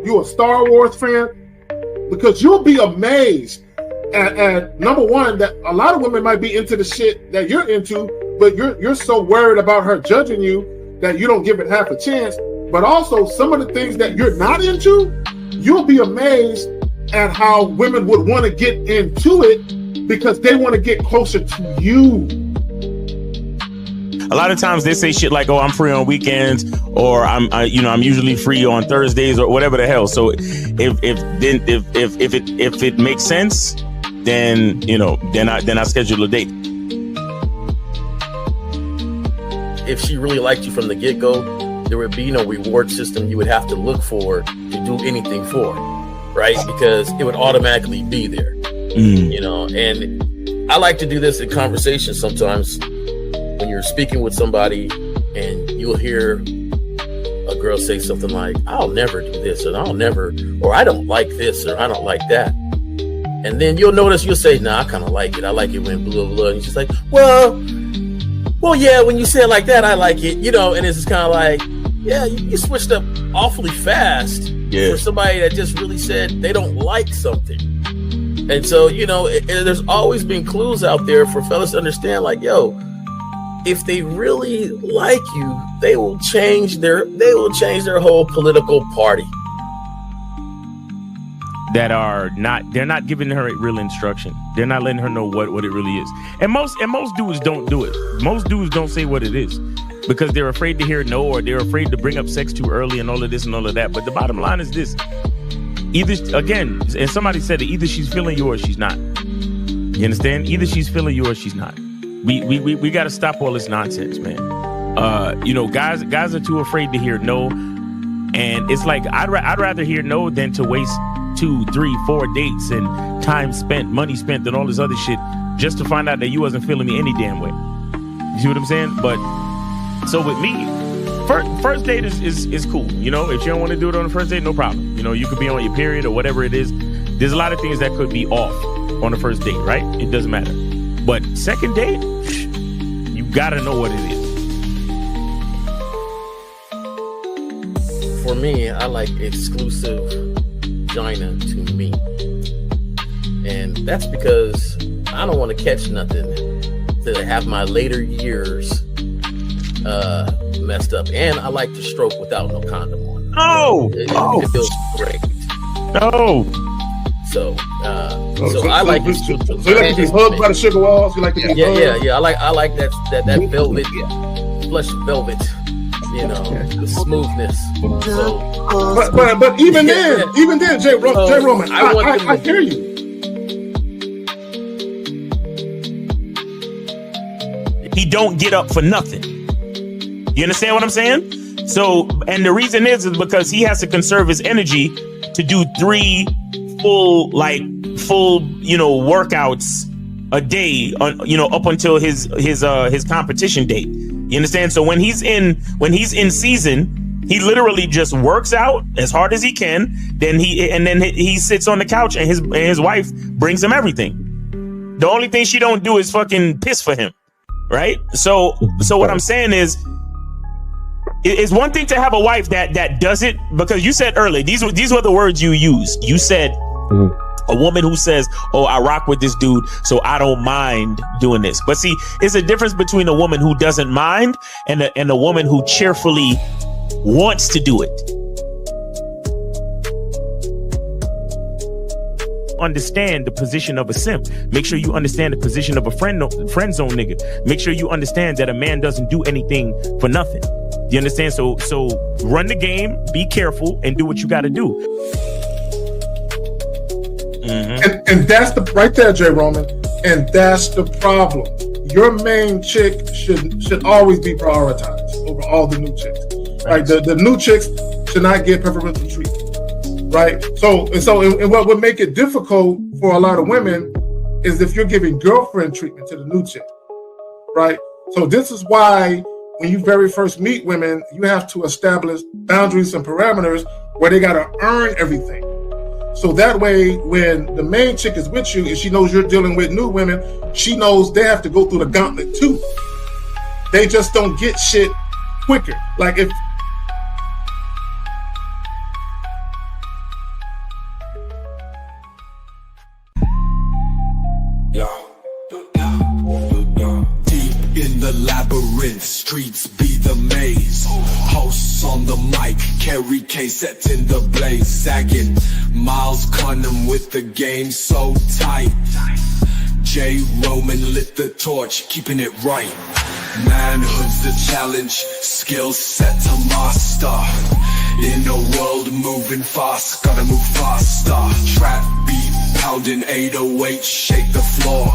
You a Star Wars fan? Because you'll be amazed at number one, that a lot of women might be into the shit that you're into, but you're so worried about her judging you that you don't give it half a chance. But also some of the things that you're not into, you'll be amazed at how women would want to get into it because they want to get closer to you. A lot of times they say shit like, "Oh, I'm free on weekends," or I'm usually free on Thursdays," or whatever the hell. So if it makes sense, then I schedule a date. If she really liked you from the get-go, there would be no reward system you would have to look for to do anything for, right? Because it would automatically be there, And I like to do this in conversations sometimes. When you're speaking with somebody and you'll hear a girl say something like, "I'll never do this," or "I don't like this," or "I don't like that." And then you'll notice, you'll say, "Nah, I kind of like it. I like it when blah, blah, blah." And she's like, well, yeah, when you say it like that, I like it, and it's just kind of like, yeah, you switched up awfully fast for somebody that just really said they don't like something. And so, there's always been clues out there for fellas to understand, like, yo, if they really like you, they will change their whole political party. They're not giving her real instruction. They're not letting her know what it really is. And most dudes don't do it. Most dudes don't say what it is because they're afraid to hear no, or they're afraid to bring up sex too early and all of this and all of that. But the bottom line is this. Either, again, and somebody said it, either she's feeling you or she's not. You understand? Either she's feeling you or she's not. We got to stop all this nonsense, man. Guys are too afraid to hear no, and it's like I'd rather hear no than to waste 2, 3, 4 dates and time spent, money spent, and all this other shit just to find out that you wasn't feeling me any damn way. You see what I'm saying? But so with me, first date is cool. If you don't want to do it on the first date, no problem. You could be on your period or whatever it is. There's a lot of things that could be off on the first date, right? It doesn't matter. But second date, you gotta know what it is. For me, I like exclusive vagina to me. And that's because I don't want to catch nothing to have my later years messed up. And I like to stroke without no condom on. It feels great. No. So I like it. So you like to be hugged by the sugar walls? You like to be hugged? Yeah. I like that velvet, plush velvet. The smoothness. So, but even then, Jay Roman, I hear you. He don't get up for nothing. You understand what I'm saying? So, and the reason is because he has to conserve his energy to do 3 full workouts a day up until his competition date. You understand? So when he's in season, he literally just works out as hard as he can. Then he sits on the couch and his wife brings him everything. The only thing she don't do is fucking piss for him, right? So what I'm saying is, it's one thing to have a wife that does it, because you said earlier, these were the words you used. You said a woman who says, "Oh, I rock with this dude, so I don't mind doing this." But see, it's a difference between a woman who doesn't mind and a woman who cheerfully wants to do it. Understand the position of a simp. Make sure you understand the position of a friend zone nigga. Make sure you understand that a man doesn't do anything for nothing. You understand? So run the game, be careful, and do what you got to do. Mm-hmm. And that's right there, Jay Roman. And that's the problem. Your main chick should always be prioritized over all the new chicks. Right? The new chicks should not get preferential treatment. Right? So what would make it difficult for a lot of women is if you're giving girlfriend treatment to the new chick. Right? So this is why when you very first meet women, you have to establish boundaries and parameters where they got to earn everything. So that way, when the main chick is with you and she knows you're dealing with new women, she knows they have to go through the gauntlet too. They just don't get shit quicker. Like labyrinth, streets be the maze. Hosts on the mic, carry K set in the blaze. Sagging, Miles Cunham with the game so tight. J. Roman lit the torch, keeping it right. Manhood's the challenge, skill set to master. In a world moving fast, gotta move faster. Trap beat, pounding 808, shake the floor.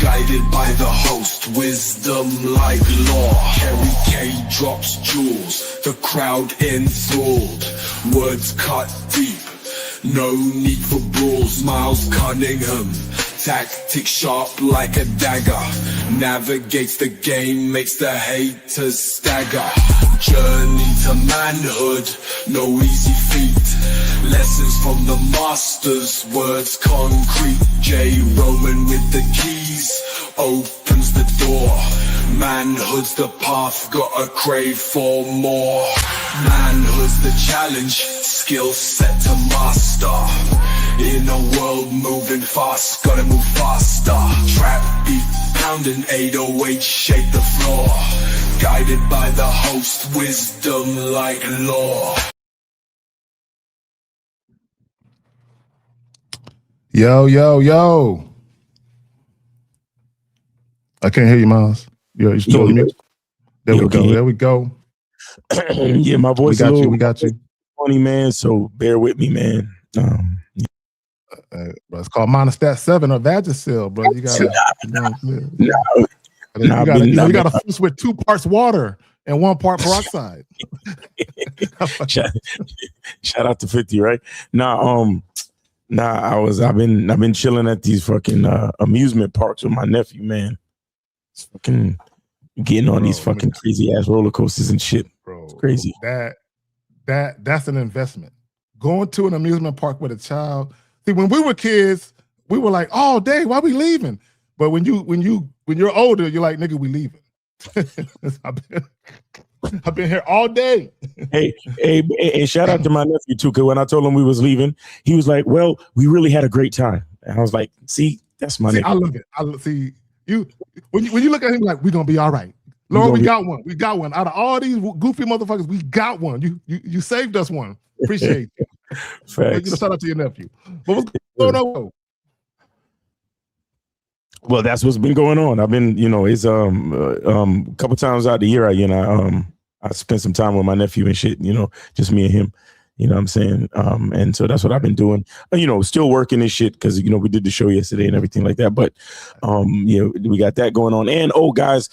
Guided by the host, wisdom like law. Harry K drops jewels, the crowd enthralled. Words cut deep, no need for brawls. Miles Cunningham, tactics sharp like a dagger. Navigates the game, makes the haters stagger. Journey to manhood, no easy feat. Lessons from the masters, words concrete. J. Roman with the keys, opens the door. Manhood's the path, gotta crave for more. Manhood's the challenge, skill set to master. In a world moving fast, gotta move faster. Trap beat, pounding 808, shake the floor. Guided by the host, wisdom like law. Yo, yo, yo. I can't hear you, Miles. You still on mute? There we go. There we go. Yeah, my voice. We got you. Funny, man. So bear with me, man. Bro, it's called Monostat 7 or Vagisil, bro. You gotta fix with 2 parts water and 1 part peroxide. Shout out to 50, right? I've been chilling at these fucking amusement parks with my nephew, man. It's fucking getting on these fucking crazy ass roller coasters and shit. Bro, it's crazy. That's an investment. Going to an amusement park with a child. See, when we were kids, we were like, "Oh, Dave, why we leaving?" But when you're older, you're like, "Nigga, we leaving." I've been here all day. hey, shout out to my nephew too, because when I told him we was leaving, he was like, "Well, we really had a great time," and I was like, "See, that's my nephew." I love it. See you when you look at him like, "We're gonna be all right." Lord, we got one. We got one. Out of all these goofy motherfuckers, we got one. You saved us one. Appreciate it. Facts. Shout out to your nephew. But what's going on? Well, that's what's been going on. I've been, it's a couple times out the year, I spent some time with my nephew and shit, just me and him. You know what I'm saying? And so that's what I've been doing. Still working and shit because, we did the show yesterday and everything like that. But, we got that going on. And, guys,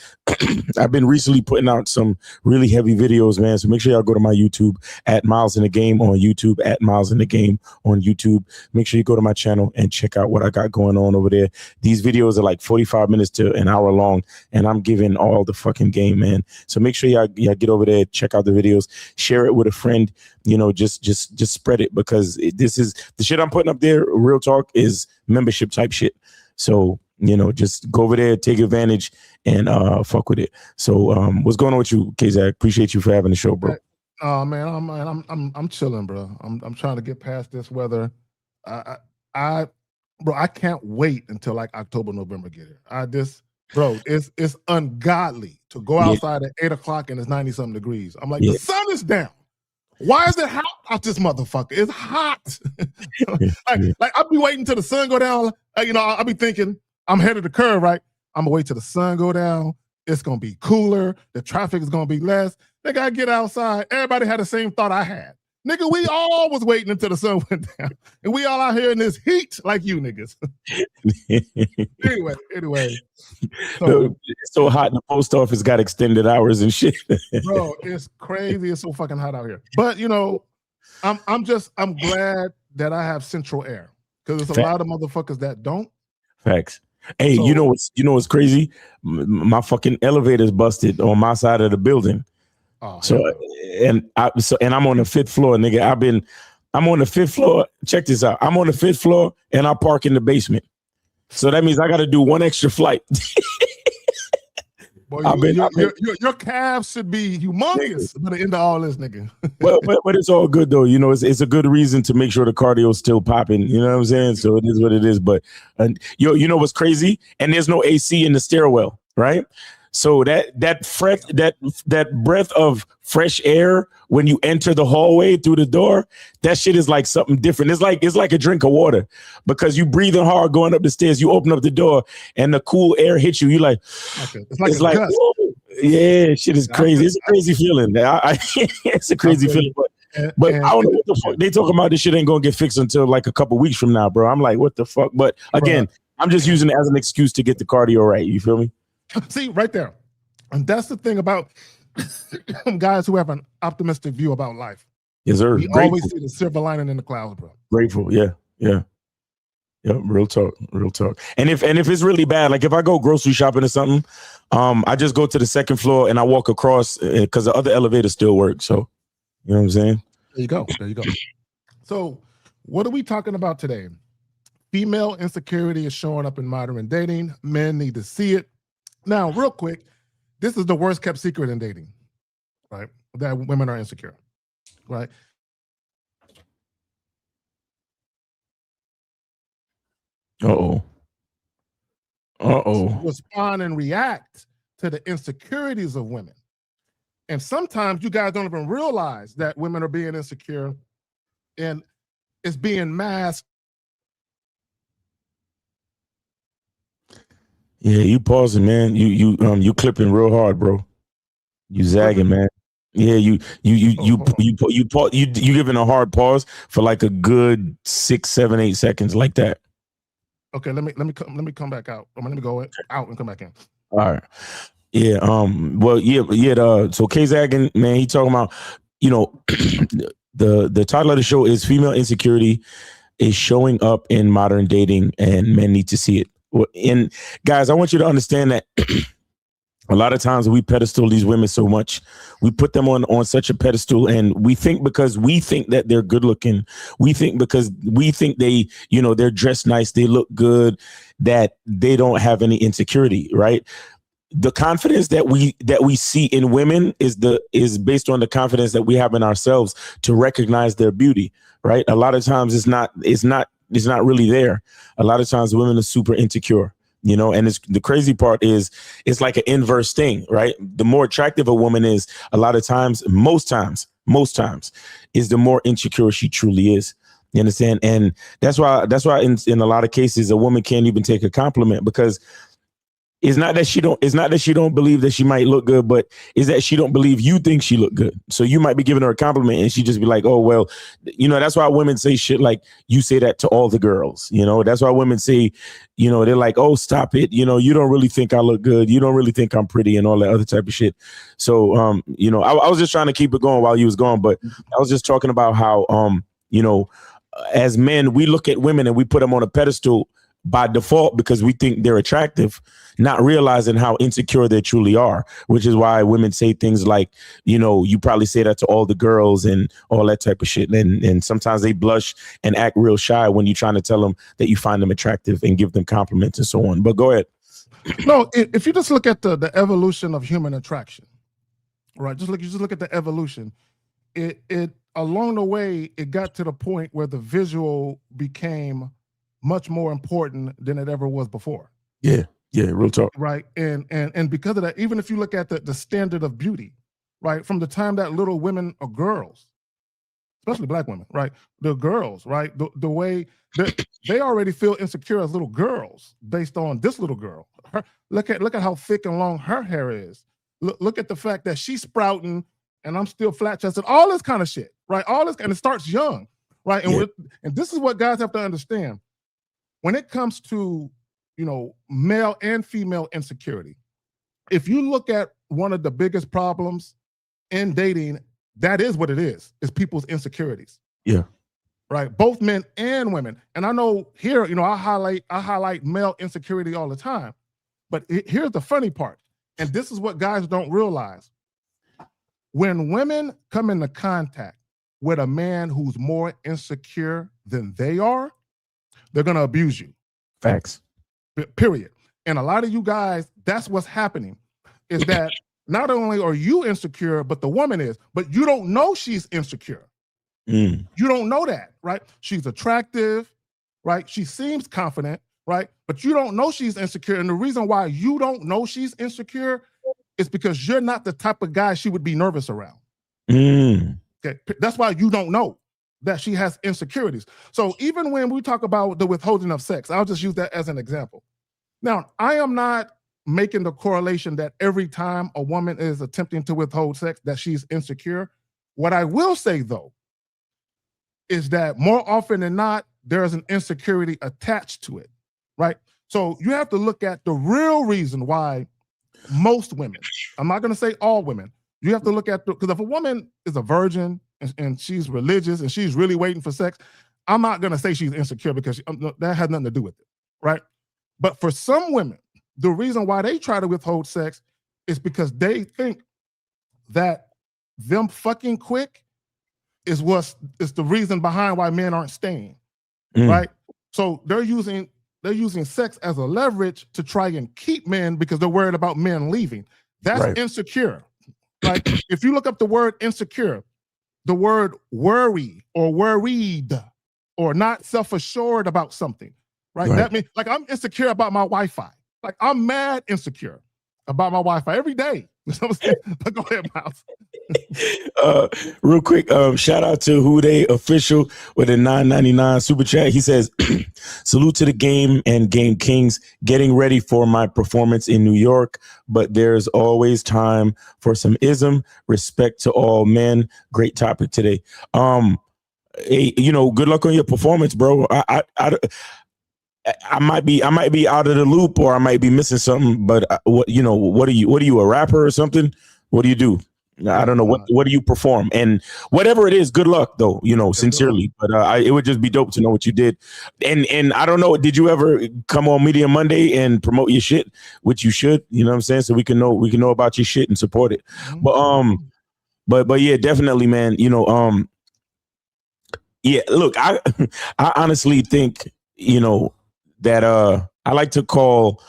I've been recently putting out some really heavy videos, man. So make sure y'all go to my YouTube at Miles in the Game on YouTube, at Miles in the Game on YouTube. Make sure you go to my channel and check out what I got going on over there. These videos are like 45 minutes to an hour long, and I'm giving all the fucking game, man. So make sure y'all get over there, check out the videos, share it with a friend, just spread it, because this is the shit I'm putting up there. Real talk is membership type shit. So, just go over there, take advantage, and fuck with it. So, what's going on with you, K-Zach? Appreciate you for having the show, bro. Oh man, I'm chilling, bro. I'm trying to get past this weather. I can't wait until like October, November get here. It's ungodly to go outside at 8:00 and it's 90-something degrees. I'm like, the sun is down. Why is it hot out this motherfucker? It's hot. like I'll be waiting till the sun go down. I'll be thinking I'm headed to the curve, right? I'm gonna wait till the sun go down. It's gonna be cooler. The traffic is gonna be less. They gotta get outside. Everybody had the same thought I had. Nigga, we all was waiting until the sun went down. And we all out here in this heat like you niggas. Anyway. So, it's so hot, the post office got extended hours and shit. Bro, it's crazy. It's so fucking hot out here. But I'm glad that I have central air. Because there's a lot of motherfuckers that don't. Facts. Hey, so, what's crazy? My fucking elevator's busted on my side of the building. Oh, and I'm on the 5th floor, nigga. I'm on the 5th floor. Check this out. I'm on the 5th floor and I park in the basement. So that means I got to do one extra flight. Boy, your calves should be humongous by the end of all this, nigga. but it's all good though. It's a good reason to make sure the cardio's still popping. You know what I'm saying? So it is what it is. But you know what's crazy? And there's no AC in the stairwell, right? So that breath of fresh air when you enter the hallway through the door, that shit is like something different. It's like a drink of water because you breathing hard going up the stairs. You open up the door and the cool air hits you. You like, okay. It's like yeah, shit is crazy. It's a crazy feeling. It's a crazy feeling. But I don't know what the fuck they talking about. This shit ain't gonna get fixed until like a couple weeks from now, bro. I'm like, what the fuck? But again, I'm just using it as an excuse to get the cardio right. You feel me? See, right there. And that's the thing about guys who have an optimistic view about life. Yes, sir. We always see the silver lining in the clouds, bro. Grateful, yeah. Real talk. And if it's really bad, like if I go grocery shopping or something, I just go to the second floor and I walk across because the other elevator still works. So, you know what I'm saying? There you go. So, what are we talking about today? Female insecurity is showing up in modern dating. Men need to see it. Now, real quick, this is the worst kept secret in dating, right? That women are insecure, right? Respond and react to the insecurities of women. And sometimes you guys don't even realize that women are being insecure and it's being masked. Yeah, you pausing, man. You clipping real hard, bro. You zagging, man. Yeah, you giving a hard pause for like a good 6, 7, 8 seconds, like that. Okay, let me come back out. Let me go out and come back in. All right. Yeah. So K zagging, man. He talking about, the title of the show is "Female Insecurity is Showing Up in Modern Dating, and Men Need to See It." And guys, I want you to understand that a lot of times we pedestal these women so much, we put them on such a pedestal, and we think because we think that they're good looking, we think because we think they, they're dressed nice, they look good, that they don't have any insecurity, right? The confidence that we see in women is based on the confidence that we have in ourselves to recognize their beauty, right? A lot of times it's not really there. A lot of times women are super insecure, and the crazy part is it's like an inverse thing, right? The more attractive a woman is, a lot of times, most times, is the more insecure she truly is. You understand? And that's why in a lot of cases, a woman can't even take a compliment because it's not that she don't believe that she might look good, but is that she don't believe you think she look good. So you might be giving her a compliment and she just be like, oh, well, that's why women say shit like, you say that to all the girls, that's why women say, they're like, oh, stop it. You don't really think I look good. You don't really think I'm pretty and all that other type of shit. So, I was just trying to keep it going while you was going, but I was just talking about how, as men, we look at women and we put them on a pedestal by default because we think they're attractive, not realizing how insecure they truly are, which is why women say things like, you probably say that to all the girls and all that type of shit. And sometimes they blush and act real shy when you're trying to tell them that you find them attractive and give them compliments and so on. But go ahead. No, if you just look at the evolution of human attraction, right? Just look at the evolution. It along the way, it got to the point where the visual became much more important than it ever was before. Yeah, real talk. Right, and because of that, even if you look at the standard of beauty, right, from the time that little women or girls, especially black women, right, the girls, right, the way they already feel insecure as little girls based on this little girl. Look at how thick and long her hair is. Look at the fact that she's sprouting and I'm still flat chested. All this kind of shit, right? All this, and it starts young, right? And and this is what guys have to understand. When it comes to, male and female insecurity, if you look at one of the biggest problems in dating, that is what it is people's insecurities. Yeah. Right. Both men and women. And I know here, I highlight male insecurity all the time. But here's the funny part. And this is what guys don't realize. When women come into contact with a man who's more insecure than they are, they're going to abuse you. Facts. Period. And a lot of you guys, that's what's happening, is that not only are you insecure, but the woman is, but you don't know she's insecure. You don't know that, right? She's attractive, right? She seems confident, right? But you don't know she's insecure. And the reason why you don't know she's insecure it's because you're not the type of guy she would be nervous around. Okay, that's why you don't know that she has insecurities. So even when we talk about the withholding of sex, I'll just use that as an example. Now, I am not making the correlation that every time a woman is attempting to withhold sex that she's insecure. What I will say, though, is that more often than not, there is an insecurity attached to it, right? So you have to look at the real reason why most women, I'm not going to say all women, you have to look at, because if a woman is a virgin and she's religious and she's really waiting for sex, I'm not going to say she's insecure because that has nothing to do with it, right? But for some women, the reason why they try to withhold sex is because they think that them fucking quick is the reason behind why men aren't staying, right? So they're using sex as a leverage to try and keep men because they're worried about men leaving. That's insecure. Like if you look up the word insecure, the word worry or worried or not self-assured about something, right? That means like I'm insecure about my Wi-Fi. Like I'm mad insecure about my Wi-Fi every day. Go ahead, Miles. Real quick, shout out to Hude Official with a $9.99 super chat. He says, salute to the game and game kings, getting ready for my performance in New York, but there's always time for some ism. Respect to all men. Great topic today. Hey, good luck on your performance, bro. I might be out of the loop or I might be missing something, but what are you, a rapper or something? What do you do? I don't know. What do you perform? And whatever it is, good luck though, sincerely. But it would just be dope to know what you did. And I don't know, did you ever come on Media Monday and promote your shit, which you should, you know what I'm saying? So we can know about your shit and support it. But yeah, definitely, man. Yeah, look, I honestly think, that I like to call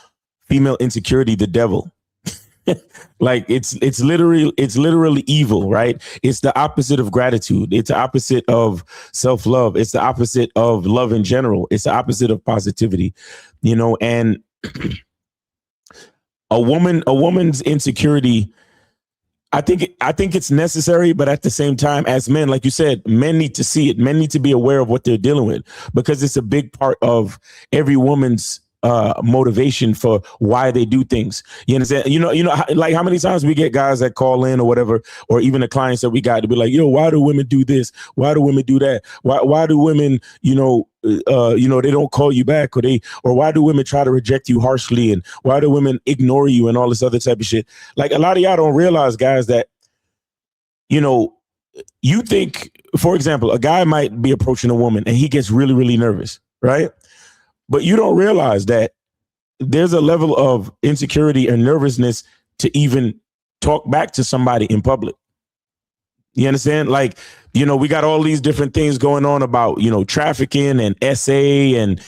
female insecurity the devil. Like it's literally evil, right? It's the opposite of gratitude. It's the opposite of self-love. It's the opposite of love in general. It's the opposite of positivity, and a woman's insecurity, I think it's necessary, but at the same time, as men, like you said, men need to see it. Men need to be aware of what they're dealing with because it's a big part of every woman's motivation for why they do things. You understand? Like how many times we get guys that call in or whatever, or even the clients that we got to be like, why do women do this? Why do women do that? Why do women, they don't call you back or why do women try to reject you harshly? And why do women ignore you and all this other type of shit? Like a lot of y'all don't realize, guys, that, you think, for example, a guy might be approaching a woman and he gets really, really nervous, right? But you don't realize that there's a level of insecurity and nervousness to even talk back to somebody in public. You understand? Like, we got all these different things going on about, trafficking and SA and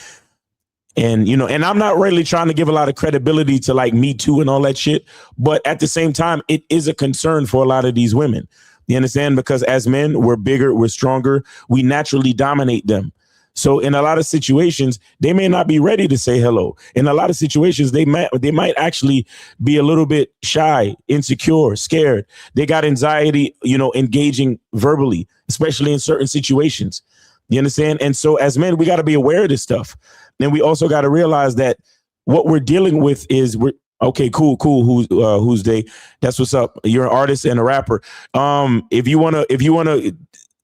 I'm not really trying to give a lot of credibility to like Me Too and all that shit. But at the same time, it is a concern for a lot of these women. You understand? Because as men, we're bigger, we're stronger. We naturally dominate them. So in a lot of situations, they may not be ready to say hello. In a lot of situations, they might actually be a little bit shy, insecure, scared. They got anxiety, engaging verbally, especially in certain situations. You understand? And so as men, we got to be aware of this stuff. And we also got to realize that what we're dealing with is okay, cool. Who's they? That's what's up. You're an artist and a rapper. If you wanna,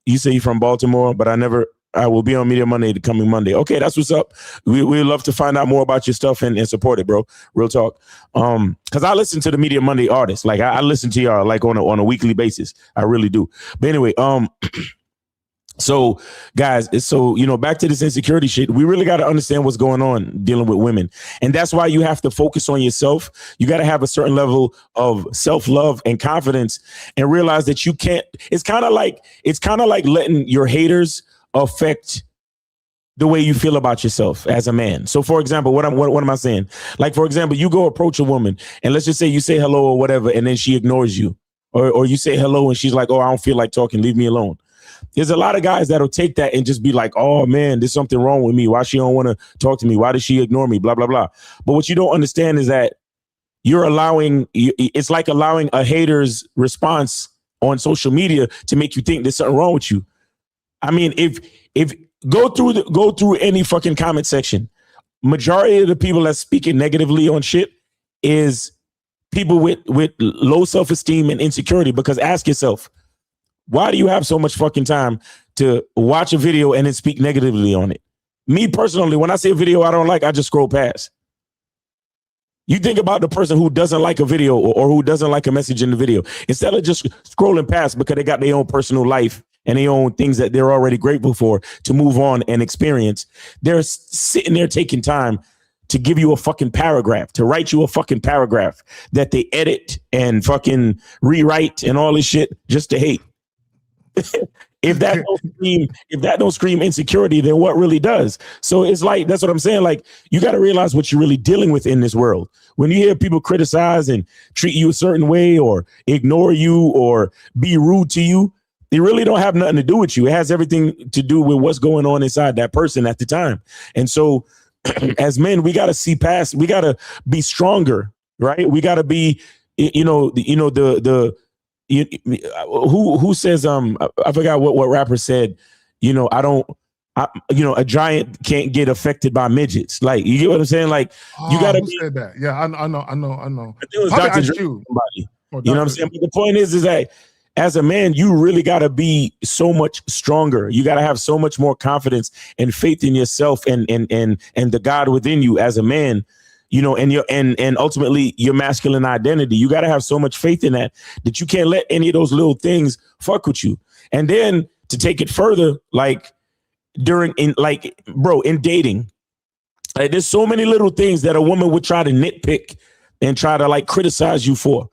you say you're from Baltimore, but I will be on Media Monday the coming Monday. Okay, that's what's up. We'd love to find out more about your stuff and support it, bro. Real talk. Because I listen to the Media Monday artists. Like I listen to y'all like on a weekly basis. I really do. But anyway, so guys, back to this insecurity shit. We really got to understand what's going on dealing with women. And that's why you have to focus on yourself. You got to have a certain level of self-love and confidence and realize that you can't. It's kind of like letting your haters affect the way you feel about yourself as a man. So for example, what am I saying? Like, for example, you go approach a woman and let's just say you say hello or whatever, and then she ignores you or you say hello and she's like, oh, I don't feel like talking. Leave me alone. There's a lot of guys that'll take that and just be like, oh man, there's something wrong with me. Why she don't want to talk to me? Why does she ignore me? Blah, blah, blah. But what you don't understand is that you're allowing, it's like allowing a hater's response on social media to make you think there's something wrong with you. I mean, if go through any fucking comment section, majority of the people that's speaking negatively on shit is people with low self-esteem and insecurity. Because ask yourself, why do you have so much fucking time to watch a video and then speak negatively on it? Me personally, when I see a video I don't like, I just scroll past. You think about the person who doesn't like a video or who doesn't like a message in the video. Instead of just scrolling past because they got their own personal life and their own things that they're already grateful for to move on and experience, they're sitting there taking time to give you a fucking paragraph, to write you a fucking paragraph that they edit and fucking rewrite and all this shit just to hate. If that don't scream insecurity, then what really does? So it's like, that's what I'm saying. Like, you got to realize what you're really dealing with in this world. When you hear people criticize and treat you a certain way or ignore you or be rude to you, they really don't have nothing to do with you. It has everything to do with what's going on inside that person at the time. And so as men, we got to see past, we got to be stronger, right? We got to be, who says, I forgot what rapper said, a giant can't get affected by midgets. Like, you get what I'm saying? Like, you got to said that. Yeah, I know. I think it was Dr. Dre, somebody. You know what I'm saying? But the point is that as a man, you really got to be so much stronger. You got to have so much more confidence and faith in yourself and the God within you as a man, and ultimately your masculine identity. You got to have so much faith in that you can't let any of those little things fuck with you. And then to take it further, like in dating, like, there's so many little things that a woman would try to nitpick and try to like criticize you for.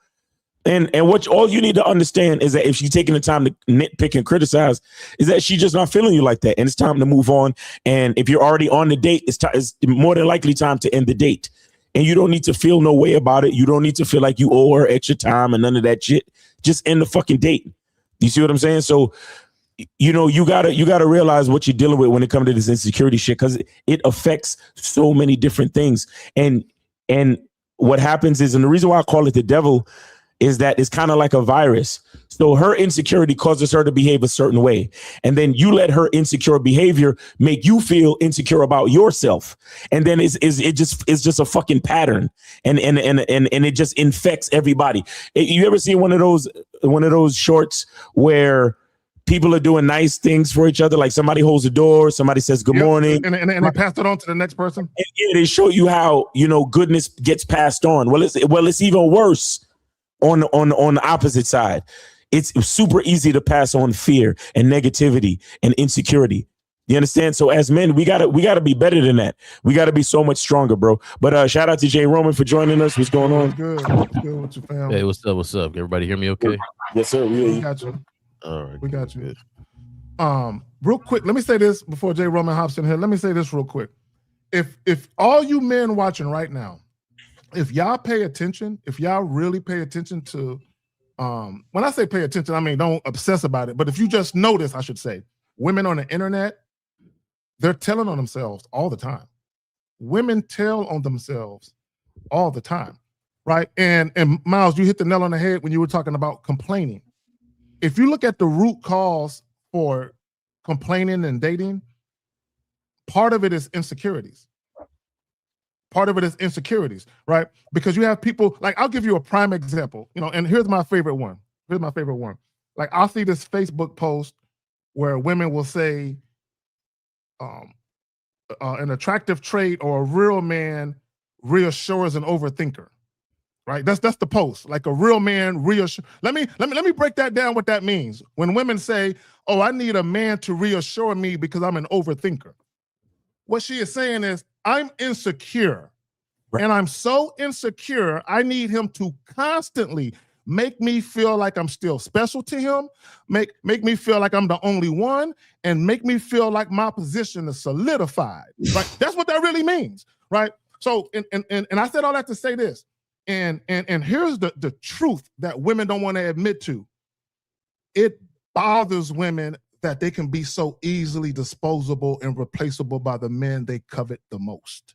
And what all you need to understand is that if she's taking the time to nitpick and criticize, is that she's just not feeling you like that. And it's time to move on. And if you're already on the date, it's more than likely time to end the date. And you don't need to feel no way about it. You don't need to feel like you owe her extra time and none of that shit. Just end the fucking date. You see what I'm saying? So, you gotta realize what you're dealing with when it comes to this insecurity shit, because it affects so many different things. And what happens is, and the reason why I call it the devil, is that it's kind of like a virus. So her insecurity causes her to behave a certain way. And then you let her insecure behavior make you feel insecure about yourself. And then it's just a fucking pattern. And it just infects everybody. You ever seen one of those shorts where people are doing nice things for each other? Like somebody holds the door, somebody says good morning. And they pass it on to the next person. And they show you how, goodness gets passed on. Well, it's even worse. On the opposite side, it's super easy to pass on fear and negativity and insecurity. You understand? So as men, we gotta be better than that. We gotta be so much stronger, bro. But shout out to Jay Roman for joining us. What's going on? Good with your family. Hey, what's up? Everybody hear me okay? Yes, sir. We got you. All right, we got you. Good. Real quick, let me say this before Jay Roman hops in here. Let me say this real quick. If all you men watching right now, if y'all pay attention, if y'all really pay attention to, when I say pay attention, I mean don't obsess about it, but if you just notice, I should say, women on the internet, they're telling on themselves all the time. Women tell on themselves all the time, right? And Miles, you hit the nail on the head when you were talking about complaining. If you look at the root cause for complaining and dating, part of it is insecurities. Part of it is insecurities, right? Because you have people, like, I'll give you a prime example, and here's my favorite one. Like, I'll see this Facebook post where women will say, an attractive trait or a real man reassures an overthinker, right? That's the post. Like, a real man reassure. Let me break that down. What that means when women say, "Oh, I need a man to reassure me because I'm an overthinker." What she is saying is, I'm insecure, right? And I'm so insecure, I need him to constantly make me feel like I'm still special to him, make me feel like I'm the only one, and make me feel like my position is solidified. Right? That's what that really means, right? So, and I said all that to say this, and here's the truth that women don't want to admit to. It bothers women that they can be so easily disposable and replaceable by the men they covet the most.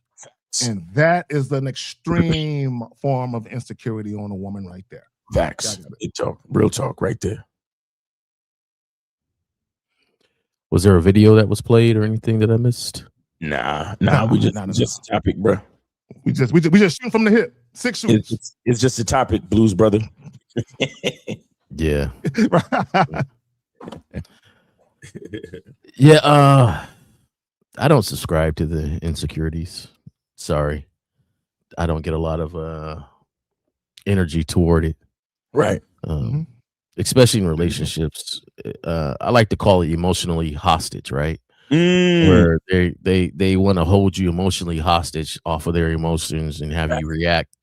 Facts. And that is an extreme form of insecurity on a woman right there. Facts. Big talk. Real talk right there. Was there a video that was played or anything that I missed? Nah. We just a topic, bro. We just shoot from the hip. 6 shoots. It's just a topic, Blues brother. Yeah. Yeah. I don't subscribe to the insecurities. Sorry. I don't get a lot of energy toward it. Right. Especially in relationships. I like to call it emotionally hostage, right? Where they want to hold you emotionally hostage off of their emotions and have you react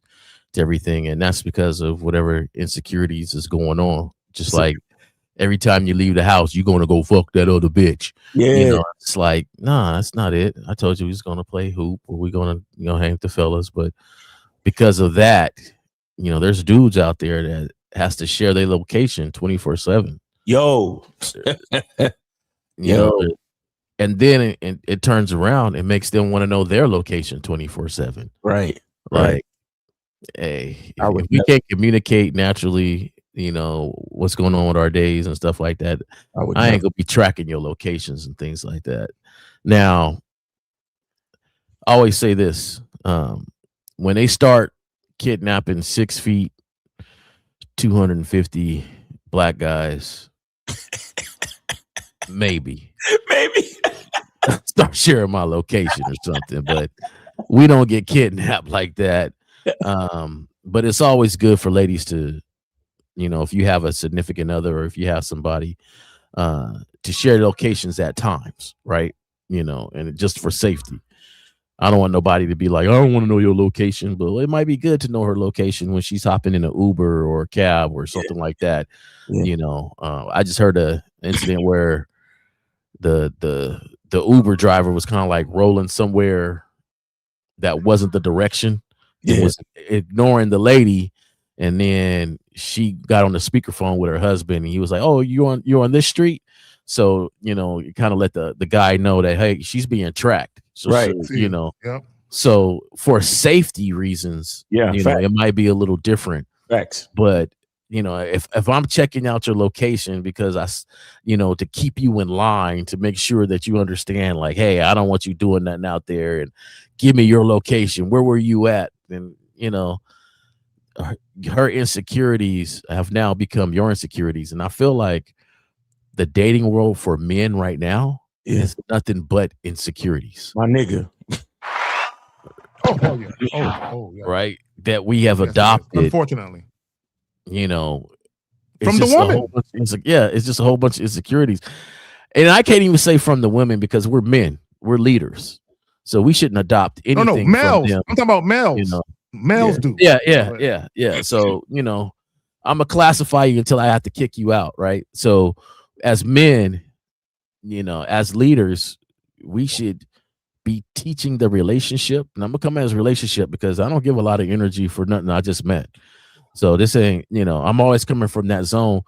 to everything. And that's because of whatever insecurities is going on. Just like every time you leave the house, you're going to go fuck that other bitch. Yeah. You know, it's like, nah, that's not it. I told you we was going to play hoop or we're going to, hang with the fellas. But because of that, there's dudes out there that has to share their location 24/7. Yo. And then it turns around and makes them want to know their location 24/7. Right. Like, hey, if we can't communicate naturally, what's going on with our days and stuff like that, I ain't gonna be tracking your locations and things like that. Now, I always say this: when they start kidnapping 6 feet, 250 black guys, maybe start sharing my location or something. But we don't get kidnapped like that. But it's always good for ladies to, if you have a significant other or if you have somebody, to share locations at times, right? And just for safety. I don't want nobody to be like, I don't want to know your location, but it might be good to know her location when she's hopping in an Uber or a cab or something like that. Yeah. I just heard an incident where the Uber driver was kind of like rolling somewhere that wasn't the direction. It was ignoring the lady, and then she got on the speakerphone with her husband, and he was like, "Oh, you're on this street." So you kind of let the guy know that, hey, she's being tracked. So, right. So for safety reasons, it might be a little different. Facts. But if I'm checking out your location because to keep you in line, to make sure that you understand, like, hey, I don't want you doing nothing out there, and give me your location. Where were you at? And her insecurities have now become your insecurities. And I feel like the dating world for men right now is nothing but insecurities. My nigga. Oh, hell yeah. Oh, yeah. Right? That we have adopted. Unfortunately. From the woman. It's just a whole bunch of insecurities. And I can't even say from the women because we're men. We're leaders. So we shouldn't adopt anything. No, males. From them. I'm talking about males. Males do. Yeah. So, I'm gonna classify you until I have to kick you out, right? So as men, as leaders, we should be teaching the relationship. And I'm gonna come as relationship because I don't give a lot of energy for nothing I just met. So this ain't, I'm always coming from that zone.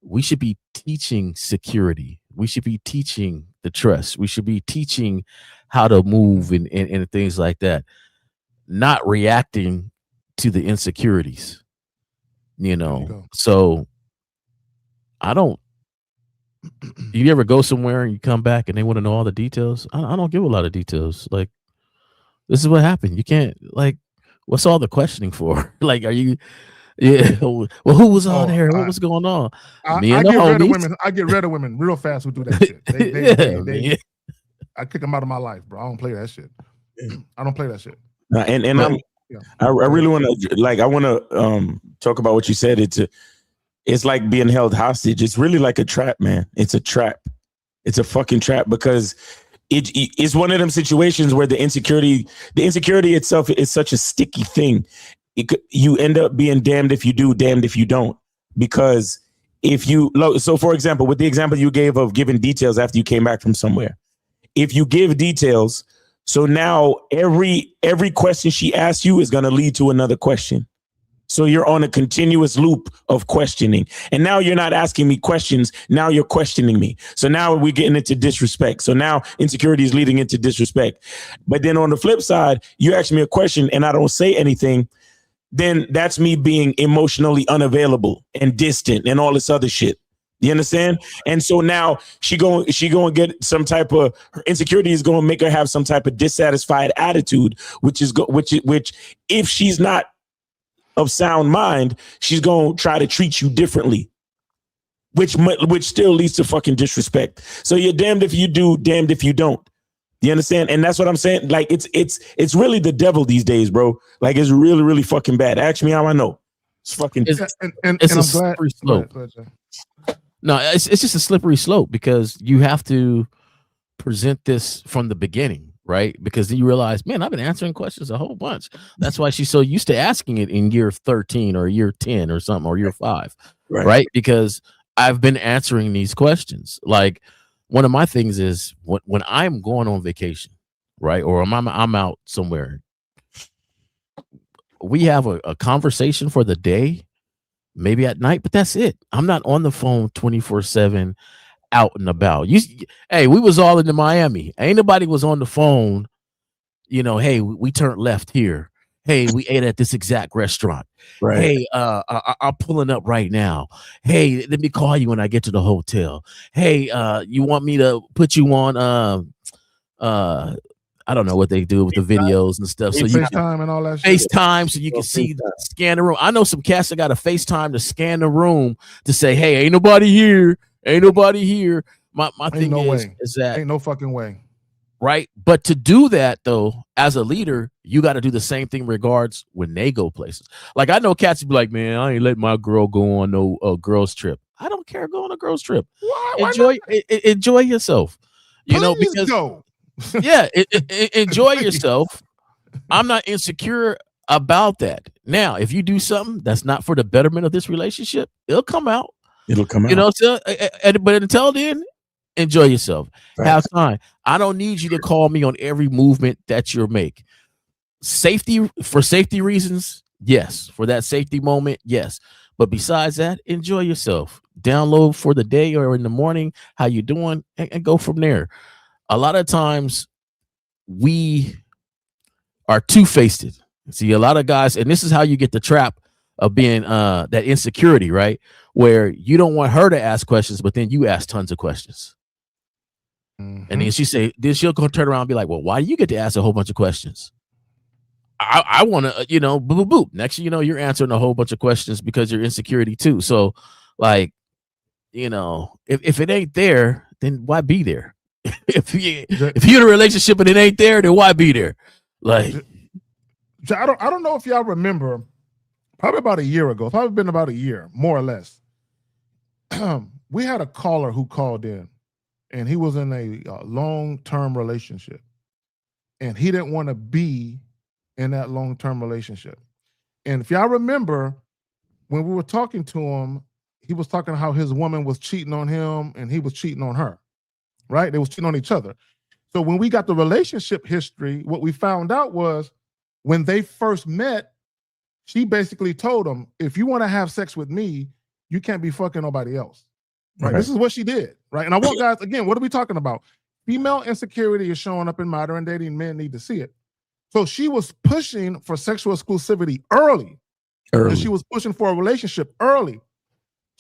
We should be teaching security. We should be teaching the trust. We should be teaching how to move and things like that. Not reacting to the insecurities, So I don't. You ever go somewhere and you come back and they want to know all the details? I don't give a lot of details. Like, this is what happened. You can't, like, what's all the questioning for? Like, are you? Yeah. Well, who was on there? What was going on? I get rid of women real fast who do that shit. I kick them out of my life, bro. I don't play that shit. I don't play that shit. I really want to, I want to talk about what you said. It's like being held hostage. It's really like a trap, man. It's a trap. It's a fucking trap because it's one of them situations where the insecurity itself is such a sticky thing. You end up being damned if you do, damned if you don't. Because so for example, with the example you gave of giving details after you came back from somewhere, if you give details, so now every question she asks you is going to lead to another question. So you're on a continuous loop of questioning. And now you're not asking me questions. Now you're questioning me. So now we're getting into disrespect. So now insecurity is leading into disrespect. But then on the flip side, you ask me a question and I don't say anything, then that's me being emotionally unavailable and distant and all this other shit. You understand? And so now she going to get some type of, her insecurity is going to make her have some type of dissatisfied attitude, which if she's not of sound mind, she's going to try to treat you differently, which still leads to fucking disrespect. So you're damned if you do, damned if you don't. You understand? And that's what I'm saying. Like it's really the devil these days, bro. Like it's really, really fucking bad. Ask me how I know. It's fucking. It's and a I'm slippery glad. slope. No, it's just a slippery slope because you have to present this from the beginning, right? Because then you realize, man, I've been answering questions a whole bunch. That's why she's so used to asking it in year 13 or year 10 or something, or year 5, right? Because I've been answering these questions. Like one of my things is when I'm going on vacation, right? Or I'm out somewhere, we have a conversation for the day, maybe at night, but that's it. I'm not on the phone 24/7 out and about. Hey, we was all into Miami. Ain't nobody was on the phone, hey, we turned left here. Hey, we ate at this exact restaurant. Right. Hey, I'm pulling up right now. Hey, let me call you when I get to the hotel. Hey, you want me to put you on I don't know what they do with the videos and stuff. So you FaceTime and all that shit. FaceTime so you can see, scan the room. I know some cats that got a FaceTime to scan the room to say, hey, ain't nobody here. Ain't nobody here. My thing is that ain't no fucking way. Right. But to do that, though, as a leader, you got to do the same thing regards when they go places. Like I know cats be like, man, I ain't let my girl go on no girls trip. I don't care. Go on a girls trip. Why enjoy yourself. Please because go. yeah, enjoy yourself. I'm not insecure about that. Now, if you do something that's not for the betterment of this relationship, it'll come out. So, but until then, enjoy yourself. Right. Have time. I don't need you to call me on every movement that you make. For safety reasons, yes. For that safety moment, yes. But besides that, enjoy yourself. Download for the day or in the morning, how you doing, and go from there. A lot of times we are two-faced. See, a lot of guys, and this is how you get the trap of being that insecurity, right? Where you don't want her to ask questions, but then you ask tons of questions. Mm-hmm. And then she'll go turn around and be like, well, why do you get to ask a whole bunch of questions? I want to, boop, boop, boop. Next, you're answering a whole bunch of questions because you're insecurity too. So like, if it ain't there, then why be there? if you're in a relationship and it ain't there, then why be there? Like, I don't know if y'all remember, probably about a year ago, probably been about a year, more or less. We had a caller who called in, and he was in a long-term relationship, and he didn't want to be in that long-term relationship. And if y'all remember, when we were talking to him, he was talking how his woman was cheating on him, and he was cheating on her. Right? They was cheating on each other. So when we got the relationship history, what we found out was when they first met, she basically told him, if you want to have sex with me, you can't be fucking nobody else. Right? This is what she did. Right? And I want guys, again, what are we talking about? Female insecurity is showing up in modern dating. Men need to see it. So she was pushing for sexual exclusivity early. And she was pushing for a relationship early.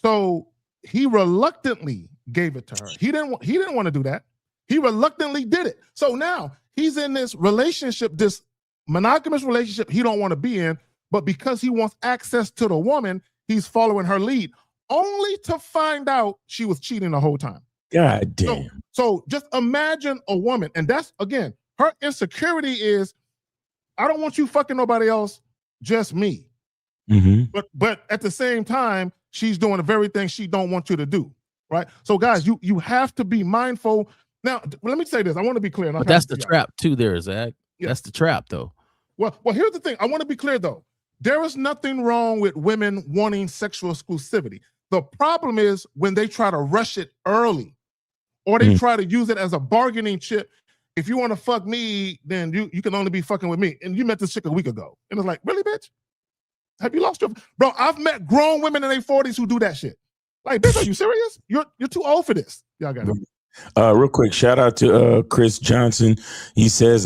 So he reluctantly gave it to her. He didn't want to do that. He reluctantly did it. So now he's in this relationship, this monogamous relationship he don't want to be in, but because he wants access to the woman, he's following her lead, only to find out she was cheating the whole time. God damn. So just imagine a woman, and that's, again, her insecurity is, I don't want you fucking nobody else, just me. Mm-hmm. But at the same time, she's doing the very thing she don't want you to do. Right. So, guys, you have to be mindful. Now, let me say this. I want to be clear. But that's the trap, too, there, Zach. Yeah. That's the trap, though. Well, here's the thing. I want to be clear, though. There is nothing wrong with women wanting sexual exclusivity. The problem is when they try to rush it early or they try to use it as a bargaining chip. If you want to fuck me, then you can only be fucking with me. And you met this chick a week ago. And it's like, really, bitch? Have you lost your bro? I've met grown women in their 40s who do that shit. Like, bitch, are you serious? You're too old for this. Y'all got it. Real quick, shout out to Chris Johnson. He says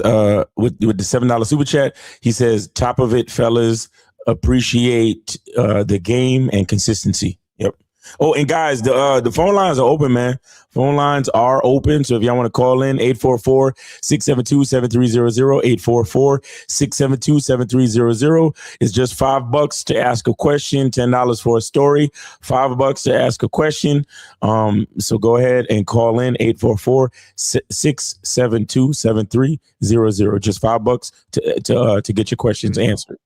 with the $7 super chat, he says, top of it, fellas, appreciate the game and consistency. Yep. Oh, and guys, the phone lines are open, man. Phone lines are open. So if y'all want to call in, 844-672-7300, 844-672-7300. It's just $5 to ask a question, $10 for a story, $5 to ask a question. So go ahead and call in, 844-672-7300. Just $5 to get your questions answered.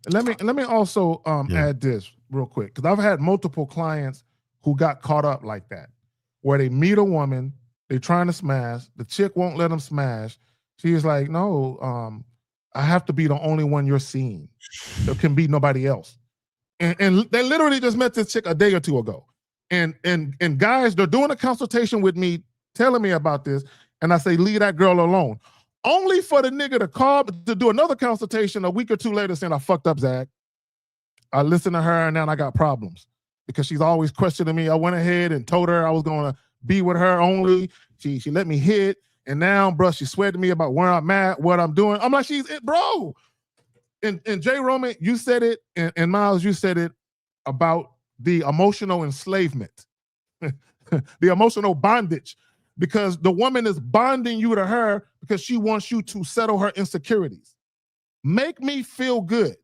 Let me also add this real quick, because I've had multiple clients who got caught up like that, where they meet a woman, they trying to smash, the chick won't let them smash. She's like, no, I have to be the only one you're seeing. There can be nobody else. And they literally just met this chick a day or two ago. And guys, they're doing a consultation with me, telling me about this, and I say, leave that girl alone. Only for the nigga to call to do another consultation a week or two later saying, I fucked up, Zach. I listened to her and now I got problems because she's always questioning me. I went ahead and told her I was going to be with her only. She let me hit. And now, bro, she sweated me about where I'm at, what I'm doing. I'm like, she's it, bro. And Jay Roman, you said it, and Miles, you said it about the emotional enslavement, the emotional bondage. Because the woman is bonding you to her because she wants you to settle her insecurities. Make me feel good,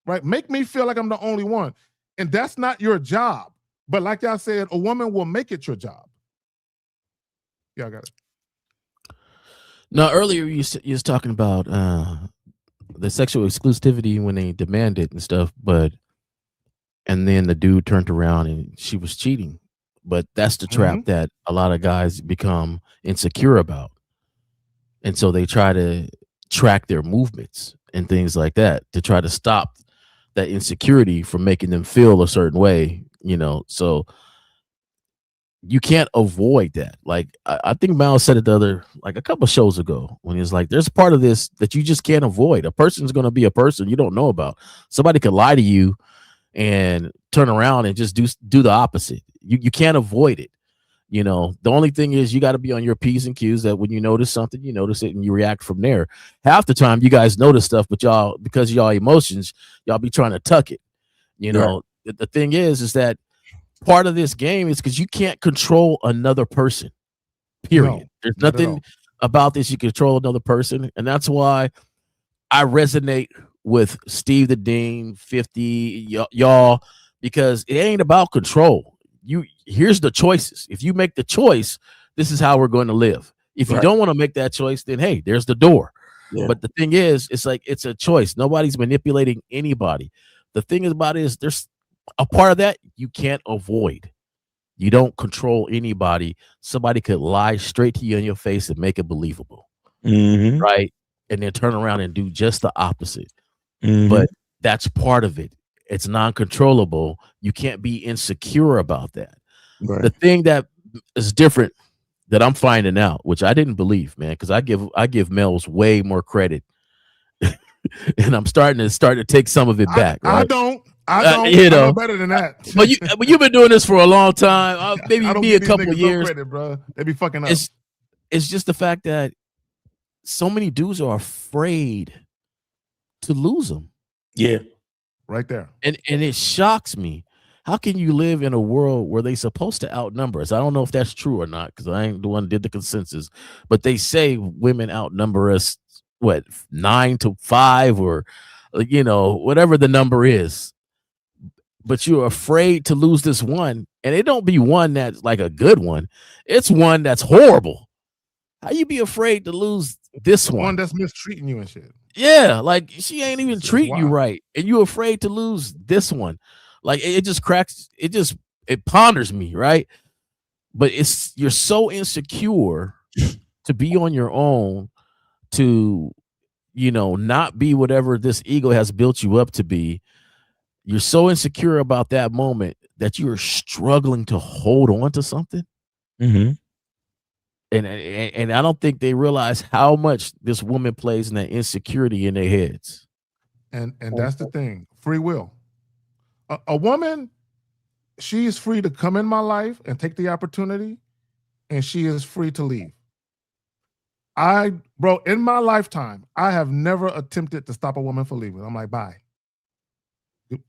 right? Make me feel like I'm the only one. And that's not your job. But like y'all said, a woman will make it your job. Yeah, I got it. Now, earlier you was talking about the sexual exclusivity when they demand it and stuff, and then the dude turned around and she was cheating. But that's the trap that a lot of guys become insecure about. And so they try to track their movements and things like that to try to stop that insecurity from making them feel a certain way, so you can't avoid that. Like, I think Miles said it a couple of shows ago when he was like, there's part of this that you just can't avoid. A person's going to be a person you don't know about. Somebody could lie to you and turn around and just do the opposite. You can't avoid it. The only thing is you got to be on your P's and Q's that when you notice something, you notice it and you react from there. Half the time you guys notice stuff, but y'all, because of y'all emotions, y'all be trying to tuck it. The thing is that part of this game is because you can't control another person, period. No, there's nothing about this you control another person. And that's why I resonate with Steve the Dean, 50, y'all, because it ain't about control. Here's the choices. If you make the choice, this is how we're going to live. If you don't want to make that choice, then hey, there's the door. Yeah. But the thing is, it's like it's a choice. Nobody's manipulating anybody. The thing about it is there's a part of that you can't avoid. You don't control anybody. Somebody could lie straight to you in your face and make it believable. Right? And then turn around and do just the opposite. But that's part of it. It's non-controllable. You can't be insecure about that. Right. The thing that is different that I'm finding out, which I didn't believe, man, because I give males way more credit, and I'm starting to take some of it back. I don't. I know better than that. But you've been doing this for a long time. Maybe me a couple of years, credit, bro. They be fucking up. It's just the fact that so many dudes are afraid to lose them. Yeah. Right there. And it shocks me. How can you live in a world where they're supposed to outnumber us? I don't know if that's true or not, because I ain't the one who did the consensus. But they say women outnumber us, 9-5 or, whatever the number is. But you're afraid to lose this one. And it don't be one that's like a good one. It's one that's horrible. How you be afraid to lose this one? One that's mistreating you and shit. Yeah, like she ain't even treating you right, and you're afraid to lose this one. Like it just cracks. It ponders me, right? But you're so insecure to be on your own, to not be whatever this ego has built you up to be. You're so insecure about that moment that you're struggling to hold on to something. And I don't think they realize how much this woman plays in that insecurity in their heads. And that's the thing. Free will. A woman, she is free to come in my life and take the opportunity, and she is free to leave. Bro, in my lifetime, I have never attempted to stop a woman from leaving. I'm like, bye.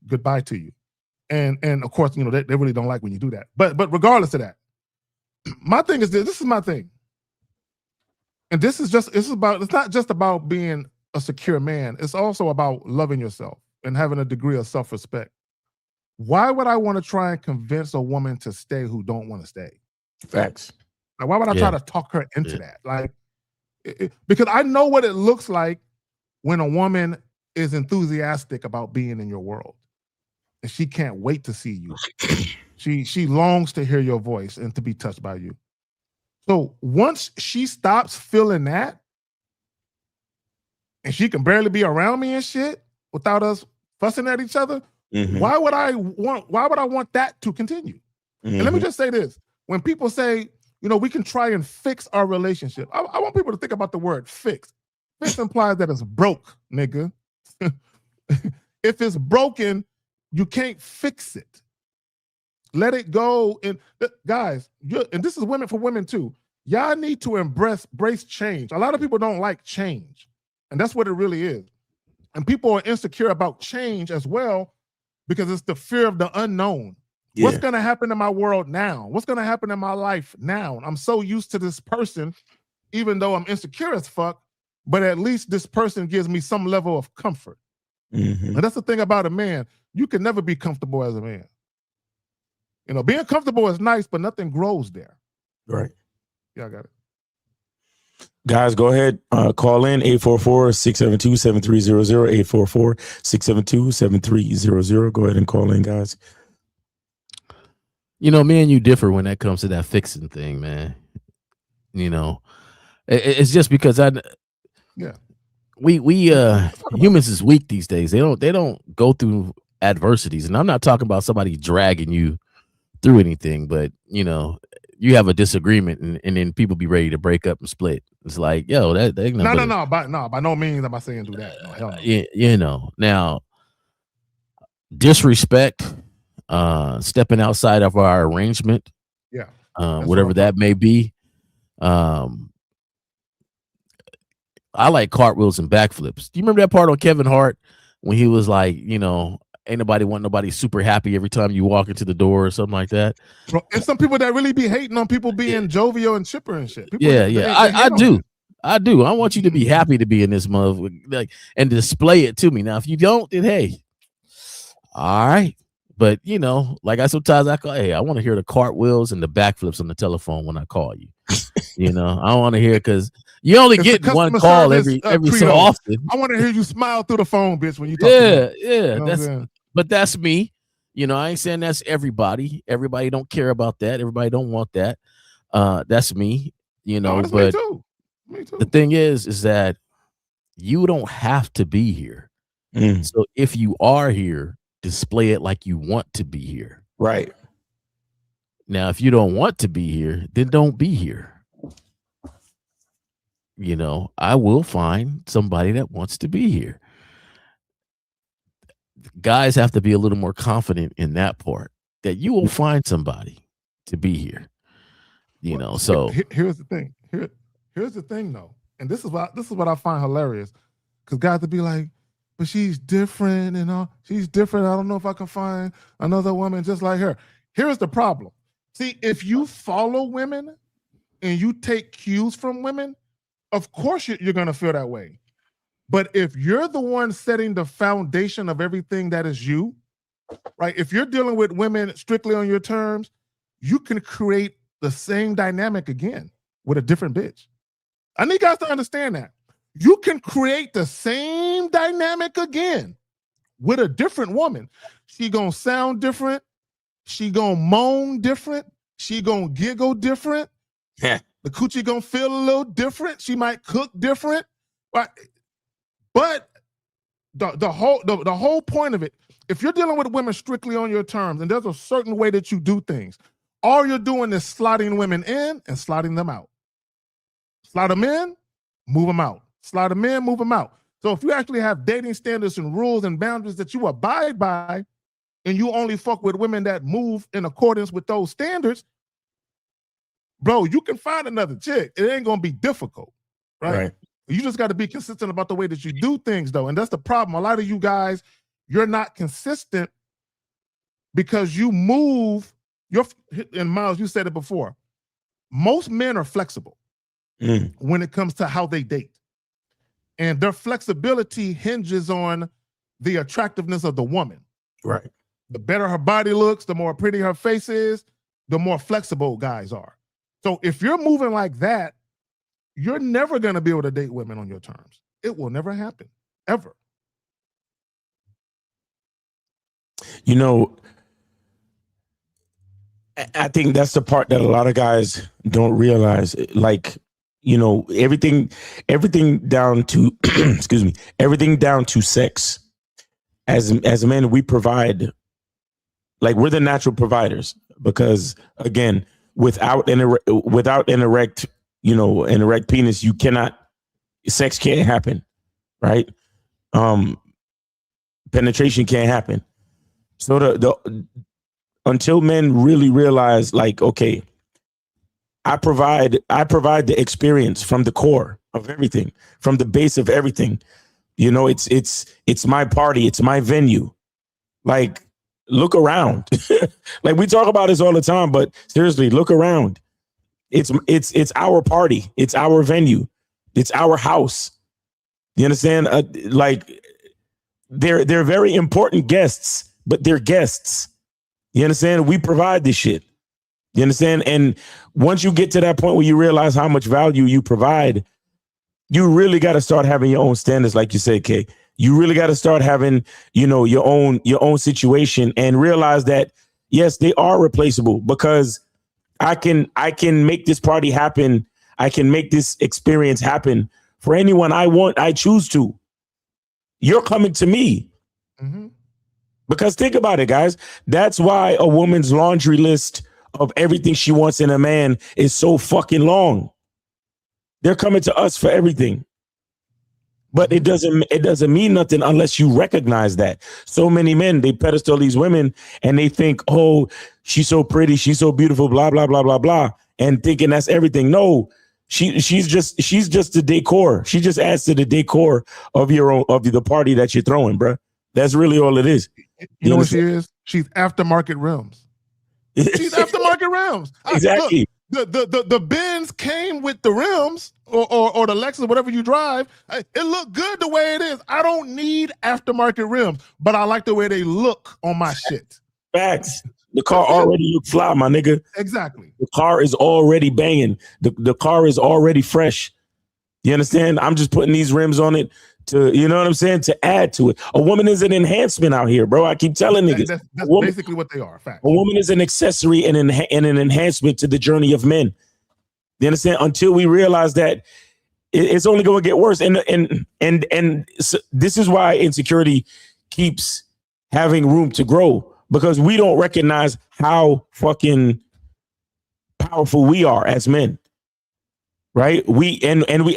Goodbye to you. And of course, you know, they really don't like when you do that. But regardless of that, my thing is this is my thing. And it's not just about being a secure man. It's also about loving yourself and having a degree of self-respect. Why would I want to try and convince a woman to stay who don't want to stay? Facts. Like, why would I try to talk her into that? Like, because I know what it looks like when a woman is enthusiastic about being in your world, and she can't wait to see you. She longs to hear your voice and to be touched by you. So once she stops feeling that, and she can barely be around me and shit without us fussing at each other, why would I want that to continue? And let me just say this: when people say, you know, we can try and fix our relationship, I want people to think about the word fix. Fix implies that it's broke, nigga. If it's broken, you can't fix it. Let it go. And guys, and this is women for women too. Y'all need to embrace change. A lot of people don't like change, and that's what it really is. And people are insecure about change as well because it's the fear of the unknown. Yeah. What's going to happen in my world now? What's going to happen in my life now? I'm so used to this person, even though I'm insecure as fuck, but at least this person gives me some level of comfort. And that's the thing about a man. You can never be comfortable as a man. You know, being comfortable is nice, but nothing grows there. Right. Yeah, I got it. Guys, go ahead. Call in 844-672-7300, 844-672-7300. Go ahead and call in, guys. You know, me and you differ when that comes to that fixing thing, man. You know, it's just because we humans is weak these days. They don't go through adversities, and I'm not talking about somebody dragging you through anything, but you know, you have a disagreement and then people be ready to break up and split. It's like, yo, that by no means am I saying do that. No, hell no. You know, now disrespect, stepping outside of our arrangement, whatever that may be. I like cartwheels and backflips. Do you remember that part on Kevin Hart when he was like, you know, ain't nobody want nobody super happy every time you walk into the door or something like that? Bro, and some people that really be hating on people being jovial and chipper and shit. People I do. I want you to be happy to be in this motherfucker, like, and display it to me. Now, if you don't, then hey, all right. But you know, like I want to hear the cartwheels and the backflips on the telephone when I call you. You know, I want to hear, because you only get one call every so often. I want to hear you smile through the phone, bitch, when you talk to me. You know, that's me. You know, I ain't saying that's everybody. Everybody don't care about that. Everybody don't want that. That's me. You know, but me too. The thing is that you don't have to be here. So if you are here, display it like you want to be here. Right. Now, if you don't want to be here, then don't be here. You know, I will find somebody that wants to be here. Guys have to be a little more confident in that part, that you will find somebody to be here. You know, so here's the thing. Here's the thing though. And this is what I find hilarious. Because guys would be like, but she's different, you know, she's different. I don't know if I can find another woman just like her. Here's the problem. See, if you follow women and you take cues from women, of course you're going to feel that way. But if you're the one setting the foundation of everything that is you, right? If you're dealing with women strictly on your terms, you can create the same dynamic again with a different bitch. I need guys to understand that. You can create the same dynamic again with a different woman. She gonna sound different. She gonna moan different. She gonna giggle different. Yeah. The coochie gonna feel a little different. She might cook different. But the whole point of it, if you're dealing with women strictly on your terms, and there's a certain way that you do things, all you're doing is sliding women in and sliding them out. Slide them in, move them out. Slide them in, move them out. So if you actually have dating standards and rules and boundaries that you abide by, and you only fuck with women that move in accordance with those standards, bro, you can find another chick. It ain't gonna be difficult, right? You just got to be consistent about the way that you do things, though, and that's the problem. A lot of you guys, you're not consistent because you move. And Miles, you said it before. Most men are flexible when it comes to how they date. And their flexibility hinges on the attractiveness of the woman. Right. The better her body looks, the more pretty her face is, the more flexible guys are. So if you're moving like that, you're never going to be able to date women on your terms. It will never happen, ever. You know, I think that's the part that a lot of guys don't realize. Like, you know, everything down to excuse me, everything down to sex. As men, we provide, like, we're the natural providers, because again, without an erect, you know, an erect penis, sex can't happen, right? Penetration can't happen. So until men really realize, like, okay, I provide the experience from the core of everything, from the base of everything. You know, it's my party, it's my venue. Like, look around. Like, we talk about this all the time, but seriously, look around. It's our party, it's our venue, it's our house. You understand? Like, they're very important guests, but they're guests. You understand? We provide this shit. You understand? And once you get to that point where you realize how much value you provide, you really got to start having your own standards, like you said, Kay. You really got to start having, you know, your own situation, and realize that, yes, they are replaceable, because I can make this party happen. I can make this experience happen for anyone I choose to. You're coming to me. Mm-hmm. Because think about it, guys. That's why a woman's laundry list of everything she wants in a man is so fucking long. They're coming to us for everything. But it doesn't mean nothing unless you recognize that. So many men, they pedestal these women and they think, oh, she's so pretty, she's so beautiful, blah, blah, blah, blah, blah, and thinking that's everything. No, she's just the decor. She just adds to the decor of the party that you're throwing, bro. That's really all it is. You know what she is? She's aftermarket rims. She's aftermarket rims. Exactly. Look, the Benz came with the rims, or the Lexus, whatever you drive. It looked good the way it is. I don't need aftermarket rims, but I like the way they look on my shit. Facts. The car already look fly, my nigga. Exactly. The car is already banging. The car is already fresh. You understand? I'm just putting these rims on it to, you know what I'm saying, to add to it. A woman is an enhancement out here, bro. I keep telling niggas. That's basically what they are. Fact. A woman is an accessory and an enhancement to the journey of men. You understand? Until we realize that it's only going to get worse. And so this is why insecurity keeps having room to grow, because we don't recognize how fucking powerful we are as men. Right. We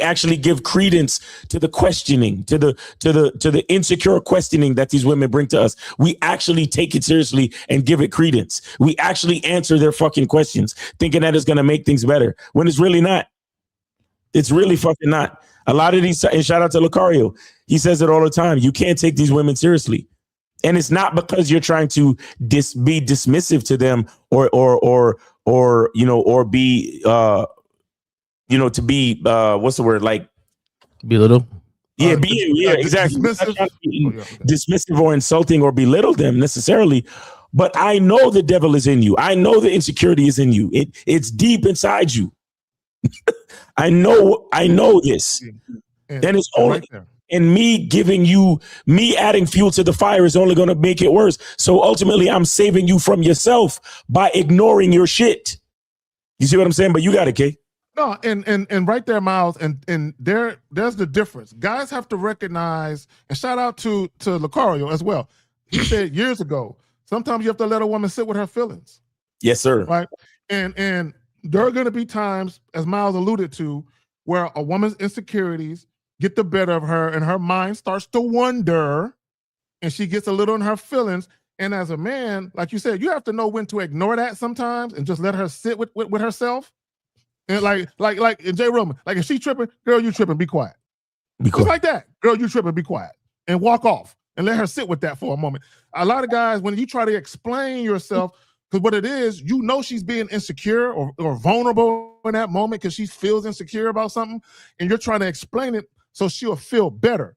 actually give credence to the questioning, to the insecure questioning that these women bring to us. We actually take it seriously and give it credence. We actually answer their fucking questions, thinking that it's going to make things better, when it's really not. It's really fucking not. A lot of these, and shout out to Lucario, he says it all the time. You can't take these women seriously. And it's not because you're trying to be dismissive to them or you know, or be you know, to be what's the word, like belittle? Yeah, exactly. Dismissive or insulting or belittle them necessarily. But I know the devil is in you. I know the insecurity is in you. It's deep inside you. I know this. And it's only right, and me adding fuel to the fire is only going to make it worse. So ultimately, I'm saving you from yourself by ignoring your shit. You see what I'm saying? But you got it, Kay. No, and right there, Miles, and there's the difference. Guys have to recognize, and shout out to Lucario as well. He said years ago, sometimes you have to let a woman sit with her feelings. Yes, sir. Right? And there are going to be times, as Miles alluded to, where a woman's insecurities get the better of her, and her mind starts to wander, and she gets a little in her feelings. And as a man, like you said, you have to know when to ignore that sometimes and just let her sit with herself. And like in J. Roman, like if she tripping, girl, you tripping, be quiet. Just like that, girl, you tripping, be quiet, and walk off and let her sit with that for a moment. A lot of guys, when you try to explain yourself, because what it is, you know she's being insecure or vulnerable in that moment because she feels insecure about something, and you're trying to explain it so she'll feel better.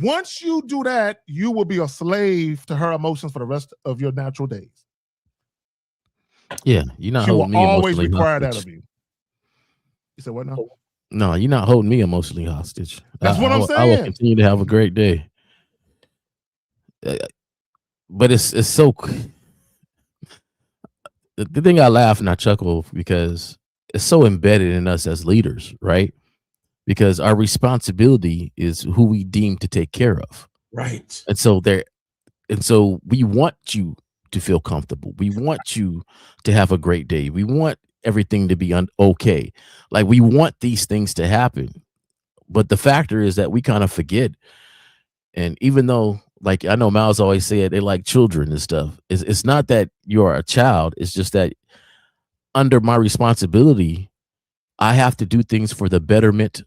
Once you do that, you will be a slave to her emotions for the rest of your natural days. Yeah, you're not she holding will me always emotionally require hostage. that of you. You said what now? No, you're not holding me emotionally hostage. That's what I'm saying. I will continue to have a great day. But it's so. The thing I laugh and I chuckle because it's so embedded in us as leaders, right? Because our responsibility is who we deem to take care of. Right. And so we want you to feel comfortable. We want you to have a great day. We want everything to be okay. Like we want these things to happen. But the factor is that we kind of forget. And even though, like I know Miles always said, they like children and stuff. It's not that you're a child. It's just that under my responsibility, I have to do things for the betterment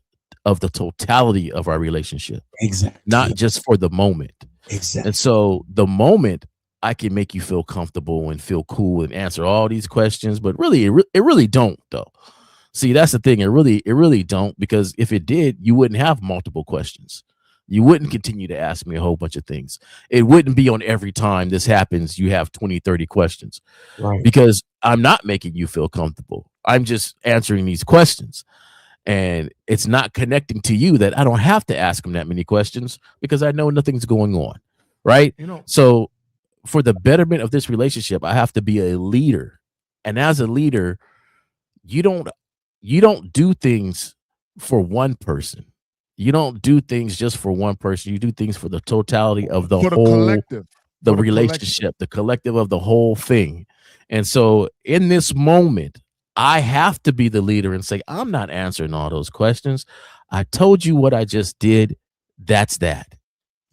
of the totality of our relationship. Exactly. Not just for the moment. Exactly. And so the moment I can make you feel comfortable and feel cool and answer all these questions, but really, it really don't though. See, that's the thing. It really don't, because if it did, you wouldn't have multiple questions. You wouldn't continue to ask me a whole bunch of things. It wouldn't be on every time this happens, you have 20, 30 questions. Right. Because I'm not making you feel comfortable. I'm just answering these questions. And it's not connecting to you that I don't have to ask them that many questions because I know nothing's going on. Right. So for the betterment of this relationship, I have to be a leader. And as a leader, you don't do things for one person. You don't do things just for one person. You do things for the totality of the whole collective, the relationship, the collective of the whole thing. And so in this moment, I have to be the leader and say, I'm not answering all those questions. I told you what I just did. That's that.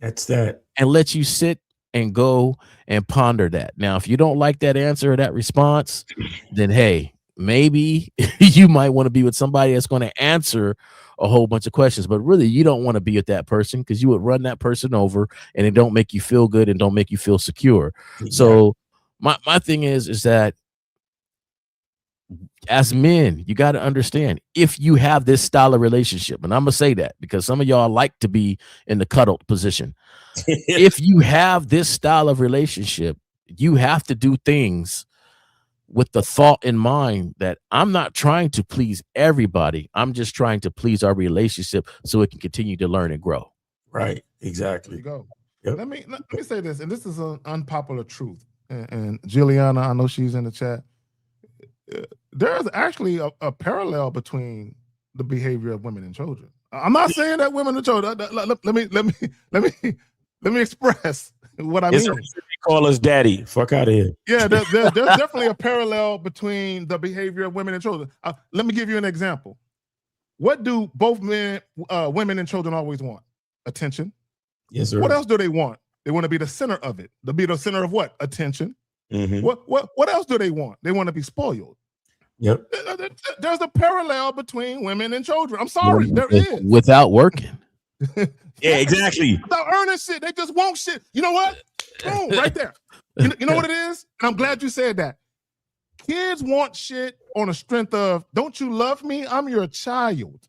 That's that. And let you sit and go and ponder that. Now, if you don't like that answer or that response, then hey, maybe you might want to be with somebody that's going to answer a whole bunch of questions. But really, you don't want to be with that person because you would run that person over and it don't make you feel good and don't make you feel secure. Yeah. So my thing is that as men, you got to understand, if you have this style of relationship, and I'm going to say that because some of y'all like to be in the cuddled position. If you have this style of relationship, you have to do things with the thought in mind that I'm not trying to please everybody. I'm just trying to please our relationship so it can continue to learn and grow. Right. Exactly. There you go. Yep. Let me say this, and this is an unpopular truth. And Juliana, I know she's in the chat. There's actually a parallel between the behavior of women and children. I'm not saying that women and children. Let me express what I mean. They call us daddy. Fuck out of here. Yeah, there's definitely a parallel between the behavior of women and children. Let me give you an example. What do both women and children always want? Attention. Yes, sir. What else do they want? They want to be the center of it. To be the center of what? Attention. Mm-hmm. What else do they want? They want to be spoiled. Yep. There's a parallel between women and children. I'm sorry, there is. Without working. Yeah, exactly. Without earning shit, they just want shit. You know what? Boom, right there. You know what it is? And I'm glad you said that. Kids want shit on the strength of, don't you love me? I'm your child.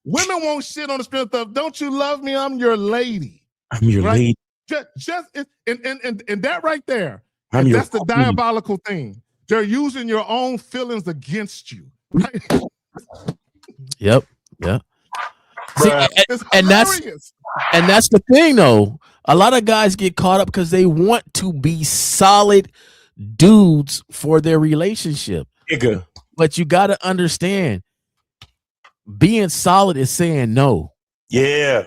Women want shit on the strength of, don't you love me? I'm your lady. I'm your lady. Just and that right there. That's the diabolical thing. They're using your own feelings against you. Right? Yep. Yeah. See, and that's the thing though. A lot of guys get caught up because they want to be solid dudes for their relationship. Nigga. But you got to understand, being solid is saying no. Yeah.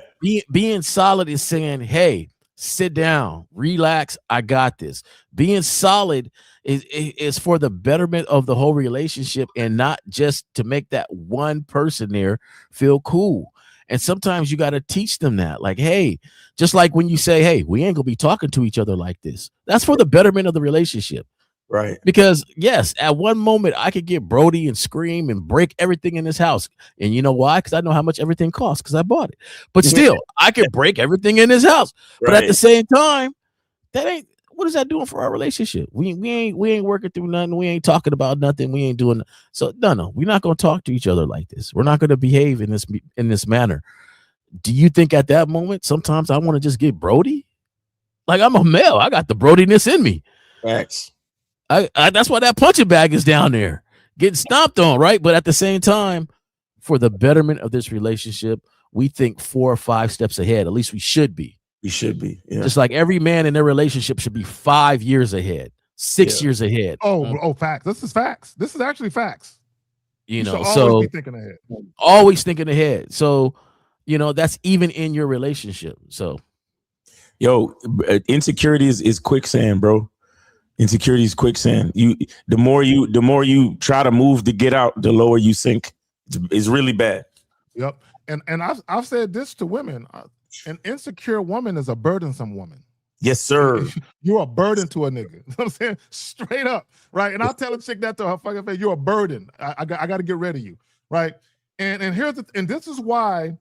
Being solid is saying, hey, sit down, relax, I got this. Being solid is for the betterment of the whole relationship and not just to make that one person there feel cool. And sometimes you got to teach them that. Like, hey, just like when you say, hey, we ain't gonna be talking to each other like this. That's for the betterment of the relationship. Right. Because yes, at one moment I could get Brody and scream and break everything in this house. And you know why? Because I know how much everything costs because I bought it. But still, I could break everything in this house. But at the same time, that ain't, what is that doing for our relationship? We ain't working through nothing. We ain't talking about nothing. We ain't doing so. No, we're not gonna talk to each other like this. We're not gonna behave in this manner. Do you think at that moment sometimes I want to just get Brody? Like, I'm a male. I got the Brodiness in me. Facts. I that's why that punching bag is down there getting stomped on, right? But at the same time, for the betterment of this relationship, we think 4 or 5 steps ahead. At least we should be. We should be. Yeah. Just like every man in their relationship should be 5 years ahead, 6 years ahead. Oh, facts. This is facts. This is actually facts. You know, should so always be thinking ahead. Always thinking ahead. So, you know, that's even in your relationship. So, yo, insecurity is quicksand, bro. Insecurity is quicksand. The more you try to move to get out, the lower you sink. It's really bad. Yep. And I've said this to women. An insecure woman is a burdensome woman. Yes, sir. You're a burden to a nigga. You know what I'm saying? Straight up, right? And I'll tell a chick that to her fucking face. You're a burden. I got to get rid of you, right? And this is why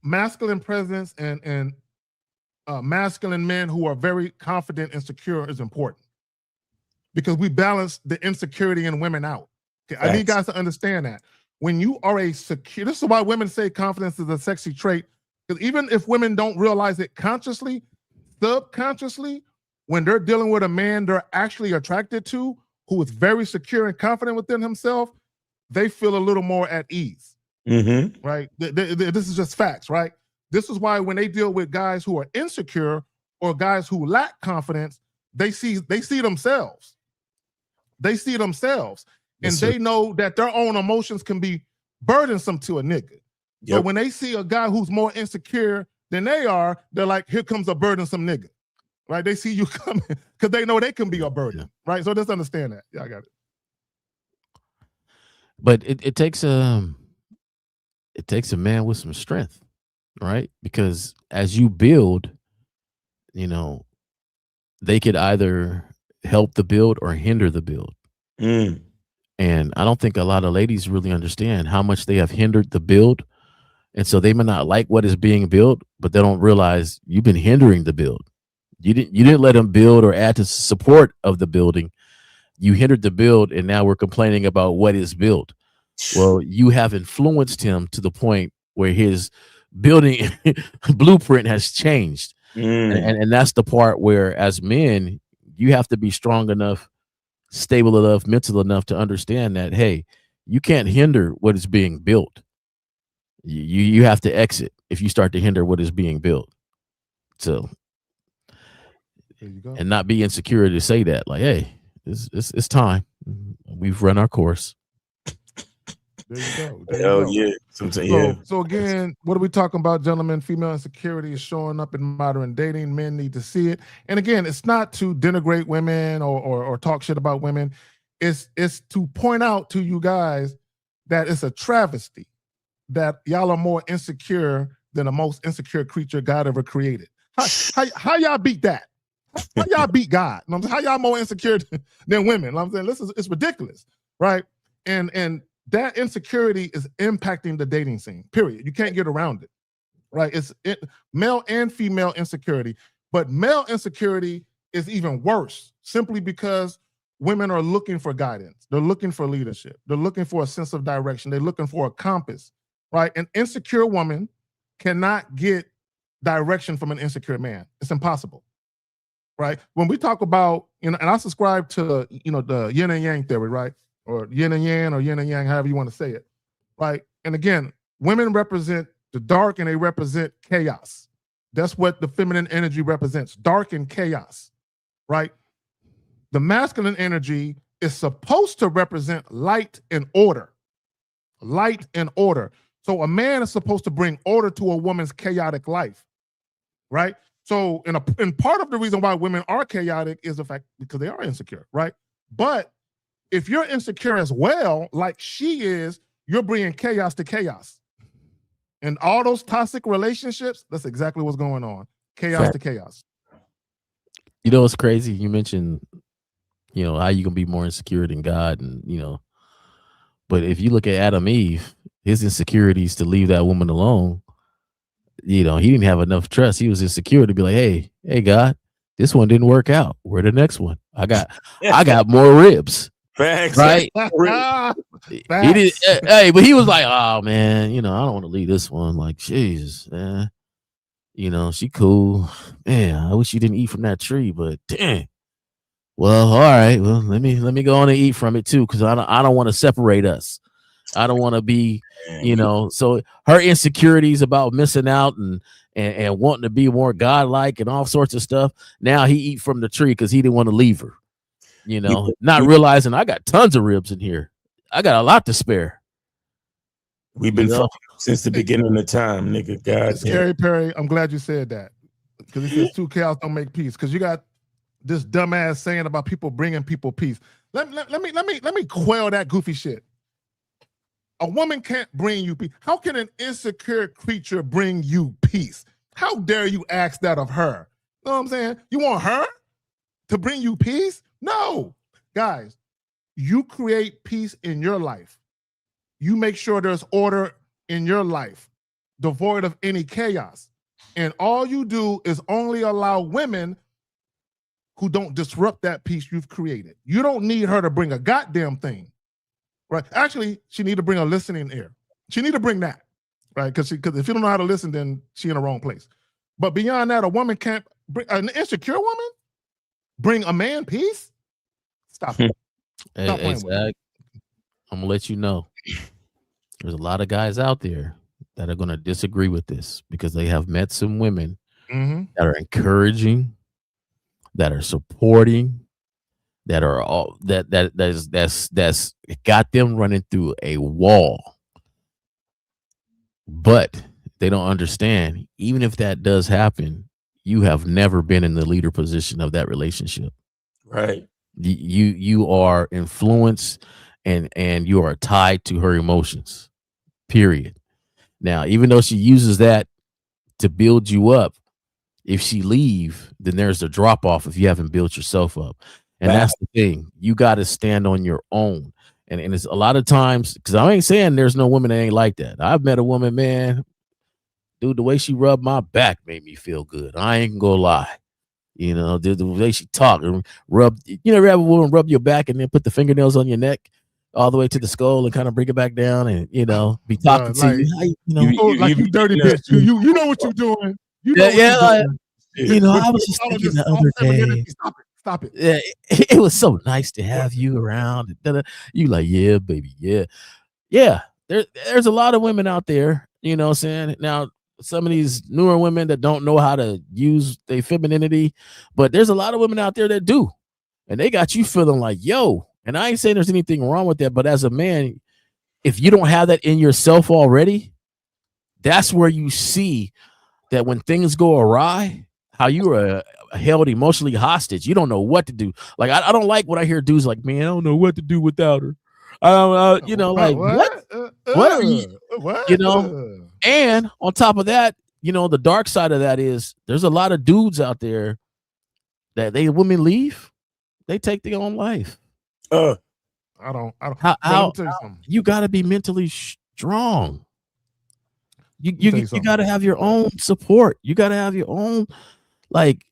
masculine presence and masculine men who are very confident and secure is important, because we balance the insecurity in women out. Okay? I need you guys to understand that when you are a secure, this is why women say confidence is a sexy trait, because even if women don't realize it consciously, subconsciously, when they're dealing with a man they're actually attracted to who is very secure and confident within himself, they feel a little more at ease. Mm-hmm. Right? This is just facts, right? This is why when they deal with guys who are insecure or guys who lack confidence, they see themselves. They see themselves. And they know that their own emotions can be burdensome to a nigga. Yep. So when they see a guy who's more insecure than they are, they're like, here comes a burdensome nigga. Right? They see you coming because they know they can be a burden. Right? So just understand that. Yeah, I got it. But it takes a man with some strength. Right? Because as you build, you know, they could either help the build or hinder the build. And I don't think a lot of ladies really understand how much they have hindered the build. And so they may not like what is being built, but they don't realize you've been hindering the build. You didn't let them build or add to support of the building. You hindered the build, and now we're complaining about what is built. Well, you have influenced him to the point where his building blueprint has changed. And that's the part where, as men, you have to be strong enough, stable enough, mental enough to understand that, hey, you can't hinder what is being built. You have to exit if you start to hinder what is being built. So, there you go. And not be insecure to say that, like, hey, it's time. We've run our course. There you go. There you go. Yeah. So again, what are we talking about, gentlemen? Female insecurity is showing up in modern dating. Men need to see it. And again, it's not to denigrate women or talk shit about women. It's to point out to you guys that it's a travesty that y'all are more insecure than the most insecure creature God ever created. How y'all beat that? How y'all beat God? How y'all more insecure than women? I'm saying it's ridiculous, right? And that insecurity is impacting the dating scene, period. You can't get around it, right? It's male and female insecurity, but male insecurity is even worse simply because women are looking for guidance. They're looking for leadership. They're looking for a sense of direction. They're looking for a compass, right? An insecure woman cannot get direction from an insecure man. It's impossible, right? When we talk about, and I subscribe to, the yin and yang theory, right? Or yin and yang, or yin and yang, however you want to say it, right? And again, women represent the dark and they represent chaos. That's what the feminine energy represents, dark and chaos, right? The masculine energy is supposed to represent light and order. Light and order. So a man is supposed to bring order to a woman's chaotic life, right? So and part of the reason why women are chaotic is the fact because they are insecure, right? But if you're insecure as well, like she is, you're bringing chaos to chaos. And all those toxic relationships, that's exactly what's going on. Chaos to chaos. You know what's crazy? You mentioned, how you can be more insecure than God, and but if you look at Adam Eve, his insecurities to leave that woman alone, he didn't have enough trust. He was insecure to be like, hey God, this one didn't work out. Where the next one? I got more ribs. Facts. Right? He did. Hey, but he was like, oh man, I don't want to leave this one. Like, Jesus, man. She cool. Man, I wish you didn't eat from that tree, but dang. Well, all right. Well, let me go on and eat from it too, because I don't want to separate us. I don't want to be, so her insecurities about missing out and wanting to be more godlike and all sorts of stuff. Now he eat from the tree because he didn't want to leave her. Not realizing I got tons of ribs in here. I got a lot to spare. We've been fucking since the beginning of time, nigga. God, Scary Perry, I'm glad you said that, because it says two chaos don't make peace. Because you got this dumbass saying about people bringing people peace. Let me quell that goofy shit. A woman can't bring you peace. How can an insecure creature bring you peace? How dare you ask that of her? You know what I'm saying? You want her to bring you peace? No. Guys, you create peace in your life. You make sure there's order in your life, devoid of any chaos. And all you do is only allow women who don't disrupt that peace you've created. You don't need her to bring a goddamn thing, right? Actually, she need to bring a listening ear. She need to bring that, right? Because if you don't know how to listen, then she in the wrong place. But beyond that, a woman can't bring, an insecure woman bring a man peace? Stop it. Stop Hey, Zach, I'm gonna let you know. There's a lot of guys out there that are gonna disagree with this because they have met some women that are encouraging, that are supporting, that are all that's got them running through a wall. But they don't understand, even if that does happen, you have never been in the leader position of that relationship. Right. You are influenced and you are tied to her emotions. Period. Now, even though she uses that to build you up, if she leave, then there's a drop off if you haven't built yourself up. And that's the thing. You got to stand on your own. And it's a lot of times, because I ain't saying there's no woman that ain't like that. I've met a woman, man, dude, the way she rubbed my back made me feel good. I ain't gonna lie. The way she talked and rubbed, you never have a woman rub your back and then put the fingernails on your neck all the way to the skull and kind of bring it back down and, be talking to you. Like you dirty bitch. You know what you're doing. You know I was just thinking the other day. Stop it. Yeah, it was so nice to have you around. You like, yeah, baby, yeah. Yeah, there's a lot of women out there, what I'm saying? Now, some of these newer women that don't know how to use their femininity, but there's a lot of women out there that do. And they got you feeling like, yo, and I ain't saying there's anything wrong with that, but as a man, if you don't have that in yourself already, that's where you see that when things go awry, how you are held emotionally hostage. You don't know what to do. Like, I don't like what I hear dudes like, man, I don't know what to do without her. Like, what? What are you? What? And on top of that, the dark side of that is there's a lot of dudes out there that women leave, they take their own life. I don't. How you got to be mentally strong. You got to have your own support. You got to have your own, like,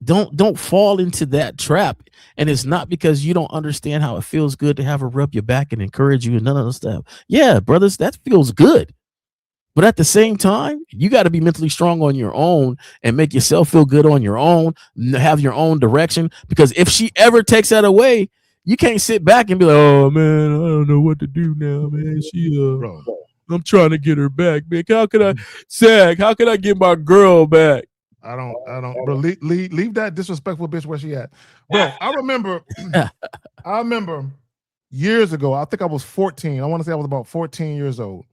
don't fall into that trap. And it's not because you don't understand how it feels good to have her rub your back and encourage you and none of the stuff. Yeah, brothers, that feels good. But at the same time, you got to be mentally strong on your own and make yourself feel good on your own, have your own direction. Because if she ever takes that away, you can't sit back and be like, oh man, I don't know what to do now, man. I'm trying to get her back, man. How can I get my girl back? I don't, bro. Leave that disrespectful bitch where she at, bro. I remember years ago. I think I was 14. I want to say I was about 14 years old,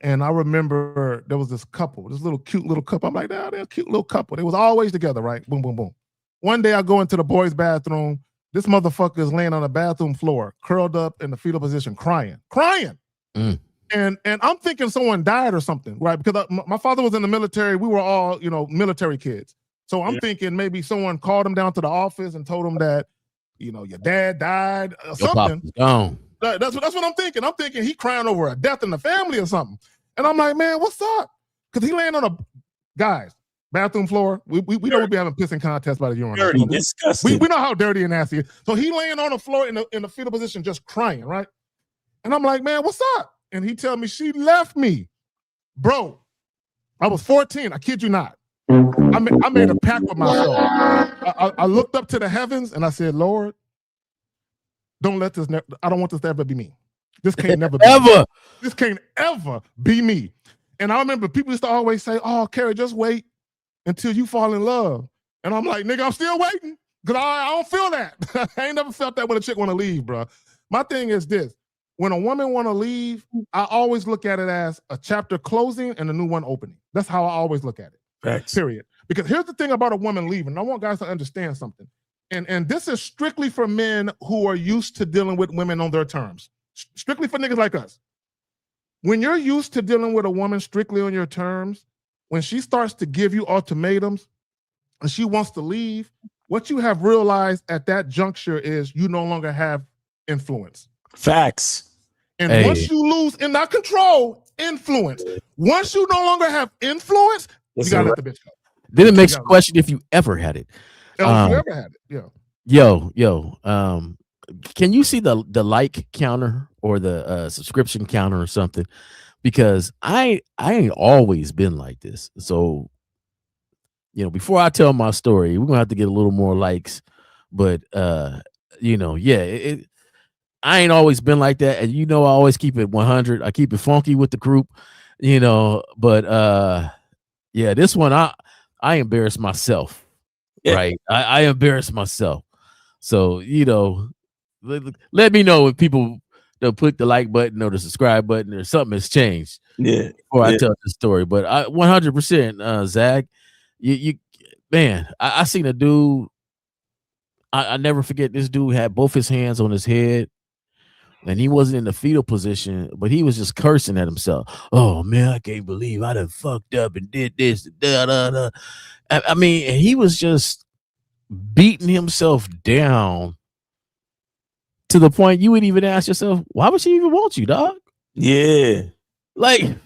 and I remember there was this couple, this cute little couple. I'm like, they're a cute little couple. They was always together, right? Boom, boom, boom. One day I go into the boys' bathroom. This motherfucker is laying on the bathroom floor, curled up in the fetal position, crying. And I'm thinking someone died or something, right? Because my father was in the military. We were all, military kids. So I'm thinking maybe someone called him down to the office and told him that, your dad died or something. Gone. That's what I'm thinking. I'm thinking he crying over a death in the family or something. And I'm like, man, what's up? Because he laying on a bathroom floor. We know we'll be having pissing contests by the urinal. Dirty, disgusting. We know how dirty and nasty it is. So he laying on the floor in the fetal position, just crying, right? And I'm like, man, what's up? And he tell me she left me. Bro, I was 14. I kid you not. I made a pact with myself. I looked up to the heavens and I said, Lord, don't let this, I don't want this to ever be me. This can't never be me. This can't ever be me. And I remember people used to always say, oh, Kerry, just wait until you fall in love. And I'm like, nigga, I'm still waiting because I don't feel that. I ain't never felt that when a chick want to leave, bro. My thing is this. When a woman want to leave, I always look at it as a chapter closing and a new one opening. That's how I always look at it. Facts. Period. Because here's the thing about a woman leaving. I want guys to understand something. And this is strictly for men who are used to dealing with women on their terms. Strictly for niggas like us. When you're used to dealing with a woman strictly on your terms, when she starts to give you ultimatums and she wants to leave, what you have realized at that juncture is you no longer have influence. Facts. And once you lose, and not control, influence. Once you no longer have influence, you gotta let the bitch go. Then it makes you question if you ever had it. If you ever had it, can you see the like counter or the subscription counter or something? Because I ain't always been like this. So, before I tell my story, we're gonna have to get a little more likes. But I ain't always been like that. And I always keep it 100. I keep it funky with the group, but this one I embarrass myself. Yeah. Right. I embarrass myself. So, let me know if people they'll put the like button or the subscribe button or something has changed. Yeah. Before I tell the story. But 100%, Zach, I seen a dude. I never forget this dude had both his hands on his head. And he wasn't in the fetal position, but he was just cursing at himself. Oh man, I can't believe I done fucked up and did this. I mean, he was just beating himself down to the point you would even ask yourself, why would she even want you, dog? Yeah. Like,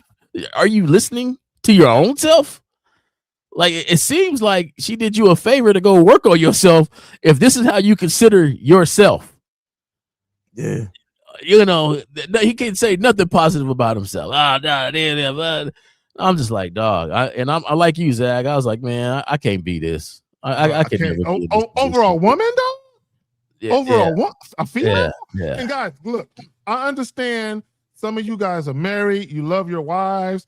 are you listening to your own self? Like, it seems like she did you a favor to go work on yourself if this is how you consider yourself. Yeah. He can't say nothing positive about himself. I'm just like, dog. I like you, Zach. I was like, man, I can't be this. I can't. Over a woman, though? Yeah, over a female? Yeah. And guys, look, I understand some of you guys are married. You love your wives.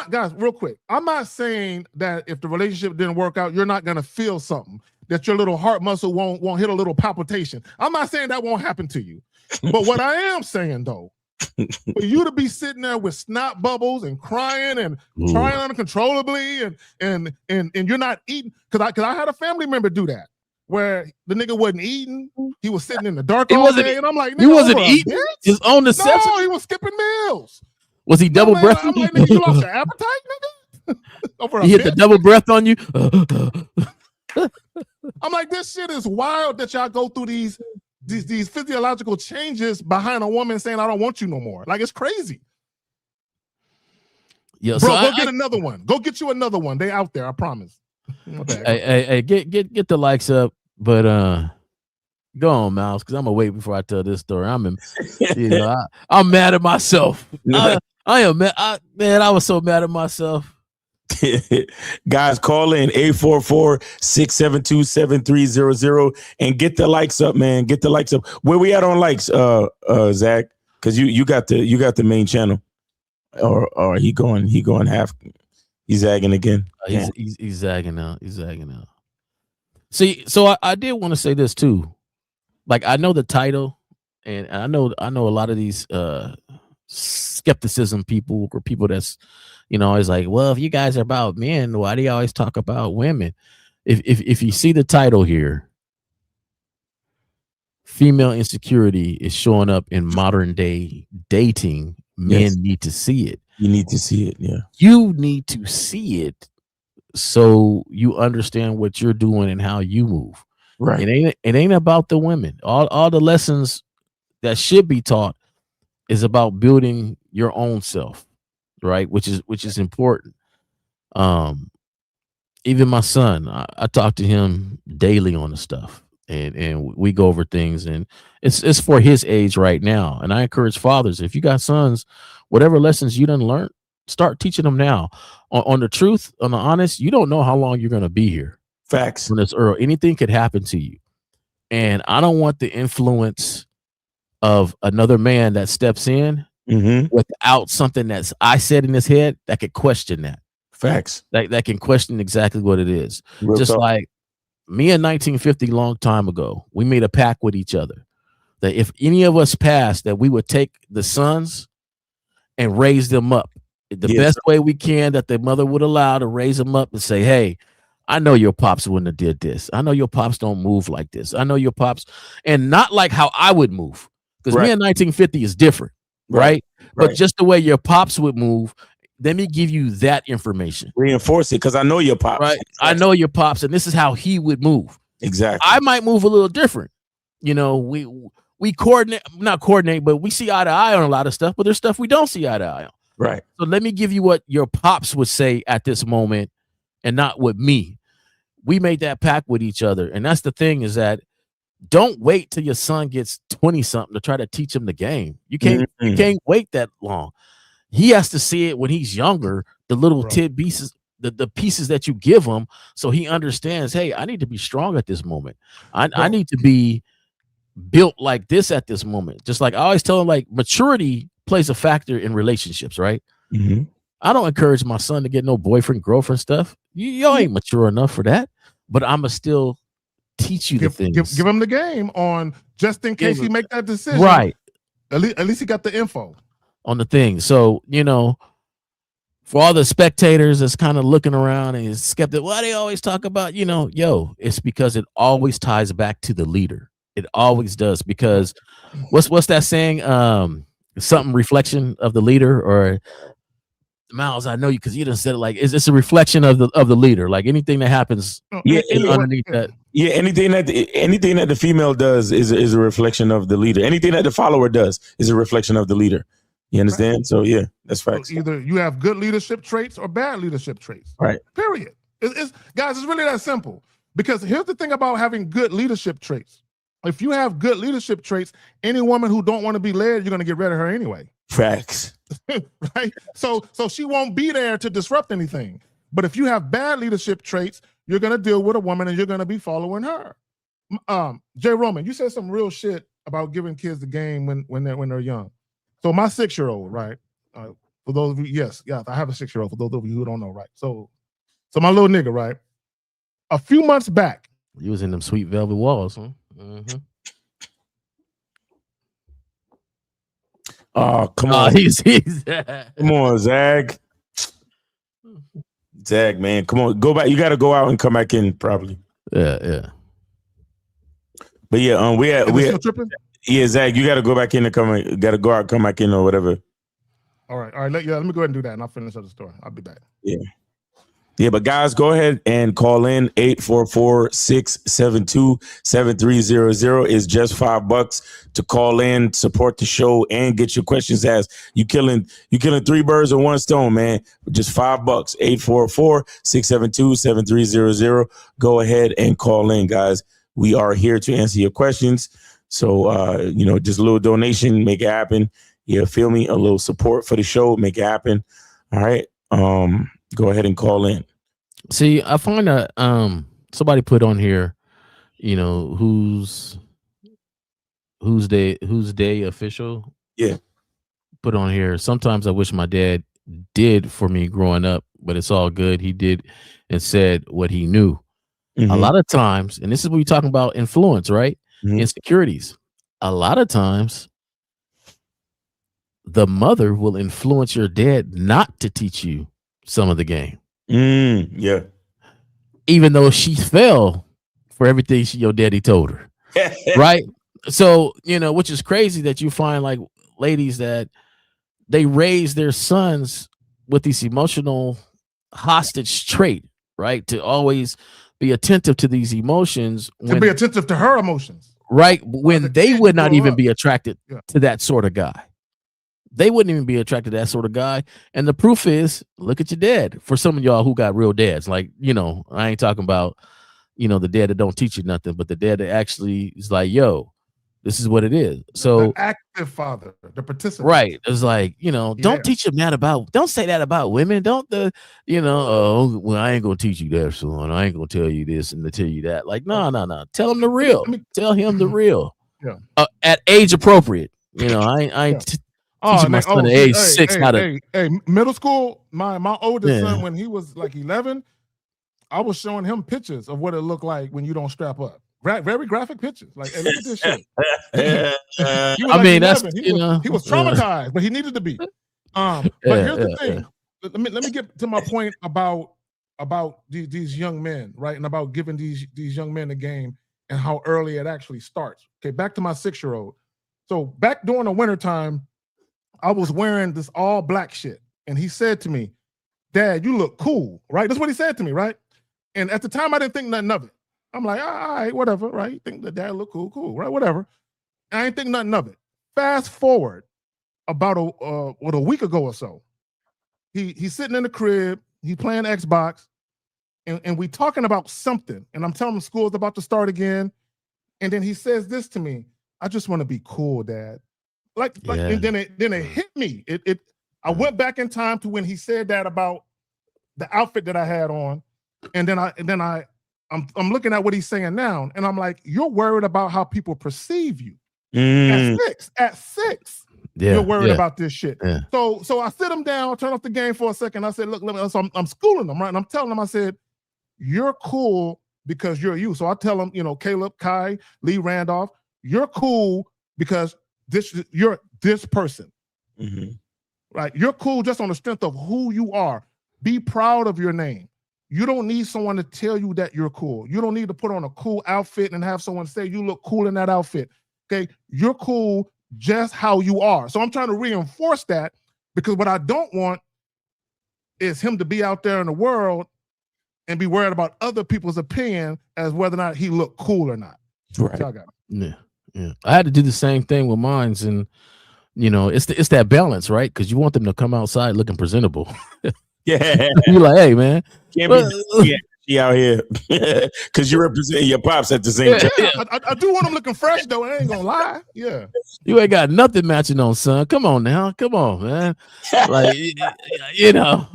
Guys, real quick. I'm not saying that if the relationship didn't work out, you're not going to feel something, that your little heart muscle won't hit a little palpitation. I'm not saying that won't happen to you. But what I am saying, though, for you to be sitting there with snot bubbles and crying and crying uncontrollably and you're not eating, because I had a family member do that, where the nigga wasn't eating. He was sitting in the dark all day, and I'm like, he wasn't eating his own necessity. No, he was skipping meals. Was he double breathing? I'm like, nigga, you lost your appetite, nigga? He hit the double breath on you? I'm like, this shit is wild that y'all go through these physiological changes behind a woman saying, I don't want you no more. Like, it's crazy. Yo, bro, go get another one. Go get you another one. They out there, I promise. Hey, get the likes up, but go on, Miles, because I'm gonna wait before I tell this story. I'm mad at myself. I am mad. I was so mad at myself. Guys, call in 844-672-7300 and get the likes up, man. Get the likes up. Where we at on likes, Zach? Because you got the main channel, or he going half. He's zagging again. He's zagging out. He's zagging out. See, so I did want to say this too. Like, I know the title, and I know a lot of these skepticism people or people that's always like, well, if you guys are about men, why do you always talk about women? If you see the title here, female insecurity is showing up in modern day dating, Men need to see it. You need to see it. Yeah. You need to see it so you understand what you're doing and how you move. Right. It ain't about the women. All the lessons that should be taught is about building your own self, right? Which is important. Even my son, I talk to him daily on the stuff, and we go over things, and it's for his age right now. And I encourage fathers, if you got sons, whatever lessons you done learned, start teaching them now. On the truth, on the honest, you don't know how long you're going to be here. Facts. When it's early, anything could happen to you. And I don't want the influence of another man that steps in without something that's I said in his head that could question that. Facts. That can question exactly what it is. Real Just talk. like me in 1950, long time ago, we made a pact with each other that if any of us passed, that we would take the sons and raise them up the best way we can, that the mother would allow, to raise them up and say, hey, I know your pops wouldn't have did this. I know your pops don't move like this. I know your pops, and not like how I would move, because me in 1950 is different, right? But just the way your pops would move, let me give you that information. Reinforce it, because I know your pops. Right. Exactly. I know your pops, and this is how he would move. Exactly. I might move a little different. You know, we not coordinate, but we see eye to eye on a lot of stuff, but there's stuff we don't see eye to eye on. Right. So let me give you what your pops would say at this moment, and not with me. We made that pact with each other. And that's the thing, is that don't wait till your son gets 20 something to try to teach him the game. You can't wait that long. He has to see it when he's younger, the little pieces, the pieces that you give him, so he understands, hey, I need to be strong at this moment. I need to be built like this at this moment. Just like I always tell him, like, maturity plays a factor in relationships, right? I don't encourage my son to get no boyfriend, girlfriend stuff. Y'all ain't mature enough for that. But I'ma still teach you the things. Give him the game on, just in case he make that decision. Right. At least he got the info on the thing. So, you know, for all the spectators that's kind of looking around and is skeptical, why they always talk about, you know, it's because it always ties back to the leader. It always does, because what's that saying? Something reflection of the leader, or Miles, I know you because you done said it, like, is this a reflection of the leader? Like anything that happens underneath that. Yeah, anything that the female does is a reflection of the leader. Anything that the follower does is a reflection of the leader. You understand? Right. So yeah, that's facts. So either you have good leadership traits or bad leadership traits. Right. Period. Guys, it's really that simple. Because here's the thing about having good leadership traits. If you have good leadership traits, any woman who don't want to be led, you're going to get rid of her anyway. Facts. Right? So she won't be there to disrupt anything. But if you have bad leadership traits, you're going to deal with a woman and you're going to be following her. Jay Roman, you said some real shit about giving kids the game when they're young. So my 6-year-old, right? For those of you, yes, I have a 6-year-old. For those of you who don't know, right? So my little nigga, right? A few months back, you was in them sweet velvet walls, huh? Mm-hmm. Oh, come on. Come on, Zag. Zag, man. Come on. Go back. You got to go out and come back in, probably. Yeah. But yeah, we had tripping? Yeah, Zag, you got to go back in and got to go out, come back in, or whatever. All right. Let me go ahead and do that, and I'll finish up the story. I'll be back. Yeah, but guys, go ahead and call in 844-672-7300. It's just $5 to call in, support the show, and get your questions asked. You killing 3 birds with one stone, man. Just $5. 844-672-7300. Go ahead and call in, guys. We are here to answer your questions. So just a little donation, make it happen. Yeah, feel me? A little support for the show, make it happen. All right. Go ahead and call in. See, I find that somebody put on here, who's day official. Yeah. Put on here. Sometimes I wish my dad did for me growing up, but it's all good. He did and said what he knew. Mm-hmm. A lot of times, and this is what we're talking about, influence, right? Mm-hmm. Insecurities. A lot of times the mother will influence your dad not to teach you some of the game. Yeah. Even though she fell for everything your daddy told her. Right? So, which is crazy that you find like ladies that they raise their sons with these emotional hostage trait, right? To always be attentive to these emotions, to be attentive to her emotions, right? When they would not even be attracted Yeah. to that sort of guy. They wouldn't even be attracted to that sort of guy. And the proof is, look at your dad. For some of y'all who got real dads, like, you know, I ain't talking about, you know, the dad that don't teach you nothing, but the dad that actually is like, yo, this is what it is. So the active father, the participant. right. It's like, you know, don't teach him that about, don't say that about women. Don't you know, oh, well, I ain't gonna teach you that, son. I ain't gonna tell you this and to tell you that. Like, no. Tell him the real. Tell him the real. Yeah. At age appropriate. You know, I ain't teaching my son at age 6 how to. Hey, middle school. My oldest son, when he was like 11, I was showing him pictures of what it looked like when you don't strap up. Very graphic pictures. Like, hey, look at this shit. He was 11. That's, he was traumatized, but he needed to be. But here's the thing. Let me get to my point about these young men, right? And about giving these young men a game and how early it actually starts. Okay, back to my 6-year-old. So back during the wintertime, I was wearing this all black shit. And he said to me, Dad, you look cool, right? That's what he said to me, right? And at the time, I didn't think nothing of it. I'm like, all right, whatever, right? You think the dad look cool, right? Whatever. And I didn't think nothing of it. Fast forward about a week ago or so. He's sitting in the crib, he playing Xbox, and we talking about something. And I'm telling him school's about to start again. And then he says this to me, I just want to be cool, Dad. And then it hit me. I went back in time to when he said that about the outfit that I had on. And then I'm looking at what he's saying now, and I'm like, you're worried about how people perceive you. At six, you're worried about this shit. Yeah. So I sit him down, turn off the game for a second. I said, look, so I'm schooling him, right? And I'm telling him, I said, you're cool because you're you. So I tell him, you know, Caleb, Kai, Lee, Randolph, you're cool because you're this person. Mm-hmm. Right? You're cool just on the strength of who you are. Be proud of your name. You don't need someone to tell you that you're cool. You don't need to put on a cool outfit and have someone say you look cool in that outfit. Okay, you're cool just how you are. So I'm trying to reinforce that, because what I don't want is him to be out there in the world and be worried about other people's opinion as whether or not he look cool or not. Right. So I got it. Yeah. I had to do the same thing with mines, and you know, it's that balance, right? Because you want them to come outside looking presentable. Yeah. You're like, hey, man. Can't be out here because you're representing your pops at the same time. Yeah, I do want them looking fresh, though. I ain't gonna lie. Yeah. You ain't got nothing matching on, son. Come on now. Come on, man. Like, you know,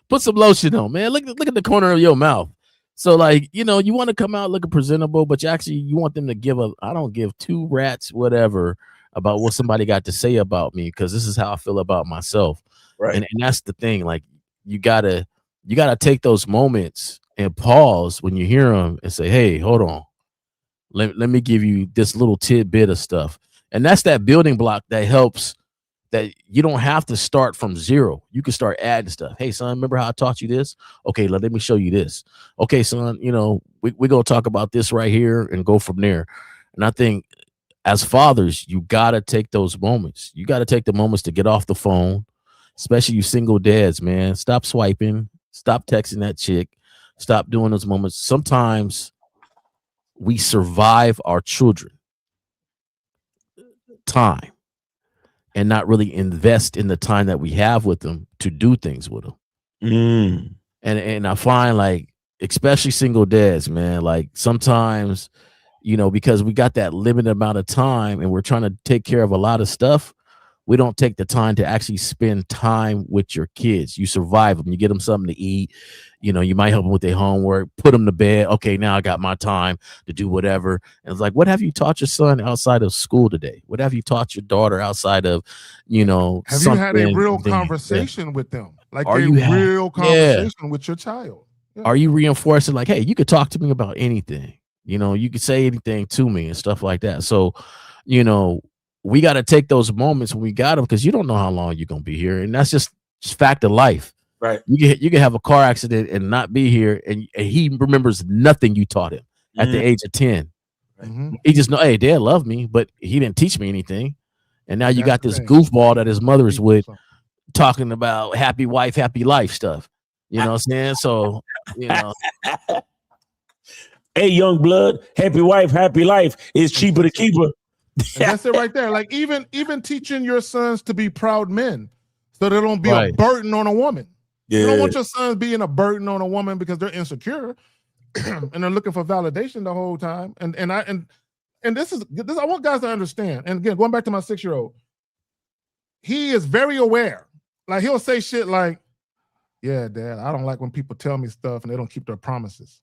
put some lotion on, man. Look at the corner of your mouth. So, like, you know, you want to come out looking presentable, but you want them to I don't give two rats whatever about what somebody got to say about me, because this is how I feel about myself. Right. And that's the thing. Like, you gotta take those moments and pause when you hear them and say, hey, hold on. Let me give you this little tidbit of stuff. And that's that building block that helps, that you don't have to start from zero. You can start adding stuff. Hey, son, remember how I taught you this? Okay, let me show you this. Okay, son, you know, we're going to talk about this right here and go from there. And I think as fathers, you got to take those moments. You got to take the moments to get off the phone, especially you single dads, man. Stop swiping. Stop texting that chick. Stop doing those moments. Sometimes we survive our children time and not really invest in the time that we have with them to do things with them. And I find, like, especially single dads, man, like sometimes, you know, because we got that limited amount of time and we're trying to take care of a lot of stuff, we don't take the time to actually spend time with your kids. You survive them. You get them something to eat. You know, you might help them with their homework, put them to bed. Okay, now I got my time to do whatever. And it's like, what have you taught your son outside of school today? What have you taught your daughter outside of, you know, have you had a real conversation with them? Like real conversation with your child? Yeah. Are you reinforcing, like, hey, you could talk to me about anything. You know, you could say anything to me and stuff like that. So, you know, we got to take those moments when we got them, because you don't know how long you're going to be here. And that's just fact of life. Right. You can have a car accident and not be here, and he remembers nothing you taught him at the age of 10. Mm-hmm. He just know, hey, Dad loved me, but he didn't teach me anything. And now you got this goofball that his mother is with talking about happy wife, happy life stuff. You know what I'm saying? So, you know. Hey, young blood, happy wife, happy life is cheaper to keep her. That's it right there. Like even teaching your sons to be proud men so they don't be a burden on a woman. You don't want your sons being a burden on a woman because they're insecure and they're looking for validation the whole time. And this I want guys to understand. And again, going back to my 6-year-old, he is very aware. Like he'll say shit like, "Yeah, Dad, I don't like when people tell me stuff and they don't keep their promises."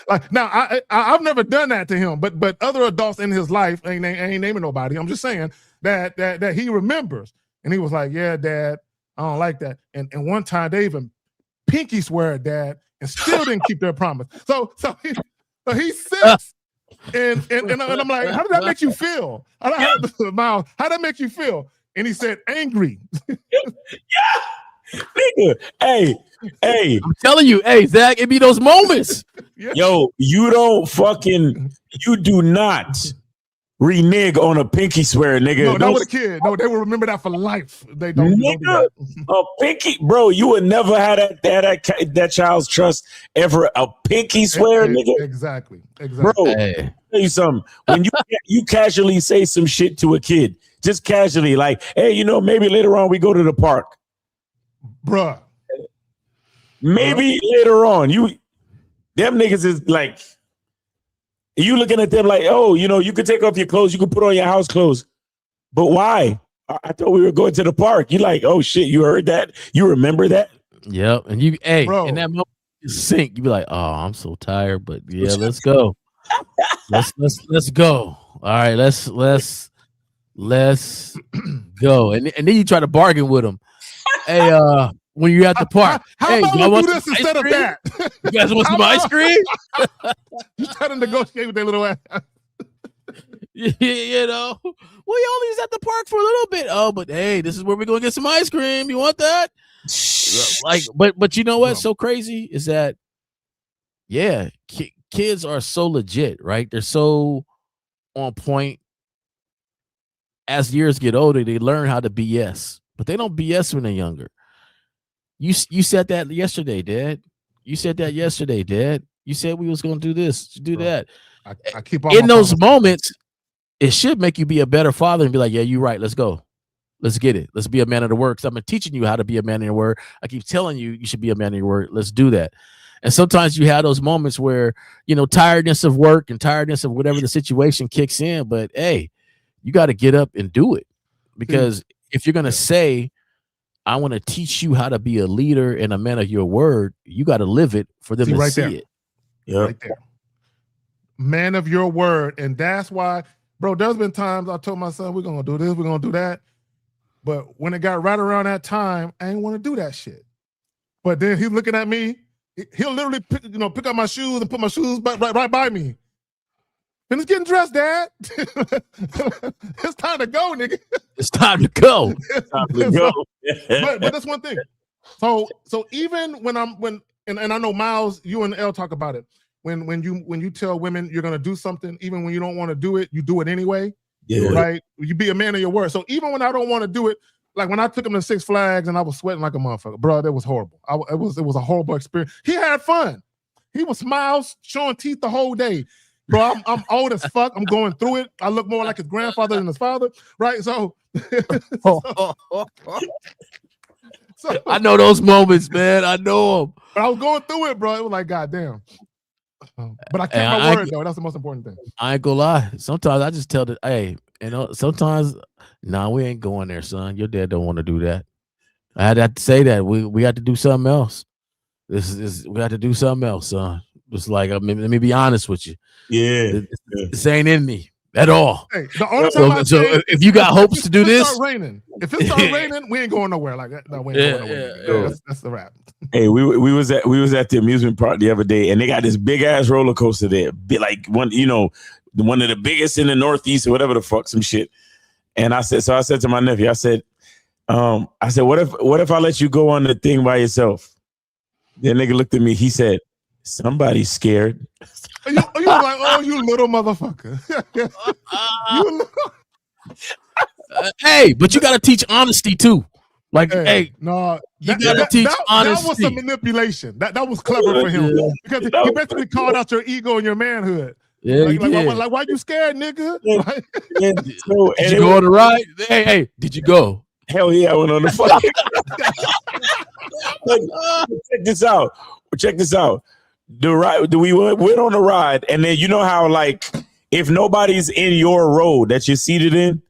Like now, I've never done that to him, but other adults in his life, ain't naming nobody. I'm just saying that he remembers, and he was like, "Yeah, Dad, I don't like that." And one time they even pinky swear at Dad and still didn't keep their promise. So he's 6, and I'm like, "How did that make you feel? Miles, how did that make you feel?" And he said, "Angry." Nigga, hey, I'm telling you, hey, Zach, it be those moments. Yo, you do not renege on a pinky swear, nigga. No, not with a kid. No, they will remember that for life. They don't. Nigga, a pinky, bro. You would never have that child's trust ever. A pinky swear, nigga. Exactly. Bro, I'll tell you something. When you casually say some shit to a kid, just casually, like, "Hey, maybe later on we go to the park." Bruh. Maybe later on, them niggas is like, you looking at them like, "Oh, you could take off your clothes, you could put on your house clothes." But why? I thought we were going to the park. You like, "Oh shit, you heard that? You remember that?" Yep. And in that moment you sink, you be like, "Oh, I'm so tired, but yeah, let's go. let's go. All right, let's go." And then you try to bargain with them. Hey, when you're at the park, how about we do this instead of that? You guys want some ice cream? You try to negotiate with their little ass. We only was at the park for a little bit. Oh, but hey, this is where we're gonna get some ice cream. You want that? Like, but you know what's so crazy is that, kids are so legit, right? They're so on point. As years get older, they learn how to BS. But they don't BS when they're younger. You said that yesterday, Dad. You said that yesterday, Dad. You said we was going to do this, do that. I keep in those moments. It should make you be a better father and be like, "Yeah, you're right. Let's go. Let's get it. Let's be a man of the word." Because I've been teaching you how to be a man of your word. I keep telling you should be a man of your word. Let's do that. And sometimes you have those moments where tiredness of work and tiredness of whatever the situation kicks in. But hey, you got to get up and do it, because if you're gonna say, "I want to teach you how to be a leader and a man of your word," you got to live it for them to see it. Yeah, right there. Man of your word. And that's why, bro, there's been times I told my son, "We're gonna do this, we're gonna do that." But when it got right around that time, I ain't want to do that shit. But then he's looking at me, he'll literally pick up my shoes and put my shoes right by me. "Finish getting dressed, Dad." It's time to go, nigga. It's time to go. But that's one thing. So even when I know Miles, you and L talk about it. When you tell women you're gonna do something, even when you don't want to do it, you do it anyway. Yeah. Right. You be a man of your word. So even when I don't want to do it, like when I took him to Six Flags and I was sweating like a motherfucker, bro, that was horrible. It was a horrible experience. He had fun. He was smiles, showing teeth the whole day. Bro, I'm old as fuck. I'm going through it. I look more like his grandfather than his father, right? So I know those moments, man. I know them. But I was going through it, bro. It was like, goddamn. But I kept my word, though. That's the most important thing. I ain't gonna lie. Sometimes I just tell the, "Hey, sometimes, nah, we ain't going there, son. Your dad don't want to do that." I had to say that. We got to do something else. We got to do something else, son. Just like, let me be honest with you. Yeah. This ain't in me at all. Hey, the only time so if you got hopes to do this, if it start raining, we ain't going nowhere. Like that. No, we ain't going nowhere. That's the wrap. Hey, we was at the amusement park the other day, and they got this big ass roller coaster there, like one of the biggest in the Northeast or whatever the fuck, some shit. And I said to my nephew, I said, what if I let you go on the thing by yourself? The nigga looked at me. He said, "Somebody's scared." You were like, "Oh, you little motherfucker." Hey, but you got to teach honesty too. Like, hey, no, you gotta teach honesty. That was some manipulation. That was clever for him because he basically called out your ego and your manhood. Yeah, like why you scared, nigga? So, did you go on the ride? Hey, did you go? Hell yeah, I went on the fucking. Check this out. We went on the ride, and then you know how like if nobody's in your road that you're seated in,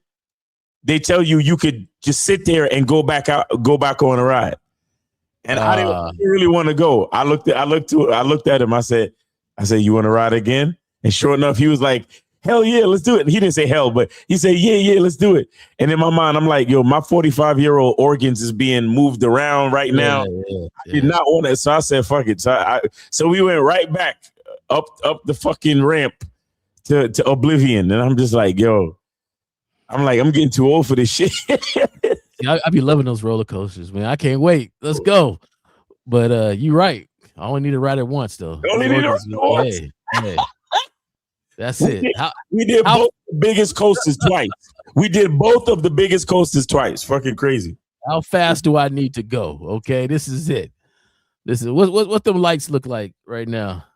they tell you could just sit there and go back on a ride. And I didn't really want to go. I looked at him. I said, you want to ride again? And sure enough, he was like, hell yeah, let's do it. And he didn't say hell, but he said, yeah, let's do it. And in my mind, I'm like, yo, my 45-year-old organs is being moved around right now. I did not want it. So I said, fuck it. So we went right back up the fucking ramp to oblivion. And I'm just like, yo, I'm getting too old for this shit. Yeah, I be loving those roller coasters, man. I can't wait. Let's go. But you're right. I only need to ride it once, though. Hey. That's it. We did both the biggest coasters twice. We did both of the biggest coasters twice. Fucking crazy. How fast do I need to go? Okay, this is it. This is what the lights look like right now.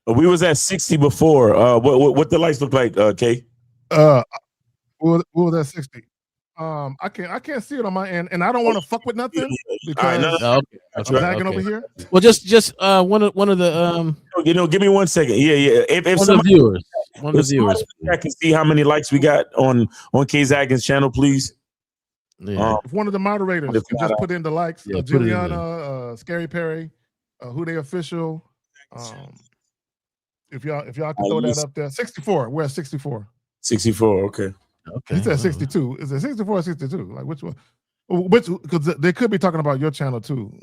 We was at 60 before. What the lights look like, Kay? We was at 60. I can't see it on my end, and I don't want to fuck with nothing because I'm lagging over here. Well, just one of the give me 1 second. Yeah. If one of the viewers, I can see how many likes we got on Kay Zagin's channel, please. Yeah. If one of the moderators can just put in the likes, Juliana, Scary Perry, Who They Official. If y'all can throw that up there, 64. We're at 64. 64. Okay. He said 62. Is it 64 or 62? Like which one? Which because they could be talking about your channel too.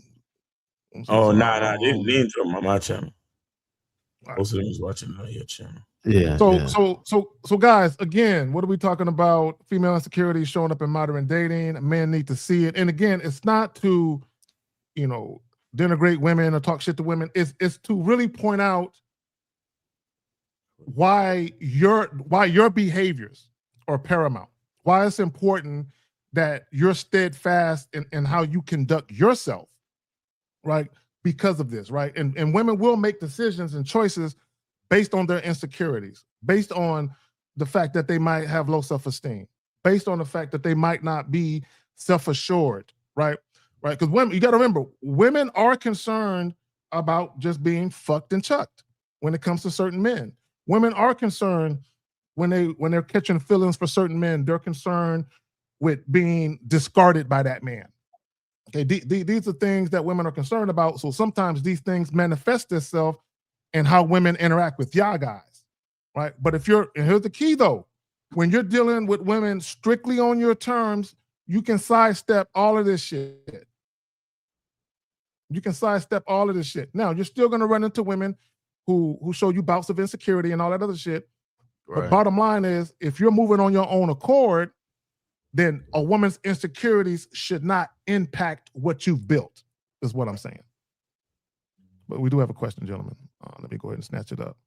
Oh nah, they ain't talking about my channel. Most of them is watching your channel. Yeah. So guys, again, what are we talking about? Female insecurity showing up in modern dating. Men need to see it. And again, it's not to, denigrate women or talk shit to women. It's to really point out why your behaviors are paramount. Why it's important that you're steadfast in how you conduct yourself, right? Because of this, right? And women will make decisions and choices based on their insecurities, based on the fact that they might have low self-esteem, based on the fact that they might not be self-assured, right? Right? Because women, you got to remember, women are concerned about just being fucked and chucked when it comes to certain men. Women are concerned when they're catching feelings for certain men. They're concerned with being discarded by that man. Okay, these are things that women are concerned about. So sometimes these things manifest themselves in how women interact with y'all guys, right? But and here's the key though, when you're dealing with women strictly on your terms, you can sidestep all of this shit. You can sidestep all of this shit. Now, you're still going to run into women who show you bouts of insecurity and all that other shit. Right. But bottom line is, if you're moving on your own accord, then a woman's insecurities should not impact what you've built, is what I'm saying. But we do have a question, gentlemen. Let me go ahead and snatch it up.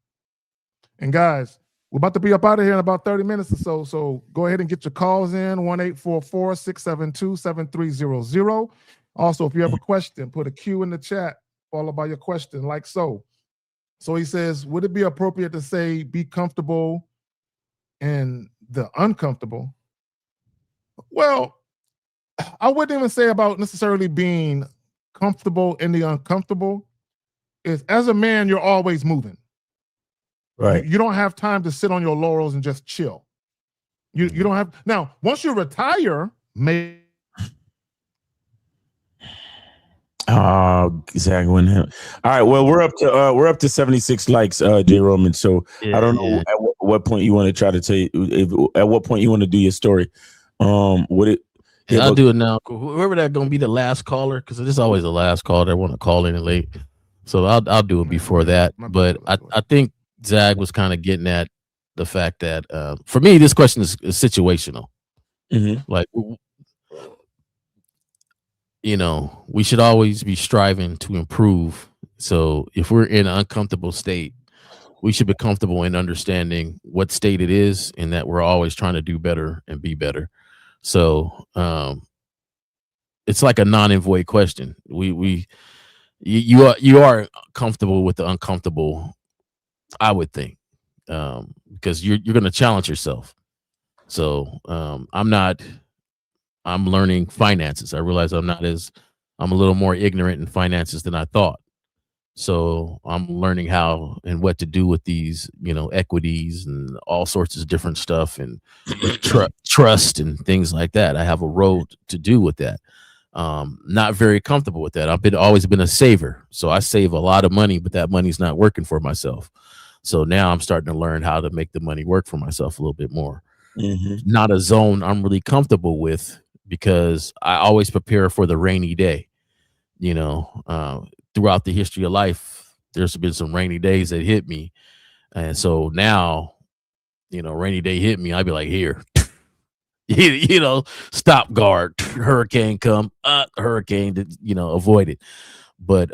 And guys, we're about to be up out of here in about 30 minutes or so. So go ahead and get your calls in, 1-844-672-7300. Also, if you have a question, put a Q in the chat, followed by your question, like so. So he says, would it be appropriate to say be comfortable in the uncomfortable? Well, I wouldn't even say about necessarily being comfortable in the uncomfortable. Is as a man, you're always moving. Right. You don't have time to sit on your laurels and just chill. You don't have. Now, once you retire, maybe. Oh, exactly. All right. Well, we're up to 76 likes, J Roman. So I don't know at what point you want to try to tell you. At what point you want to do your story? I'll do it now. Whoever that's gonna be the last caller, because there's always the last caller that want to call in late. So I'll do it before that. But I think Zag was kind of getting at the fact that for me, this question is situational. Mm-hmm. Like, we should always be striving to improve. So if we're in an uncomfortable state, we should be comfortable in understanding what state it is and that we're always trying to do better and be better. So it's like a non-void question. You are comfortable with the uncomfortable, I would think, because you're going to challenge yourself. So I'm learning finances. I realize I'm a little more ignorant in finances than I thought. So I'm learning how and what to do with these, equities and all sorts of different stuff and trust and things like that. I have a road to do with that. Not very comfortable with that. Always been a saver. So I save a lot of money, but that money's not working for myself. So now I'm starting to learn how to make the money work for myself a little bit more. Not a zone I'm really comfortable with, because I always prepare for the rainy day. Throughout the history of life, there's been some rainy days that hit me. And so now, rainy day hit me, I'd be like, here, stop guard, hurricane come, hurricane, avoid it. But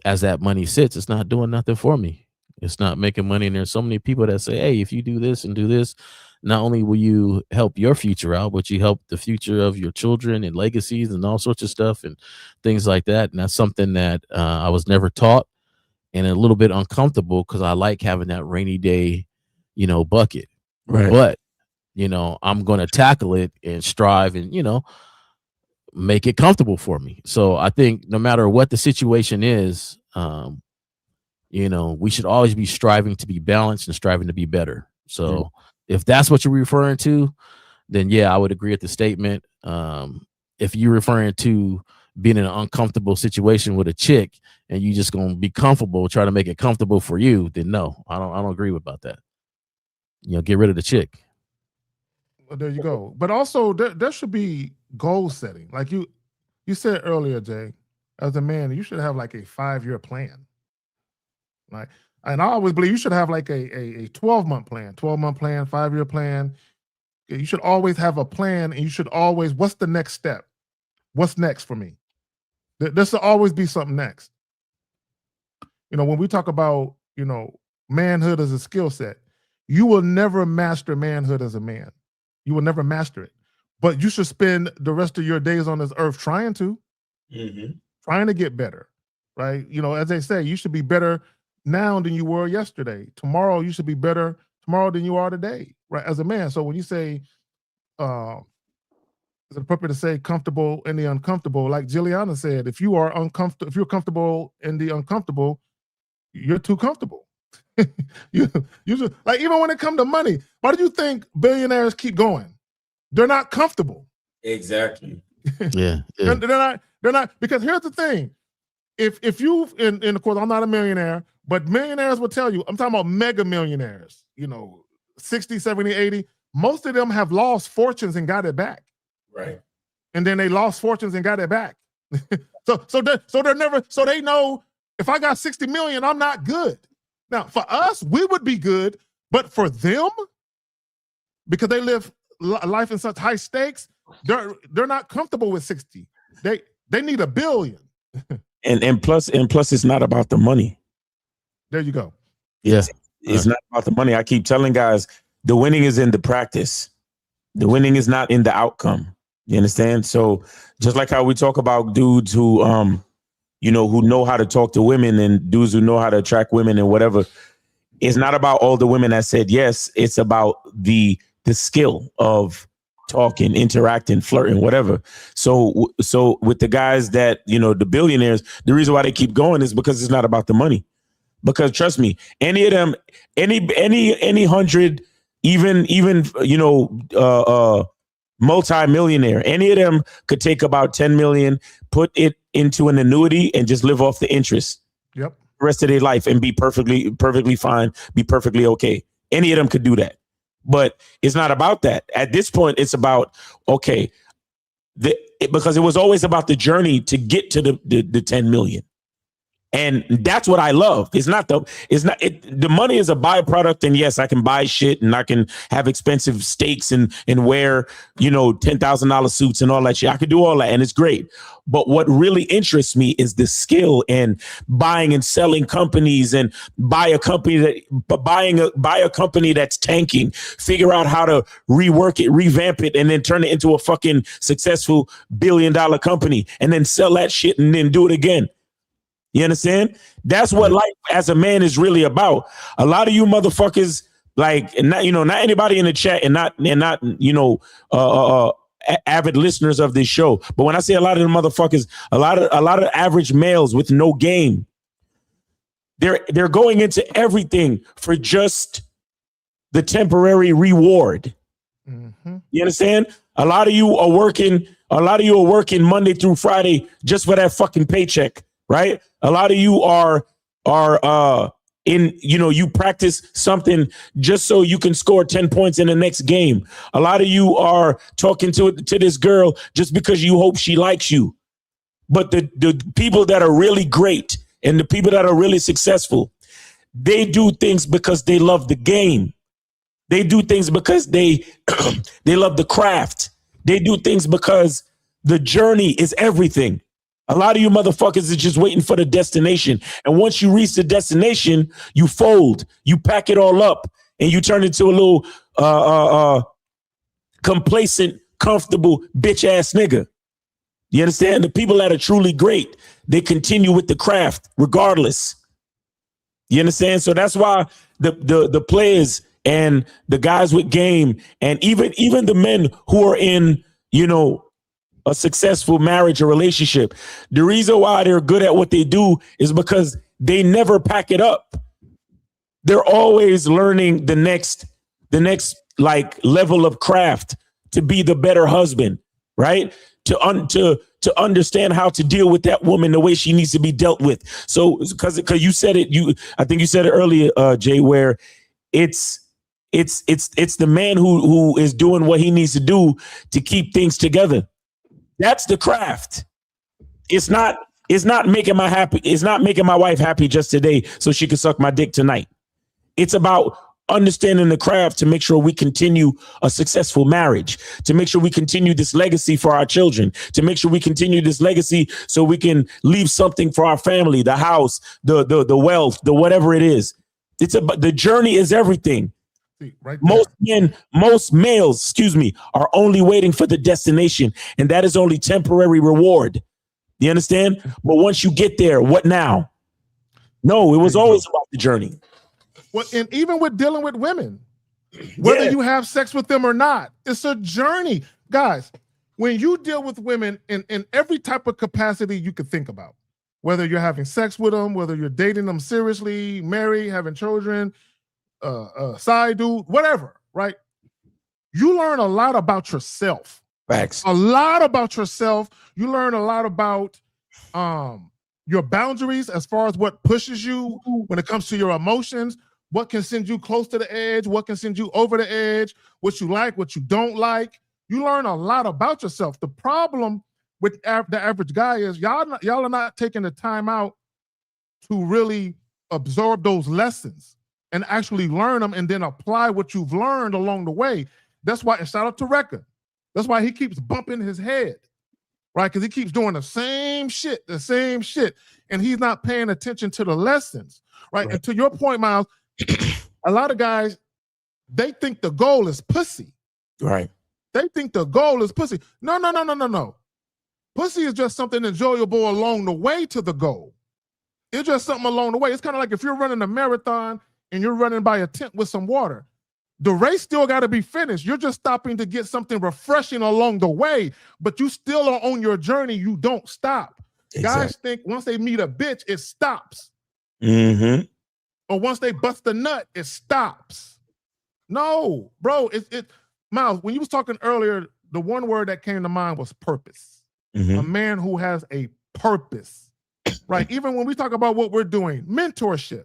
as that money sits, it's not doing nothing for me. It's not making money. And there's so many people that say, hey, if you do this and do this, not only will you help your future out, but you help the future of your children and legacies and all sorts of stuff and things like that. And that's something that I was never taught, and a little bit uncomfortable, because I like having that rainy day, bucket. Right. But, I'm going to tackle it and strive and, make it comfortable for me. So I think no matter what the situation is, we should always be striving to be balanced and striving to be better. So if that's what you're referring to, then yeah, I would agree with the statement. If you're referring to being in an uncomfortable situation with a chick and you just gonna be comfortable, try to make it comfortable for you, then no, I don't agree about that. Get rid of the chick. Well, there you go. But also there should be goal setting. Like you said earlier, Jay, as a man, you should have like a 5-year plan. Like, and I always believe you should have like a 12-month plan, 5-year plan. You should always have a plan, and you should always, what's the next step? What's next for me? There should always be something next. When we talk about, manhood as a skill set, you will never master manhood as a man. You will never master it. But you should spend the rest of your days on this earth trying to get better, right? As they say, you should be better now than you were yesterday. Tomorrow, you should be better tomorrow than you are today, right? As a man. So when you say, is it appropriate to say comfortable in the uncomfortable? Like Jilliana said, if you're comfortable in the uncomfortable, you're too comfortable. you should, like, even when it comes to money, why do you think billionaires keep going? They're not comfortable. Exactly. Yeah. They're not, because here's the thing. If you, and of course, I'm not a millionaire, but millionaires will tell you, I'm talking about mega millionaires, 60, 70, 80. Most of them have lost fortunes and got it back. Right. And then they lost fortunes and got it back. So they know, if I got 60 million, I'm not good. Now, for us, we would be good, but for them, because they live life in such high stakes, they're not comfortable with 60. They need $1 billion. And plus it's not about the money. There you go. Yeah. It's not about the money. I keep telling guys, the winning is in the practice. The winning is not in the outcome. You understand? So just like how we talk about dudes who who know how to talk to women, and dudes who know how to attract women and whatever, it's not about all the women that said yes. It's about the skill of talking, interacting, flirting, whatever. So with the guys that, the billionaires, the reason why they keep going is because it's not about the money. Because trust me, any of them, any 100, even multi-millionaire, any of them could take about 10 million, put it into an annuity, and just live off the interest. Yep. The rest of their life and be perfectly fine, be perfectly okay. Any of them could do that. But it's not about that. At this point, it's about, okay, because it was always about the journey to get to the 10 million. And that's what I love. The money is a byproduct. And yes, I can buy shit and I can have expensive steaks and wear, $10,000 suits and all that shit. I can do all that and it's great. But what really interests me is the skill and buying and selling companies and buy a company that's tanking, figure out how to rework it, revamp it, and then turn it into a fucking successful $1 billion company and then sell that shit and then do it again. You understand? That's what life as a man is really about. A lot of you motherfuckers, not anybody in the chat and not avid listeners of this show. But when I say a lot of the motherfuckers, a lot of average males with no game, they're going into everything for just the temporary reward. Mm-hmm. You understand? A lot of you are working Monday through Friday just for that fucking paycheck. Right? A lot of you are you practice something just so you can score 10 points in the next game. A lot of you are talking to this girl just because you hope she likes you. But the people that are really great and the people that are really successful, they do things because they love the game. They do things because they love the craft. They do things because the journey is everything. A lot of you motherfuckers are just waiting for the destination. And once you reach the destination, you fold, you pack it all up, and you turn into a little complacent, comfortable, bitch ass nigga. You understand? The people that are truly great, they continue with the craft regardless. You understand? So that's why the players and the guys with game and even the men who are in, a successful marriage or relationship, the reason why they're good at what they do is because they never pack it up. They're always learning the next level of craft to be the better husband, right? To understand how to deal with that woman the way she needs to be dealt with. So because you said it, I think you said it earlier, Jay, where it's the man who is doing what he needs to do to keep things together. That's the craft. It's not making my wife happy just today so she can suck my dick tonight. It's about understanding the craft to make sure we continue a successful marriage, to make sure we continue this legacy for our children, to make sure we continue this legacy so we can leave something for our family, the house, the wealth, the whatever it is. It's about the journey is everything. Right, most males, are only waiting for the destination, and that is only temporary reward. You understand? But once you get there, what now? No, it was always about the journey. Well, and even with dealing with women, whether you have sex with them or not, it's a journey. Guys, when you deal with women in every type of capacity you could think about, whether you're having sex with them, whether you're dating them seriously, married, having children, side dude, whatever, right? You learn a lot about yourself. Facts. A lot about yourself. You learn a lot about your boundaries as far as what pushes you when it comes to your emotions, what can send you close to the edge, what can send you over the edge, what you like, what you don't like. You learn a lot about yourself. The problem with the average guy is y'all are not taking the time out to really absorb those lessons and actually learn them and then apply what you've learned along the way. That's why, and shout out to Rekka. That's why he keeps bumping his head, right? Because he keeps doing the same shit, and he's not paying attention to the lessons, right? And to your point, Miles, a lot of guys, they think the goal is pussy. Right. They think the goal is pussy. No. Pussy is just something enjoyable along the way to the goal. It's just something along the way. It's kind of like if you're running a marathon and you're running by a tent with some water. The race still got to be finished. You're just stopping to get something refreshing along the way, but you still are on your journey. You don't stop. Exactly. Guys think once they meet a bitch, it stops. Mm-hmm. Or once they bust a nut, it stops. No, bro. Miles, when you was talking earlier, the one word that came to mind was purpose. Mm-hmm. A man who has a purpose, right? Even when we talk about what we're doing, mentorship,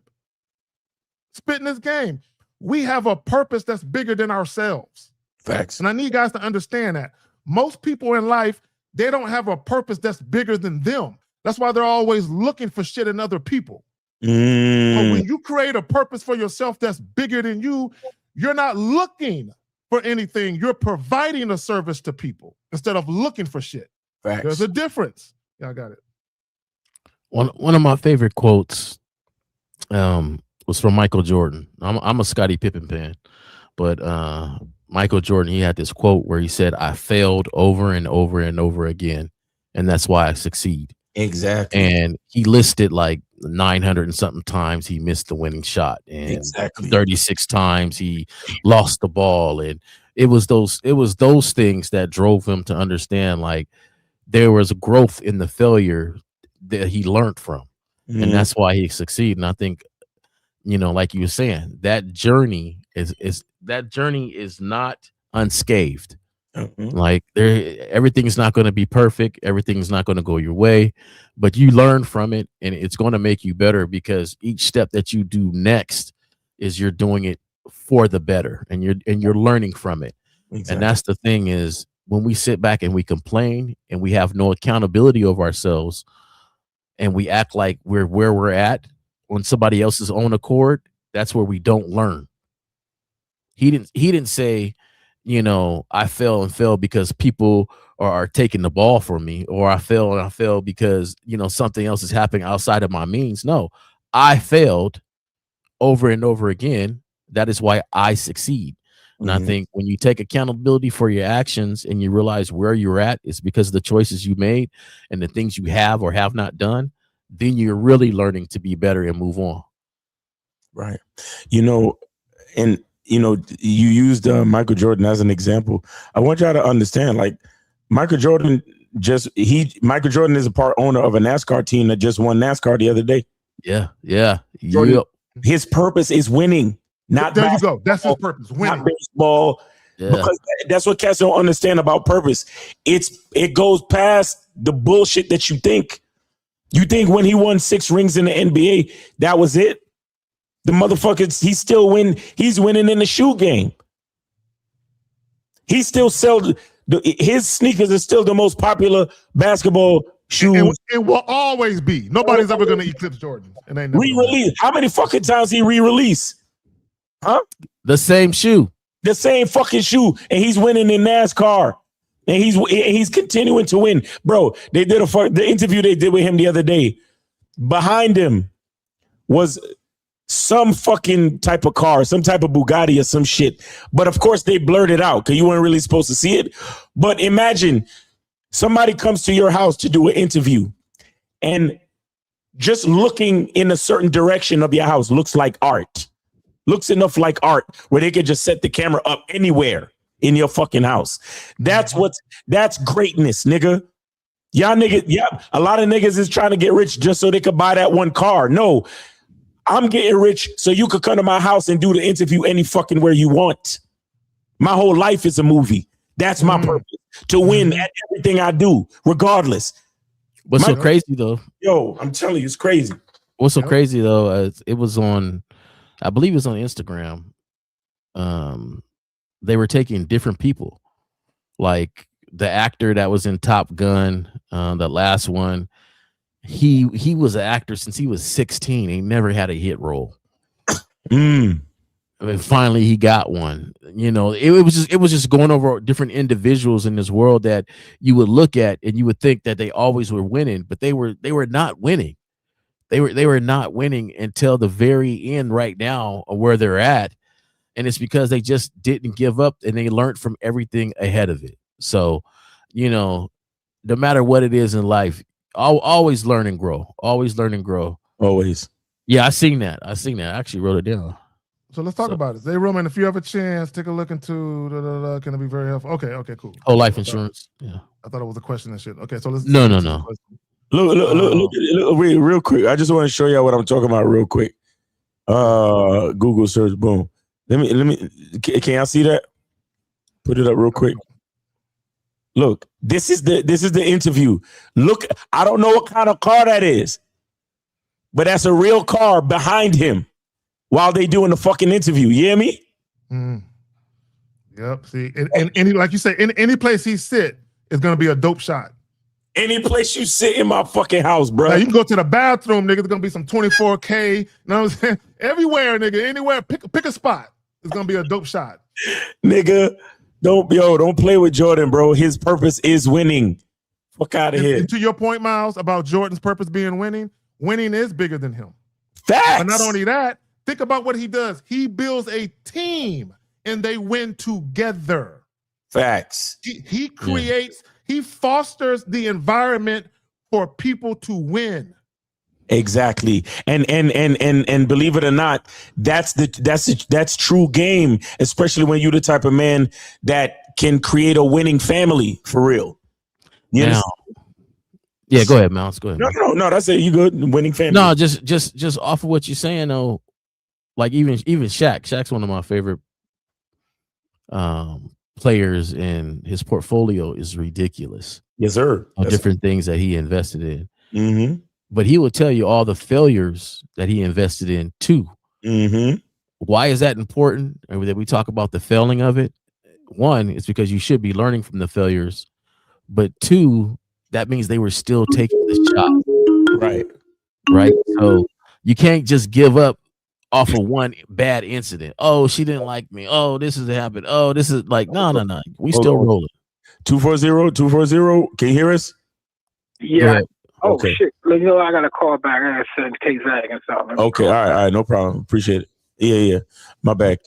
spitting this game, we have a purpose that's bigger than ourselves. Facts. And I need guys to understand that. Most people in life, they don't have a purpose that's bigger than them. That's why they're always looking for shit in other people. But Mm. when you create a purpose for yourself that's bigger than you, you're not looking for anything. You're providing a service to people instead of looking for shit. Facts. There's a difference. Yeah, I got it. One of my favorite quotes was from Michael Jordan. I'm a Scottie Pippen fan, but Michael Jordan, he had this quote where he said, "I failed over and over and over again, and that's why I succeed." Exactly. And he listed like 900 and something times he missed the winning shot, and Exactly. 36 times he lost the ball, and it was those things that drove him to understand like there was a growth in the failure that he learned from, and that's why he succeeded. And I think, you know, like you were saying, that journey is not unscathed. Like everything is not going to be perfect. Everything is not going to go your way, but you learn from it, and it's going to make you better because each step that you do next is you're doing it for the better, and you're learning from it. Exactly. And that's the thing is when we sit back and we complain and we have no accountability over ourselves, and we act like we're where we're at on somebody else's own accord, that's where we don't learn. He didn't say, you know, I fell because people are taking the ball from me, or I fell because, you know, something else is happening outside of my means. No, I failed over and over again. That is why I succeed. And I think when you take accountability for your actions and you realize where you're at, it's because of the choices you made and the things you have or have not done, then you're really learning to be better and move on. Right. You know, and you know, you used Michael Jordan as an example. I want y'all to understand, like, Michael Jordan is a part owner of a NASCAR team that just won NASCAR the other day. Yeah. Jordan, his purpose is winning. Not there you go. That's his purpose. Winning. Not baseball. Yeah. Because that's what cats don't understand about purpose. It goes past the bullshit that you think. You think when he won 6 rings in the NBA, that was it? The motherfuckers, he's winning in the shoe game. He still sells, his sneakers are still the most popular basketball shoes. And will always be. Nobody's ever going to eclipse Jordan. Re-release. How many fucking times he re-release? Huh? The same shoe. The same fucking shoe. And he's winning in NASCAR. And he's continuing to win. Bro, they did the interview they did with him the other day. Behind him was some fucking type of car, some type of Bugatti or some shit. But of course they blurred it out because you weren't really supposed to see it. But imagine somebody comes to your house to do an interview and just looking in a certain direction of your house looks like art. Looks enough like art where they could just set the camera up anywhere in your fucking house. That's greatness, nigga. Y'all niggas, yeah, a lot of niggas is trying to get rich just so they could buy that one car. No, I'm getting rich so you could come to my house and do the interview any fucking where you want. My whole life is a movie. That's my purpose, to win at everything I do, regardless. What's so crazy though? Yo, I'm telling you, it's crazy. What's so crazy though? It was on, I believe it was on Instagram. They were taking different people, like the actor that was in Top Gun, the last one. He was an actor since he was 16. He never had a hit role. I mean, finally he got one. You know, it was just going over different individuals in this world that you would look at and you would think that they always were winning, but they were not winning. They were not winning until the very end right now of where they're at. And it's because they just didn't give up and they learned from everything ahead of it. So, you know, no matter what it is in life, always learn and grow. Always learn and grow. Always. Yeah, I seen that. I actually wrote it down. So let's talk about it. Zay Roman, if you have a chance, take a look into can it be very helpful? Okay, cool. Whole life insurance. Yeah. I thought it was a question and shit. Okay, so let's No. Look, real quick. I just want to show y'all what I'm talking about real quick. Google search, boom. Let me can y'all see that? Put it up real quick. Look, this is the interview. Look, I don't know what kind of car that is, but that's a real car behind him while they doing the fucking interview. You hear me? Yep. See, and any, like you say, in any place he sit is gonna be a dope shot. Any place you sit in my fucking house, bro. Like, you can go to the bathroom, nigga. There's gonna be some 24K. You know what I'm saying? Everywhere, nigga. Anywhere. Pick a spot. It's gonna be a dope shot. Nigga, don't play with Jordan, bro. His purpose is winning. Fuck out of here. And to your point, Miles, about Jordan's purpose being winning is bigger than him. Facts. But not only that, think about what he does. He builds a team and they win together. Facts. He creates, he fosters the environment for people to win. Exactly. And believe it or not, that's true game, especially when you're the type of man that can create a winning family for real. Now, yeah, go ahead, Mouse. Go ahead. No, that's it. You good? Winning family. No, just off of what you're saying though, like even Shaq. Shaq's one of my favorite players, and his portfolio is ridiculous. Yes, sir. Of different things that he invested in. Mm-hmm. But he will tell you all the failures that he invested in too. Mm-hmm. Why is that important? And that we talk about the failing of it. One, it's because you should be learning from the failures. But two, that means they were still taking the shot. Right. So you can't just give up off of one bad incident. Oh, she didn't like me. Oh, this has happened. Oh, this is like, no. We still rolling. 240. Can you hear us? Yeah. Oh, okay. Shit. Look, I got to call back. I got to send K-Zag and something. Okay. All right. No problem. Appreciate it. Yeah. My bad.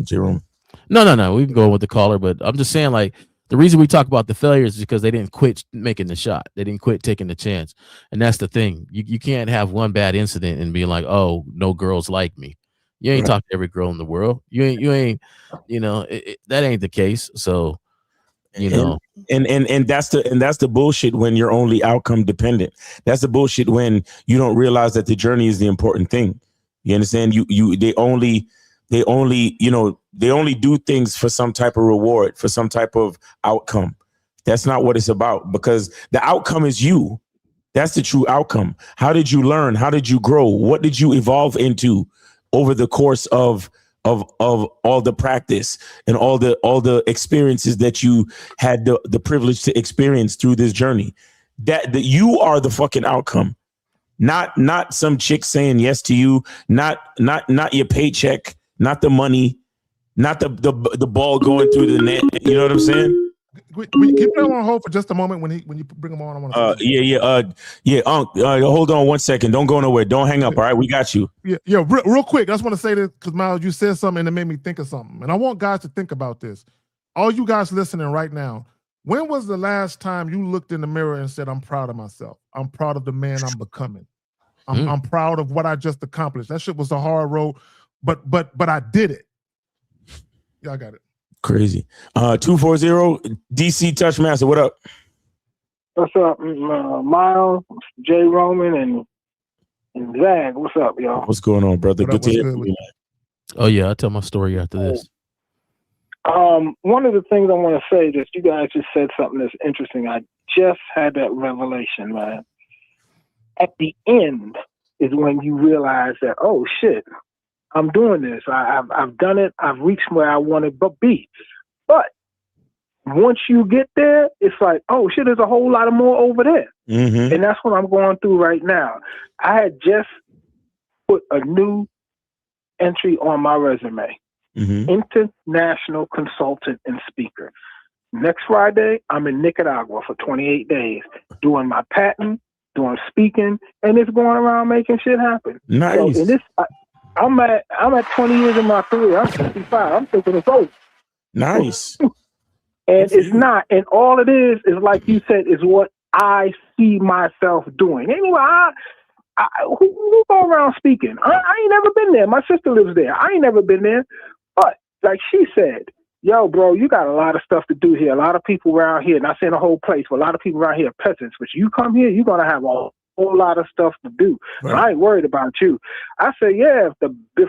Jerome. No. We can go with the caller, but I'm just saying, like, the reason we talk about the failures is because they didn't quit making the shot. They didn't quit taking the chance. And that's the thing. You can't have one bad incident and be like, oh, no girls like me. You ain't talk to every girl in the world. You ain't, that ain't the case. So, and that's the bullshit when you're only outcome dependent. That's the bullshit when you don't realize that the journey is the important thing. You understand? They only do things for some type of reward, for some type of outcome. That's not what it's about, because the outcome is you. That's the true outcome. How did you learn? How did you grow? What did you evolve into over the course of all the practice and all the experiences that you had the privilege to experience through this journey? That you are the fucking outcome. Not some chick saying yes to you, not your paycheck, not the money, not the ball going through the net. You know what I'm saying? We keep them on hold for just a moment. When you bring them on, I want to. Hold on 1 second. Don't go nowhere. Don't hang up. All right, we got you. Yeah. Real quick, I just want to say this because Miles, you said something and it made me think of something, and I want guys to think about this. All you guys listening right now, when was the last time you looked in the mirror and said, "I'm proud of myself. I'm proud of the man I'm becoming. I'm proud of what I just accomplished. That shit was a hard road, but I did it." Yeah, I got it. Crazy. 240 DC Touchmaster. What up? What's up, Miles, J. Roman, and Zag? What's up, y'all? What's going on, brother? Good to hear you. Oh yeah, I'll tell my story after this. One of the things I want to say is you guys just said something that's interesting. I just had that revelation, man. At the end is when you realize that, oh shit, I'm doing this. I've done it. I've reached where I wanted to be. But once you get there, it's like, oh shit, there's a whole lot of more over there. Mm-hmm. And that's what I'm going through right now. I had just put a new entry on my resume. Mm-hmm. International consultant and speaker. Next Friday, I'm in Nicaragua for 28 days doing my patent, doing speaking, and it's going around making shit happen. Nice. So in this, I'm at 20 years in my career. I'm 65. I'm thinking it's over. Nice. And it's not. And all it is like you said, is what I see myself doing. Anyway, who go around speaking? I ain't never been there. My sister lives there. I ain't never been there. But like she said, yo, bro, you got a lot of stuff to do here. A lot of people around here, not saying the whole place, but a lot of people around here are peasants. But you come here, you're going to have a whole lot of stuff to do. Right. I ain't worried about you. I say, yeah, if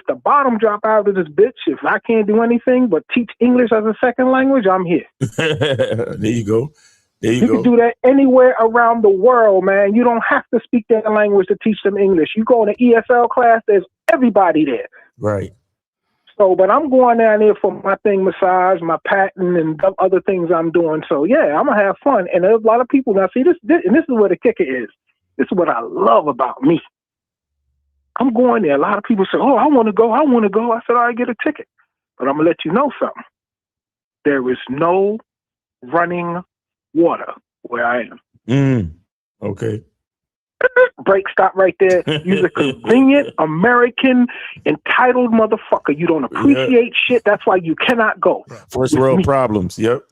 the bottom drop out of this bitch, if I can't do anything but teach English as a second language, I'm here. There you go. You can do that anywhere around the world, man. You don't have to speak their language to teach them English. You go in an ESL class, there's everybody there. Right. So, but I'm going down there for my thing, massage, my patent, and other things I'm doing. So, yeah, I'm going to have fun. And there's a lot of people now. See, and this is where the kicker is. This is what I love about me. I'm going there. A lot of people say, oh, I want to go. I want to go. I said, all right, get a ticket. But I'm going to let you know something. There is no running water where I am. Okay. Break, stop right there. You're a convenient American entitled motherfucker. You don't appreciate shit. That's why you cannot go. First world problems. Yep.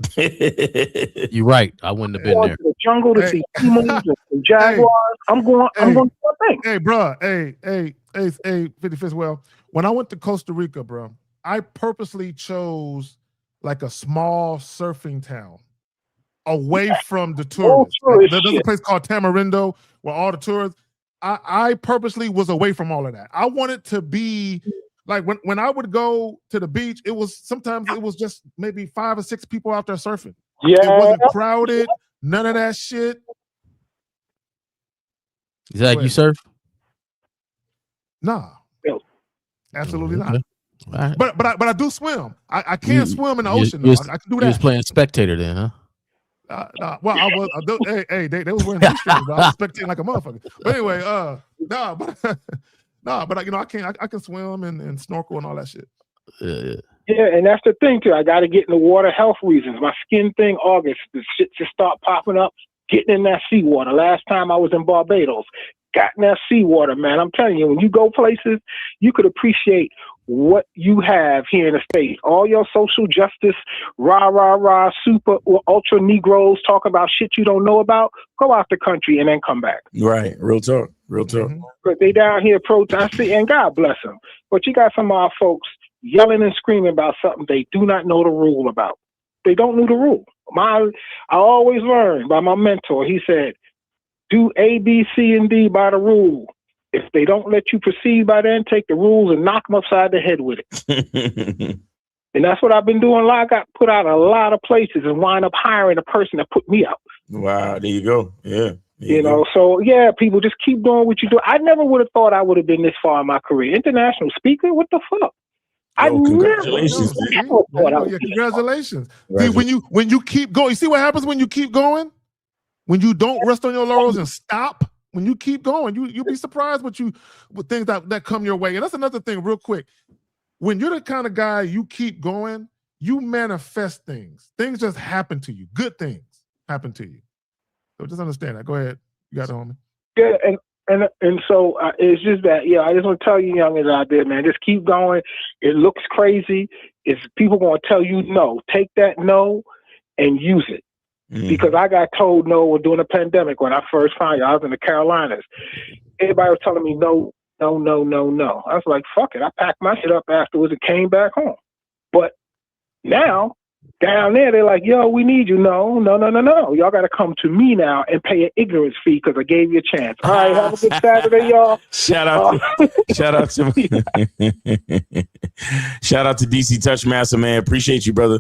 You're right. I wouldn't have been Going there. to the jungle to see emus and jaguars. I'm going to do my thing. Hey, bro. Hey, 55th. Well, when I went to Costa Rica, bro, I purposely chose like a small surfing town away from the tourists. There's a place called Tamarindo where all the tourists. I purposely was away from all of that. I wanted to be like when I would go to the beach, sometimes it was just maybe 5 or 6 people out there surfing. Yeah. It wasn't crowded, none of that shit. Is that like you surf? Nah. Absolutely not. Right. But I do swim. I can't swim in the ocean. I can do that. You was playing spectator then, huh? Well, I was. They was wearing shoes, but I was spectating like a motherfucker. But anyway, but you know, I can swim and snorkel and all that shit. Yeah, and that's the thing too. I got to get in the water, health reasons. My skin thing, August, the shit just start popping up. Getting in that seawater. Last time I was in Barbados, got in that seawater, man. I'm telling you, when you go places, you could appreciate what you have here in the States. All your social justice, rah, super or ultra Negroes talk about shit you don't know about. Go out the country and then come back. Right. Real talk. Because they down here protesting, and God bless them. But you got some of our folks yelling and screaming about something they do not know the rule about. They don't know the rule. I always learned by my mentor. He said, do A, B, C, and D by the rule. If they don't let you proceed by then, take the rules and knock them upside the head with it. And that's what I've been doing. I got put out a lot of places and wind up hiring a person that put me out. Wow, there you go. Yeah. You know, so yeah, people just keep doing what you do. I never would have thought I would have been this far in my career. International speaker, what the fuck? Congratulations. Congratulations. See, when you keep going, you see what happens when you keep going? When you don't rest on your laurels and stop, when you keep going, you'll be surprised with things that come your way. And that's another thing, real quick. When you're the kind of guy you keep going, you manifest things. Things just happen to you. Good things happen to you. So just understand that. Go ahead. You got it, homie. Yeah, and so it's just that, I just want to tell you youngins out there, man, just keep going. It looks crazy. It's people going to tell you no. Take that no and use it. Because I got told no during the pandemic when I first found you. I was in the Carolinas. Everybody was telling me no. I was like, fuck it. I packed my shit up afterwards and came back home. But now, down there, they're like, yo, we need you. No. Y'all got to come to me now and pay an ignorance fee because I gave you a chance. All right, have a good Saturday, y'all. Shout out to DC Touchmaster, man. Appreciate you, brother.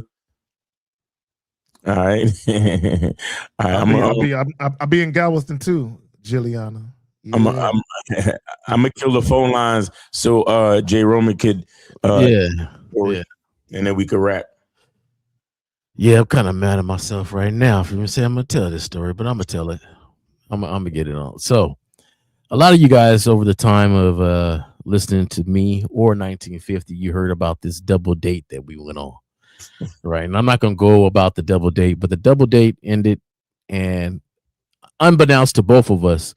All right. I'll be in Galveston too, Jilliana. Yeah. I'm gonna kill the phone lines so Jay Roman could and then we could wrap. Yeah, I'm kind of mad at myself right now for saying I'm gonna tell this story, but I'm gonna tell it. I'm gonna get it on. So a lot of you guys over the time of listening to me or 1950, you heard about this double date that we went on. Right. And I'm not going to go about the double date, but the double date ended, and unbeknownst to both of us,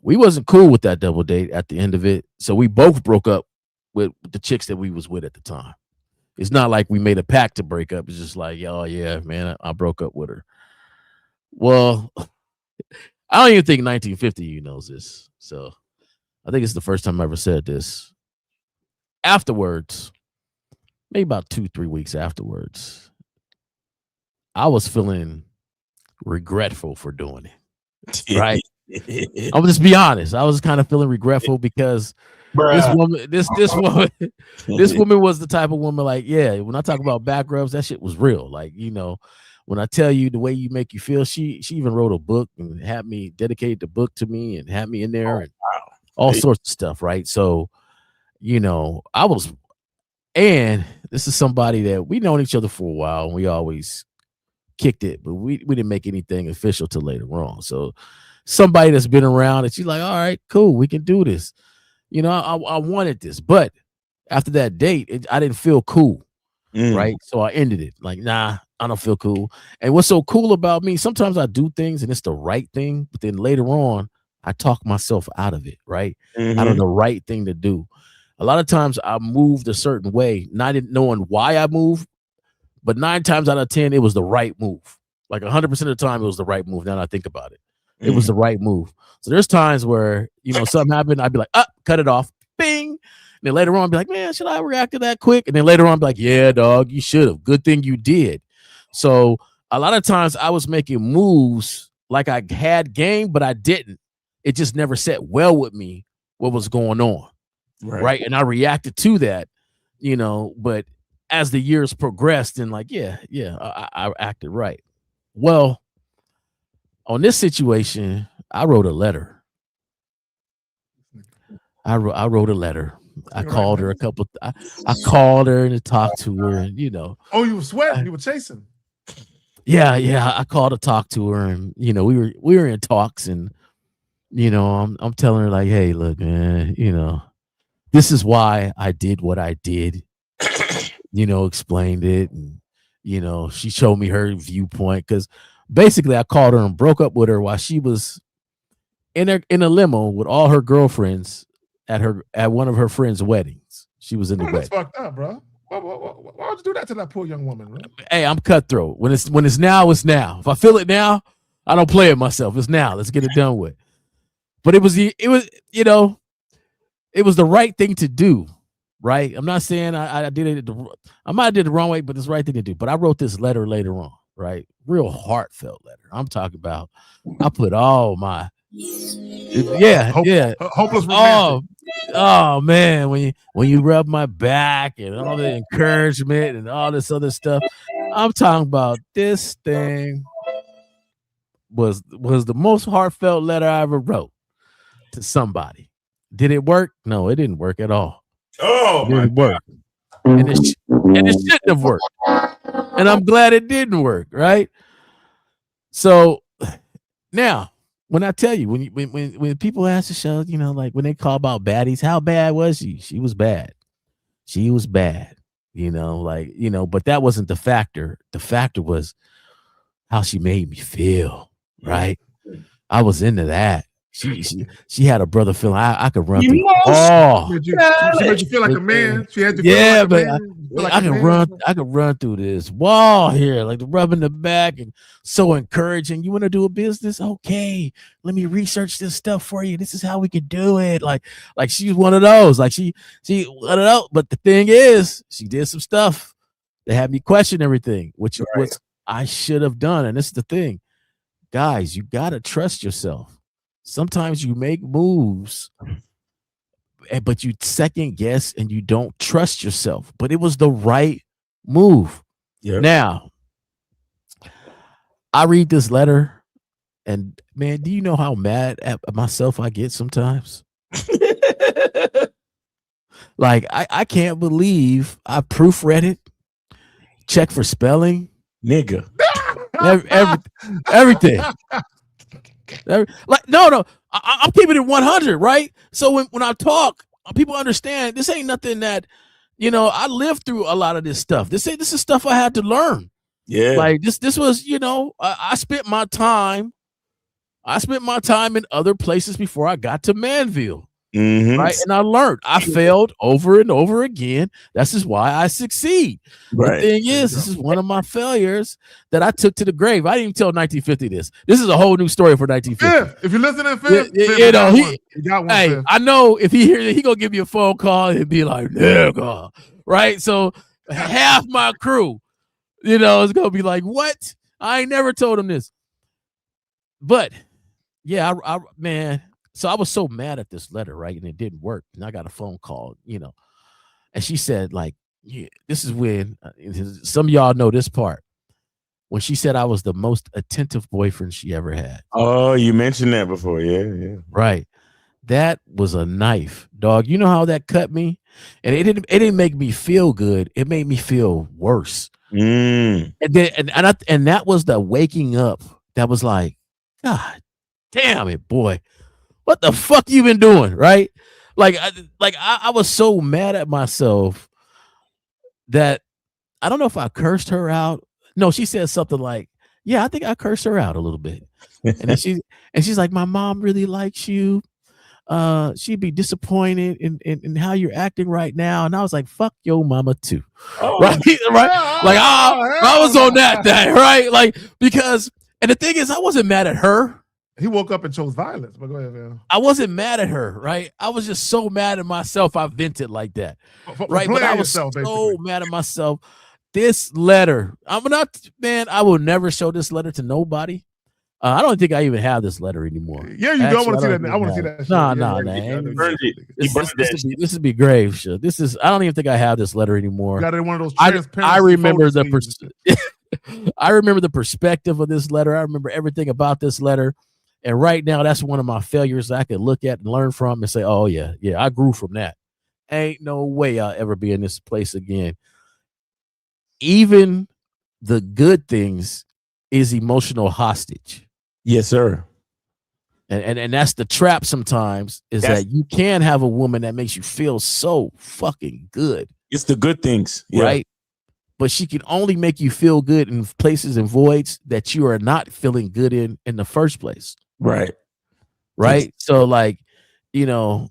we wasn't cool with that double date at the end of it. So we both broke up with the chicks that we was with at the time. It's not like we made a pact to break up. It's just like, oh yeah, man, I broke up with her. Well, I don't even think 1950 knows this. So I think it's the first time I ever said this. Afterwards, maybe about 2-3 weeks afterwards, I was feeling regretful for doing it. Right? I'll just be honest. I was kind of feeling regretful because this woman was the type of woman, like, yeah, when I talk about back rubs, that shit was real. Like, when I tell you the way you make you feel, she even wrote a book and had me dedicate the book to me and had me in there and all sorts of stuff. Right. So, I was And this is somebody that we known each other for a while, and we always kicked it, but we didn't make anything official till later on. So somebody that's been around and she's like, all right, cool, we can do this. You know, I wanted this, but after that date, I didn't feel cool. Right. So I ended it. Like, nah, I don't feel cool. And what's so cool about me, sometimes I do things and it's the right thing, but then later on, I talk myself out of it. Right. Out of the right thing to do. A lot of times I moved a certain way, not knowing why I moved, but 9 times out of 10, it was the right move. Like 100% of the time, it was the right move. Now that I think about it, it was the right move. So there's times where, you know, something happened. I'd be like, cut it off. Bing. And then later on, I'd be like, man, should I react to that quick? And then later on, I'd be like, yeah, dog, you should have. Good thing you did. So a lot of times I was making moves like I had game, but I didn't. It just never sat well with me what was going on. Right. And I reacted to that, you know, but as the years progressed and like, I acted right. Well, on this situation, I wrote a letter. I wrote a letter. I called her I called her and talked to her, and you know. Oh, you were sweating, you were chasing. Yeah. I called to talk to her, and you know, we were in talks, and you know, I'm telling her like, hey, look, man, you know, this is why I did what I did. You know, explained it, and you know, she showed me her viewpoint because basically I called her and broke up with her while she was in a limo with all her girlfriends at one of her friends' weddings. She was in the wedding. That's fucked up, bro. Why would you do that to that poor young woman, bro? Hey, I'm cutthroat. When it's now, it's now. If I feel it now, I don't play it myself. It's now. Let's get it done with. But it was you know, it was the right thing to do. Right. I'm not saying I did it. I might have did it the wrong way, but it's the right thing to do. But I wrote this letter later on. Right. Real heartfelt letter. I'm talking about. I put all my. Hopeless romantic. Oh man, when you rub my back and all the encouragement and all this other stuff, I'm talking about this thing was the most heartfelt letter I ever wrote to somebody. Did it work? No, it didn't work at all. Oh, it didn't work. And it shouldn't have worked. And I'm glad it didn't work, right? So now, when I tell you, when people ask the show, you know, like when they call about baddies, how bad was she? She was bad. She was bad, you know, like, you know, but that wasn't the factor. The factor was how she made me feel, right? I was into that. She had a brother feeling I could run through. She made you feel like a man. She had to feel like a man. I could run through this wall here, like the rubbing the back and so encouraging. You want to do a business? Okay, let me research this stuff for you. This is how we could do it. Like she's one of those. Like she one of those. But the thing is, she did some stuff that had me question everything, which I should have done. And this is the thing, guys, you gotta trust yourself. Sometimes you make moves, but you second guess and you don't trust yourself. But it was the right move. Yep. Now, I read this letter, and man, do you know how mad at myself I get sometimes? Like, I can't believe I proofread it, check for spelling, nigga, everything. Like no, I'm keeping it 100, right? So when I talk, people understand this ain't nothing that, you know, I lived through a lot of this stuff. This is stuff I had to learn. Yeah, like this was, you know, I spent my time in other places before I got to Manville. Right. And I learned. I failed over and over again. This is why I succeed. Right. The thing is, this is one of my failures that I took to the grave. I didn't even tell 1950 this. This is a whole new story for 1950. If you're listening, Fifth, you know, he got one. Hey, I know if he hears it, he gonna give me a phone call and be like, nigga. Right. So half my crew, you know, is gonna be like, what? I ain't never told him this. But yeah, I man. So I was so mad at this letter, right? And it didn't work. And I got a phone call, you know, and she said, like, yeah, this is when some of y'all know this part. When she said I was the most attentive boyfriend she ever had. Oh, you mentioned that before. Yeah. Right. That was a knife, dog. You know how that cut me? And it didn't make me feel good. It made me feel worse. Mm. And then and that was the waking up. That was like, God damn it, boy. What the fuck you been doing? Right? I was so mad at myself that I don't know if I cursed her out. No, she said something like, yeah, I think I cursed her out a little bit. And then she's like, my mom really likes you. She'd be disappointed in how you're acting right now. And I was like, fuck your mama too. Oh, right? Like I was on that thing, right? Like, because, and the thing is, I wasn't mad at her. He woke up and chose violence. But go ahead, man. I wasn't mad at her, right? I was just so mad at myself. I vented like that, right? But I was so mad at myself. This letter, I will never show this letter to nobody. I don't think I even have this letter anymore. Yeah, you don't want to see that. I want to see that. This would be grave shit. I don't even think I have this letter anymore. Got it in one of those I remember I remember the perspective of this letter. I remember everything about this letter. And right now, that's one of my failures I could look at and learn from and say, oh, yeah, I grew from that. Ain't no way I'll ever be in this place again. Even the good things is emotional hostage. Yes, sir. And that's the trap sometimes, is that you can have a woman that makes you feel so fucking good. It's the good things. Right? But she can only make you feel good in places and voids that you are not feeling good in the first place. Right. So like, don't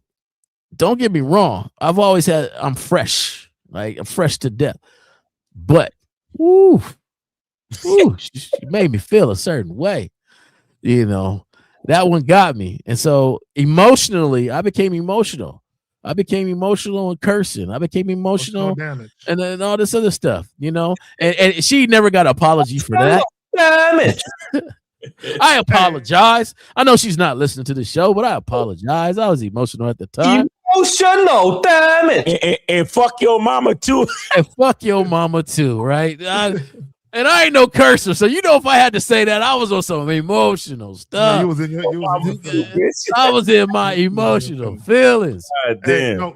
get me wrong. I've always I'm fresh. Like, I'm fresh to death. But she made me feel a certain way. That one got me. And so emotionally, I became emotional. And cursing. I became emotional and then all this other stuff, and she never got an apology for that. Damage. I apologize. I know she's not listening to the show, but I apologize. I was emotional at the time. Emotional damage. And fuck your mama too. And fuck your mama too, right? And I ain't no cursor, so if I had to say that, I was on some emotional stuff. I was in my emotional feelings. God damn.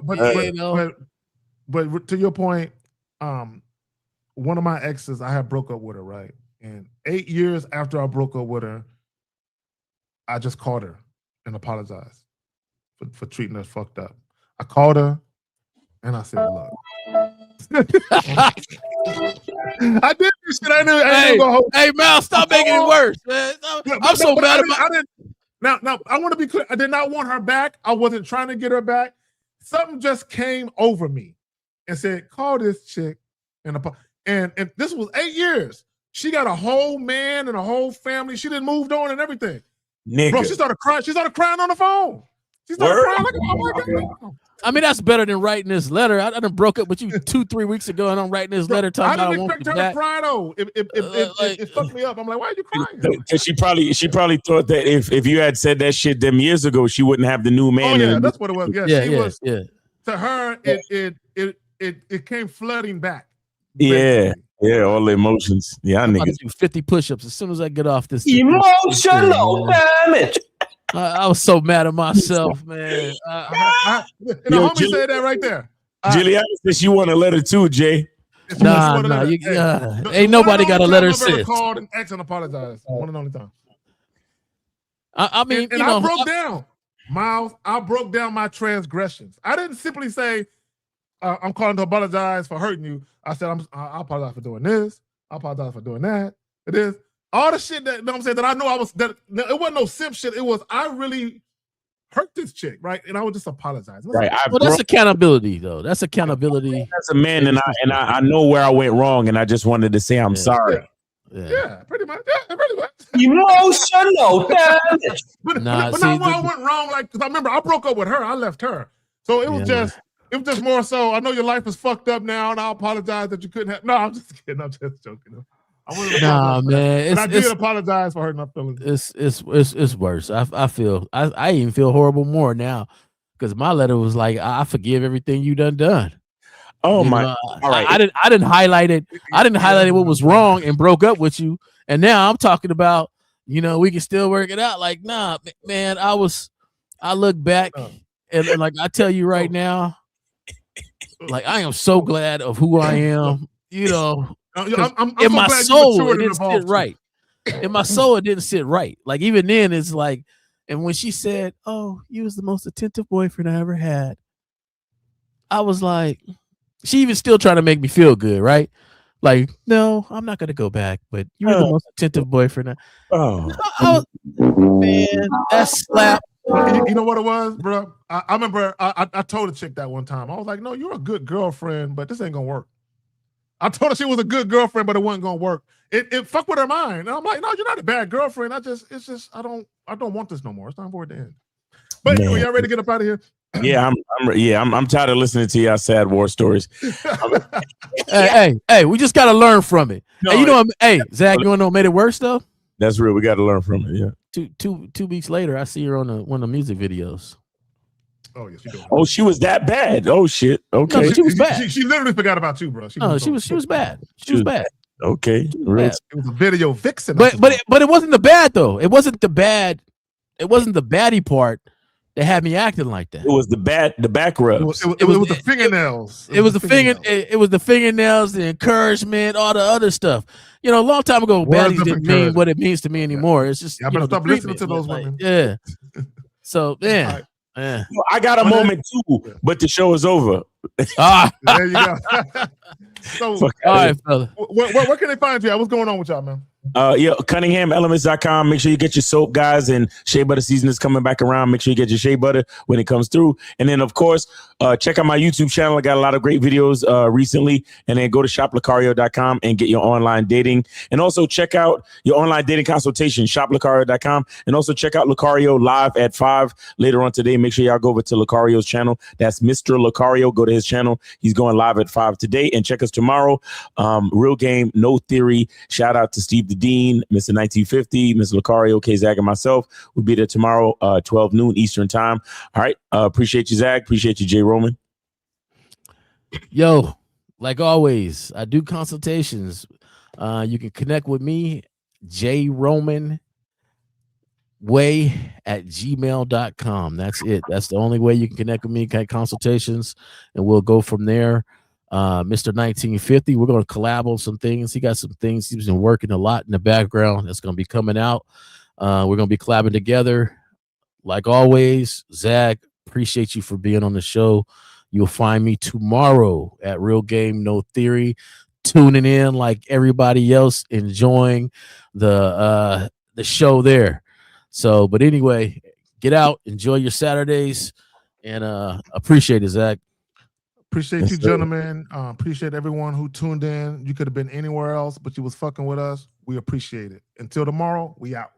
But to your point, one of my exes, I had broke up with her, right? And 8 years after I broke up with her, I just called her and apologized for treating her fucked up. I called her and I said, look. I did this shit. I knew. Hey, Mal, stop making it worse, man. I'm so mad about it. Now, I want to be clear. I did not want her back. I wasn't trying to get her back. Something just came over me and said, call this chick. And this was 8 years. She got a whole man and a whole family. She done moved on and everything. Nigga. Bro, she started crying. She started crying on the phone. She started crying like, oh my God. I mean, that's better than writing this letter. I done broke up with you 2-3 weeks ago, and I'm writing this letter talking about I didn't expect her to cry though. It fucked me up. I'm like, why are you crying? Because she probably thought that if you had said that shit them years ago, she wouldn't have the new man. Oh yeah, that's what it was. Yeah. To her, it came flooding back. Yeah. Yeah, all the emotions. Yeah, I'm niggas do 50 push-ups as soon as I get off this. Emotional damage. I was so mad at myself, man. The homie said that right there. Juliana said she want a letter too, Jay. Nah. Ain't nobody got a letter since. Called and asked and apologized. One and only time. I mean, I broke down, Miles. I broke down my transgressions. I didn't simply say I'm calling to apologize for hurting you. I said I apologize for doing this. I apologize for doing that. It is all the shit that I'm saying that I know that it wasn't no simp shit. It was I really hurt this chick, right? And I would just apologize. Right. Well, that's accountability, though. That's accountability. As a man, and I know where I went wrong, and I just wanted to say I'm sorry. Yeah, pretty much. Yeah, pretty much. Emotional damage. But not where I went wrong, like because I remember I broke up with her. I left her, so it was just. It was just more so. I know your life is fucked up now, and I apologize that you couldn't have. No, I'm just kidding. I'm just joking. Nah, man. I did apologize for hurting my feelings. It's worse. I feel. I even feel horrible more now because my letter was like, I forgive everything you done. Oh my! All right. I didn't highlight it. I didn't highlight what was wrong and broke up with you, and now I'm talking about we can still work it out. Like, nah, man. I look back and like I tell you right now, like I am so glad of who I am. You know, I'm in so my glad you soul it matured and didn't sit evolved. right. In my soul it didn't sit right. Like even then it's like, and when she said, "Oh, you was the most attentive boyfriend I ever had," I was like, she even still trying to make me feel good, right? Like, no, I'm not gonna go back, but you were the most attentive boyfriend. Oh, Man, that slap. You know what it was, bro? I remember I told a chick that one time. I was like, "No, you're a good girlfriend, but this ain't gonna work." I told her she was a good girlfriend, but it wasn't gonna work. It fucked with her mind, and I'm like, "No, you're not a bad girlfriend. I don't want this no more. It's time for it to end." But anyway, y'all ready to get up out of here? Yeah, I'm tired of listening to y'all sad war stories. hey, we just gotta learn from it. No, hey, you know, hey, Zach, you wanna know what made it worse though? That's real. We got to learn from it. Yeah. Two weeks later, I see her on one of the music videos. Oh yes, she doing. Oh, she was that bad. Oh shit. Okay, no, she was bad. She literally forgot about you, bro. She was bad. She was bad. Okay, bad. It was a video vixen. But it wasn't the bad though. It wasn't the bad. It wasn't the baddie part that had me acting like that. It was the back rubs. It was the fingernails. It was the fingernails, the encouragement, all the other stuff. You know, a long time ago, baddies didn't mean what it means to me anymore. It's just I better stop listening to those women. Yeah. So yeah. Yeah. I got a moment too, but the show is over. There you go. So, all right, fella. Where can they find you? What's going on with y'all, man? CunninghamElements.com. Make sure you get your soap, guys, and shea butter season is coming back around. Make sure you get your shea butter when it comes through. And then, of course, check out my YouTube channel. I got a lot of great videos recently. And then go to shoplucario.com and get your online dating. And also check out your online dating consultation, shoplucario.com. And also check out Lucario live at 5 later on today. Make sure y'all go over to Lucario's channel. That's Mr. Lucario. Go to his channel. He's going live at 5 today. And check us tomorrow. Real Game, No Theory. Shout out to Steve the Dean, Mr. 1950, Mr. Lucario, K. Zach, and myself. We'll be there tomorrow, 12 noon Eastern time. All right. Appreciate you, Zach. Appreciate you, J. Roman. Yo, like always, I do consultations. You can connect with me, jromanway at gmail.com. That's it. That's the only way you can connect with me, consultations, and we'll go from there. Mr. 1950, we're going to collab on some things. He got some things he's been working a lot in the background that's going to be coming out. We're going to be collabing together. Like always, Zach, appreciate you for being on the show. You'll find me tomorrow at Real Game No Theory, tuning in like everybody else, enjoying the show there. So, but anyway, get out, enjoy your Saturdays, and appreciate it, Zach. Appreciate you, gentlemen. Appreciate everyone who tuned in. You could have been anywhere else, but you was fucking with us. We appreciate it. Until tomorrow, we out.